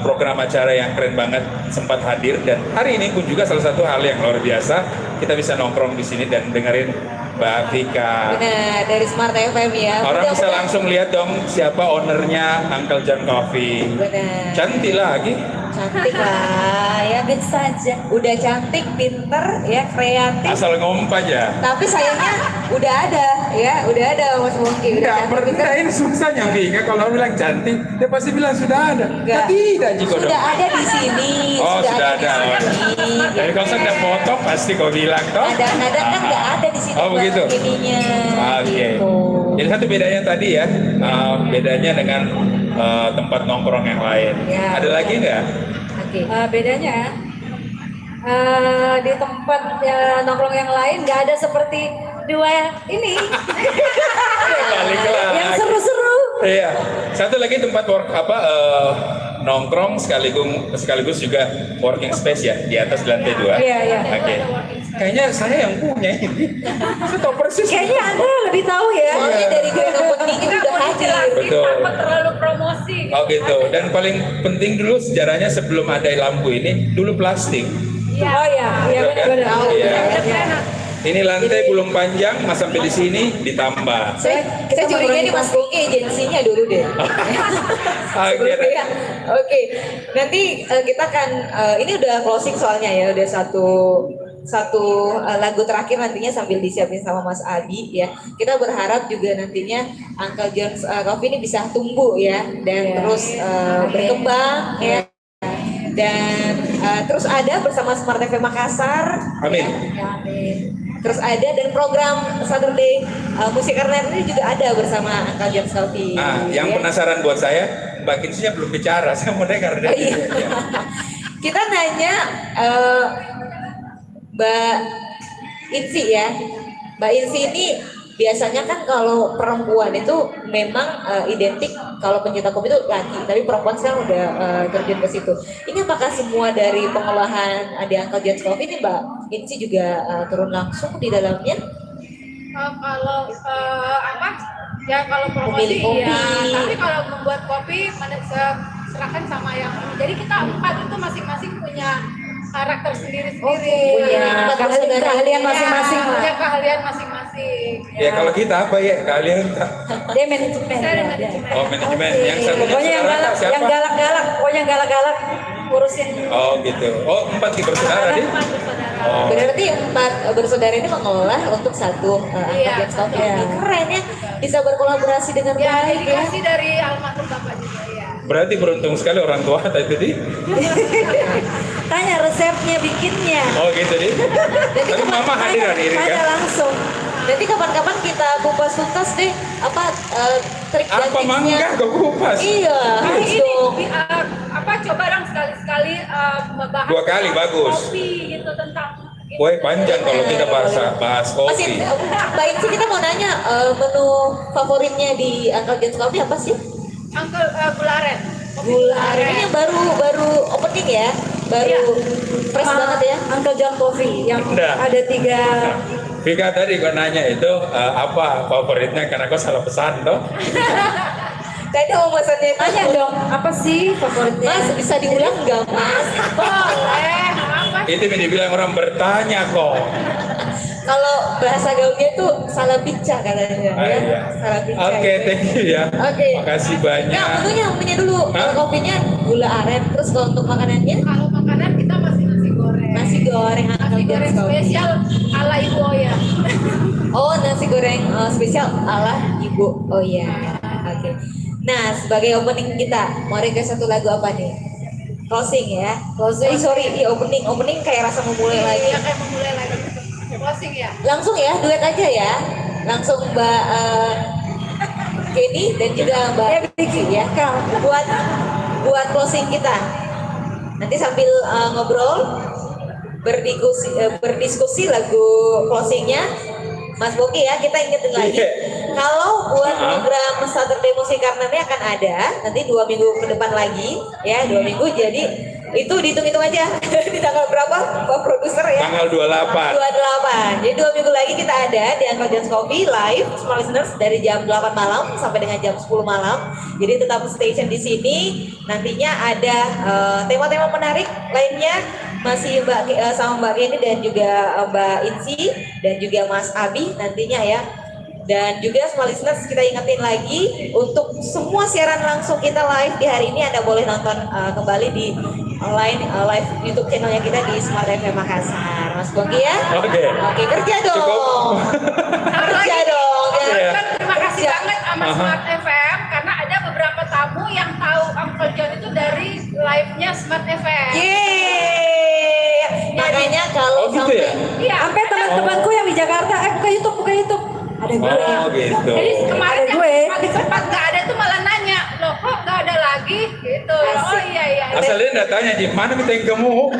Speaker 1: program acara yang keren banget sempat hadir, dan hari ini pun juga salah satu hal yang luar biasa, kita bisa nongkrong di sini dan dengerin Mbak Vika.
Speaker 2: Benar, dari Smart FM ya.
Speaker 1: Orang bisa
Speaker 2: Mudah-mudahan-
Speaker 1: langsung lihat dong siapa ownernya Uncle John Coffee.
Speaker 2: Benar.
Speaker 1: Cantik lagi.
Speaker 2: Cantik lah ya,
Speaker 9: Bisa aja.
Speaker 2: udah cantik, pinter ya, kreatif.
Speaker 1: Asal ngomong aja.
Speaker 2: Tapi sayangnya udah ada ya, udah ada Mas Mungki, udah
Speaker 1: Enggak,
Speaker 2: cantik, pinter.
Speaker 1: ini susahnya Vika. Kalau bilang cantik, dia pasti bilang sudah ada.
Speaker 2: Enggak.
Speaker 1: Tidak Jiko dong.
Speaker 2: Sudah ada di sini.
Speaker 1: Oh, sudah ada.
Speaker 2: di sini.
Speaker 1: Tapi kalau saya foto pasti kau bilang toh.
Speaker 2: Kadang-kadang kan nggak ada di sini.
Speaker 1: Oh,
Speaker 2: Mbak,
Speaker 1: begitu?
Speaker 2: ininya.
Speaker 1: Oke.
Speaker 2: Gitu.
Speaker 1: Jadi satu bedanya tadi ya, bedanya dengan tempat nongkrong yang lain.
Speaker 2: Ya,
Speaker 1: Ada lagi nggak?
Speaker 2: Oke.
Speaker 9: Bedanya di tempat nongkrong yang lain nggak ada seperti dua ini
Speaker 1: Balik lagi.
Speaker 9: yang seru-seru.
Speaker 1: Iya. Satu lagi tempat nongkrong sekaligus juga working space ya di atas lantai 2.
Speaker 9: Iya.
Speaker 1: Oke. Kayaknya saya yang punya ini. Saya tahu persis.
Speaker 9: Kayaknya Anda lebih tahu ya.
Speaker 2: Soalnya dari Grand Opening itu udah hadir.
Speaker 1: Betul.
Speaker 5: terlalu promosi.
Speaker 1: Oh gitu. Dan paling penting dulu sejarahnya sebelum ada lampu ini dulu plastik.
Speaker 9: Oh iya,
Speaker 1: Betul kan?
Speaker 9: benar.
Speaker 1: Iya. Ini lantai gulung panjang, mas sampai di sini ditambah.
Speaker 2: Saya
Speaker 9: Kita
Speaker 2: curiga nih Mas Bungki agensinya dulu deh.
Speaker 1: Akhirnya.
Speaker 2: Oke, nanti kita akan ini udah closing soalnya ya, udah satu lagu terakhir nantinya sambil disiapin sama Mas Adi ya. Kita berharap juga nantinya Uncle John's Coffee ini bisa tumbuh ya dan terus berkembang ya. Dan terus ada bersama Smart FM Makassar.
Speaker 1: Amin.
Speaker 2: Ya. Terus ada dan program Saturday Musik Karnet ini juga ada bersama Uncle John's Coffee.
Speaker 1: Nah, yang
Speaker 2: ya.
Speaker 1: penasaran buat saya, Mbak Kinsinya belum bicara, saya mau dengar
Speaker 2: Oh, iya.
Speaker 1: dia.
Speaker 2: Kita nanya Mbak Insi ya. Mbak Insi ini biasanya kan kalau perempuan itu memang identik kalau pencinta kopi itu laki, tapi perempuan sekarang udah terjun ke situ. Ini apakah semua dari pengolahan di Uncle John's Coffee ini Mbak Insi juga turun langsung di dalamnya?
Speaker 5: Kalau ya kalau
Speaker 2: Memilih
Speaker 5: promosi
Speaker 2: kopi.
Speaker 5: ya, tapi kalau membuat kopi serahkan sama yang. Jadi kita 4 itu masing-masing punya karakter sendiri-sendiri.
Speaker 2: Punya
Speaker 9: keahlian masing-masing lah.
Speaker 5: Punya keahlian masing-masing.
Speaker 1: Ya kalau kita apa ya? Kalian
Speaker 9: Dia manajemen.
Speaker 5: Saya ada manajemen.
Speaker 1: oh manajemen yang satunya
Speaker 9: Pokoknya yang
Speaker 1: saudara
Speaker 9: galak,
Speaker 1: siapa?
Speaker 9: yang galak-galak, pokoknya yang galak-galak. ngurusin.
Speaker 1: Oh gitu. Oh 4 bersaudara deh.
Speaker 9: 4 bersaudara.
Speaker 1: Oh.
Speaker 2: Berarti 4 bersaudara ini mengelola untuk satu
Speaker 9: Iya,
Speaker 2: Uncle John's Coffee.
Speaker 9: iya.
Speaker 2: Keren ya, bisa berkolaborasi dengan
Speaker 9: Ya,
Speaker 2: baik ya.
Speaker 9: dikasih dari almarhum bapak juga ya.
Speaker 1: Berarti beruntung sekali orang tua tadi.
Speaker 9: Tanya resepnya bikinnya.
Speaker 1: Oh gitu deh. Tapi mama hadir hari ini
Speaker 9: Tanya
Speaker 1: kan?
Speaker 9: langsung.
Speaker 2: Nanti kapan-kapan kita kupas tuntas deh trik dan
Speaker 1: Apa
Speaker 2: tipsnya.
Speaker 1: mangga kok kupas?
Speaker 2: Iya, harus dong.
Speaker 9: Coba dong sekali-sekali membahas
Speaker 1: 2 kali
Speaker 9: tentang
Speaker 1: bagus.
Speaker 9: kopi gitu tentang.
Speaker 1: Woi panjang kalau kita bahas
Speaker 2: Masih,
Speaker 1: kopi.
Speaker 2: Mbak Inci kita mau nanya menu favoritnya di Uncle John's Coffee apa sih?
Speaker 9: Uncle gula aren.
Speaker 2: Gula aren ini yang baru opening ya, baru fresh banget ya.
Speaker 9: Uncle John Coffee yang
Speaker 1: Nah.
Speaker 9: ada 3.
Speaker 1: Vika tadi kau nanya itu apa favoritnya karena kau salah pesan toh?
Speaker 2: Tadi mau pesannya
Speaker 9: Tanya dong, apa sih favoritnya?
Speaker 2: Mas bisa diulang nggak Mas?
Speaker 9: Boleh. Apa?
Speaker 1: Itu yang dibilang orang bertanya kok.
Speaker 2: Kalau bahasa gaulnya tuh salah bicara katanya
Speaker 1: Ah,
Speaker 2: ya.
Speaker 1: iya.
Speaker 2: Salah bicara.
Speaker 1: Oke, thank you ya.
Speaker 2: Oke.
Speaker 1: Makasih banyak.
Speaker 2: Nah, menunya dulu.
Speaker 1: Hah?
Speaker 2: Kalau kopinya gula aren, terus kalau untuk makanannya
Speaker 9: Kalau makanan kita masih nasi goreng.
Speaker 2: nasi goreng
Speaker 9: Nasi
Speaker 2: Uncle
Speaker 9: goreng
Speaker 2: John's Coffee.
Speaker 9: spesial ala Ibu Oya.
Speaker 2: Oh, nasi goreng spesial ala Ibu. Oh iya. Oke. Nah, sebagai opening kita, mau request satu lagu apa nih? Closing ya. Closing. Sorry, opening. Opening kayak rasa memulai lagi.
Speaker 9: Iya kayak memulai lagi. Closing ya.
Speaker 2: Langsung ya, duet aja ya. Langsung Mbak Kenny dan juga Mbak Vicky ya. Buat closing kita. Nanti sambil ngobrol berdiskusi lagu closingnya Mas Boki ya, kita ingetin lagi. Kalau buat program Saturday Musik Karena ini akan ada nanti 2 minggu ke depan lagi ya, 2 minggu, jadi itu dihitung-hitung aja di tanggal berapa Pak Produser ya?
Speaker 1: Tanggal 28.
Speaker 2: 28. Jadi 2 minggu lagi kita ada di Uncle John's Coffee live small listeners dari jam 8 malam sampai dengan jam 10 malam. Jadi tetap station di sini. Nantinya ada tema-tema menarik lainnya masih sama Mbak Kenny dan juga Mbak Inci dan juga Mas Abi nantinya ya. Dan juga small listeners kita ingetin lagi untuk semua siaran langsung kita live di hari ini Anda boleh nonton kembali di live YouTube channelnya kita di Smart FM Makassar. Mas Bogi ya?
Speaker 1: Oke.
Speaker 2: Oke, kerja dong.
Speaker 1: Cukup.
Speaker 2: Kerja dong. Ya.
Speaker 1: Iya.
Speaker 9: Terima kasih banget sama Smart FM karena ada beberapa tamu yang tahu Uncle John itu dari live-nya Smart FM.
Speaker 2: Yeay. Makanya kalau
Speaker 1: Oh gitu
Speaker 2: sampai
Speaker 1: ya?
Speaker 9: Iya, sampai teman-temanku yang di Jakarta, buka YouTube. Ada gue.
Speaker 1: Oh gitu.
Speaker 9: Jadi kemarin
Speaker 2: Ada gue.
Speaker 9: pagi sempat nggak ada tuh malah nanya, loh kok nggak ada lagi gitu. Oh iya.
Speaker 1: Asalnya nggak tanya di mana minta yang kamu.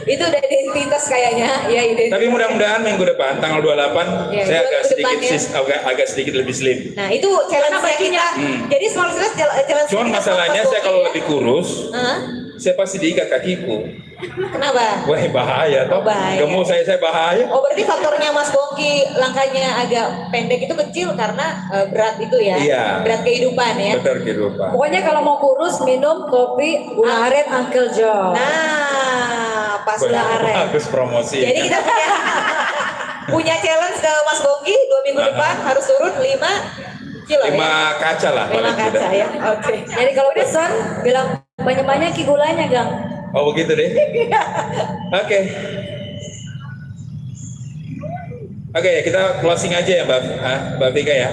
Speaker 2: itu udah identitas kayaknya, ya identitas.
Speaker 1: Tapi mudah-mudahan minggu depan tanggal 28
Speaker 2: Ya,
Speaker 1: saya
Speaker 2: minggu
Speaker 1: agak sedikit lebih slim.
Speaker 2: Nah itu challenge-nya kita. Jadi small listeners challenge.
Speaker 1: Cuman masalahnya saya kalau lebih kurus,
Speaker 2: Hah?
Speaker 1: saya pasti diikat kakiku.
Speaker 2: Kenapa?
Speaker 1: Wah bahaya toh.
Speaker 2: Oh, bahaya.
Speaker 1: Kamu saya bahaya.
Speaker 2: Oh berarti faktornya Mas Bongki langkahnya agak pendek itu kecil karena berat itu ya?
Speaker 1: Iya.
Speaker 2: Berat kehidupan ya?
Speaker 1: Betul kehidupan.
Speaker 9: Pokoknya kalau mau kurus minum kopi gula aren Uncle John.
Speaker 2: Nah, pas gula aren.
Speaker 1: Bagus promosi.
Speaker 2: Jadi kita punya challenge ke Mas Bongki 2 minggu depan harus turun 5 kilo
Speaker 1: 5
Speaker 2: ya?
Speaker 1: kaca lah
Speaker 2: 5
Speaker 1: paling
Speaker 2: kaca
Speaker 1: tidak.
Speaker 2: ya? Oke.
Speaker 9: Jadi kalau pesan bilang banyak-banyak ki gulanya, Gang.
Speaker 1: Oh begitu deh. Oke. Oke, kita closing aja ya Mbak Vika ya.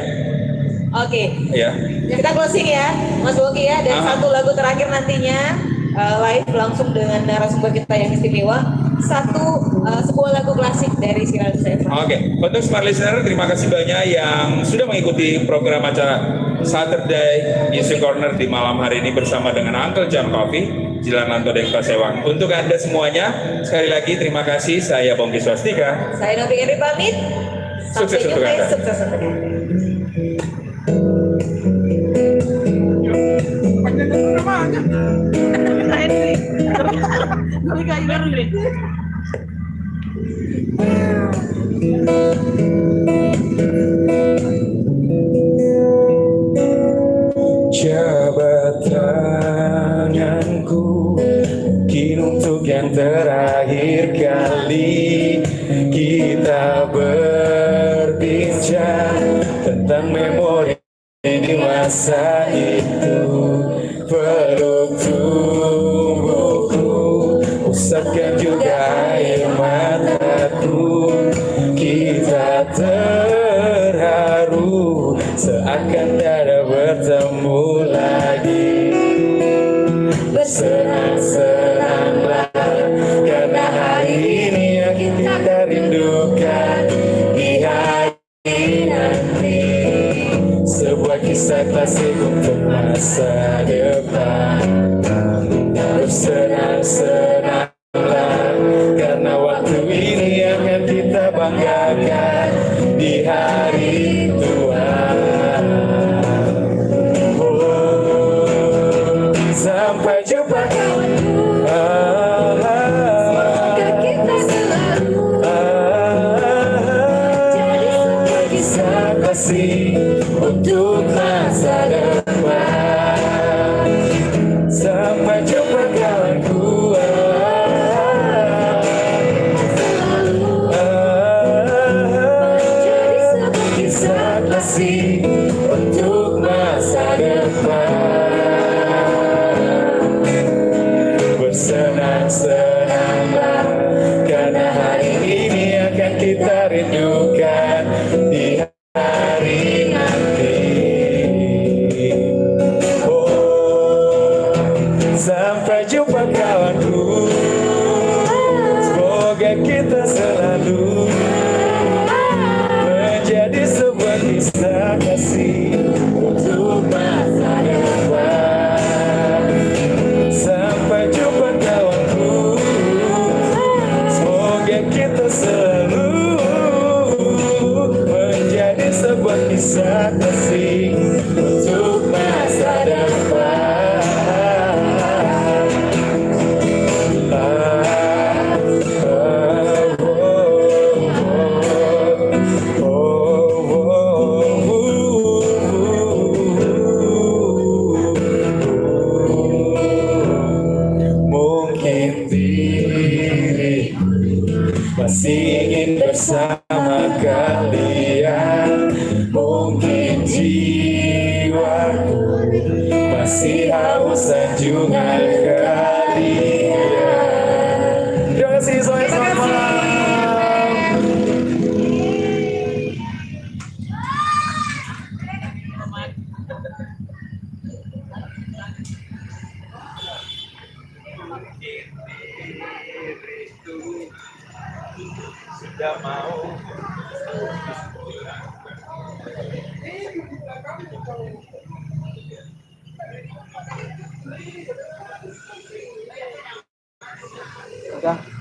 Speaker 2: Oke.
Speaker 1: Ya.
Speaker 2: Kita closing ya, Mas Boki ya, dan satu lagu terakhir nantinya live langsung dengan narasumber kita yang istimewa, sebuah lagu klasik dari Sinar Zephyr.
Speaker 1: Oke, untuk smart listener terima kasih banyak yang sudah mengikuti program acara Saturday Music Corner di malam hari ini bersama dengan Uncle John Coffee, Jalan Lanto Dengpa Sewang. Untuk Anda semuanya, sekali lagi terima kasih. Saya Bongki Swastika.
Speaker 2: Saya Novi Eri pamit.
Speaker 1: Sukses untuk Anda.
Speaker 2: Sukses untuk Anda.
Speaker 8: Coba tanganku mungkin untuk yang terakhir kali kita berbincang tentang memori di masa itu. peluk tubuhku, usapkan juga air mataku. Kita terharu seakan tiada bertemu lagi. Bersenang-senanglah karena hari ini yang kita rindukan. Di hari nanti sebuah kisah klasik untuk masa depan. Bersenang-senanglah karena waktu ini akan kita banggakan di hari tua. Oh, sampai jumpa kawanku. Semoga kita selalu jadi sebuah kisah kasih untuk masa depan. Sampai jumpa kawanku. Menjadi sebuah kisah kasih untuk masa depan. Bersenang-senanglah karena hari ini akan kita rindukan di hari nanti. Oh, sampai jumpa kawanku. Semoga kita selalu menjadi sebuah kisah kasih untuk masa depan. Sampai jumpa kawanku. Semoga kita selalu menjadi sebuah kisah kasih untuk masa depan. Mungkin diriku masih ingin bersama kalian. Mungkin jiwaku masih haus sanjungan kalian. Terima kasih, selamat malam. Sudah mau
Speaker 7: Udah.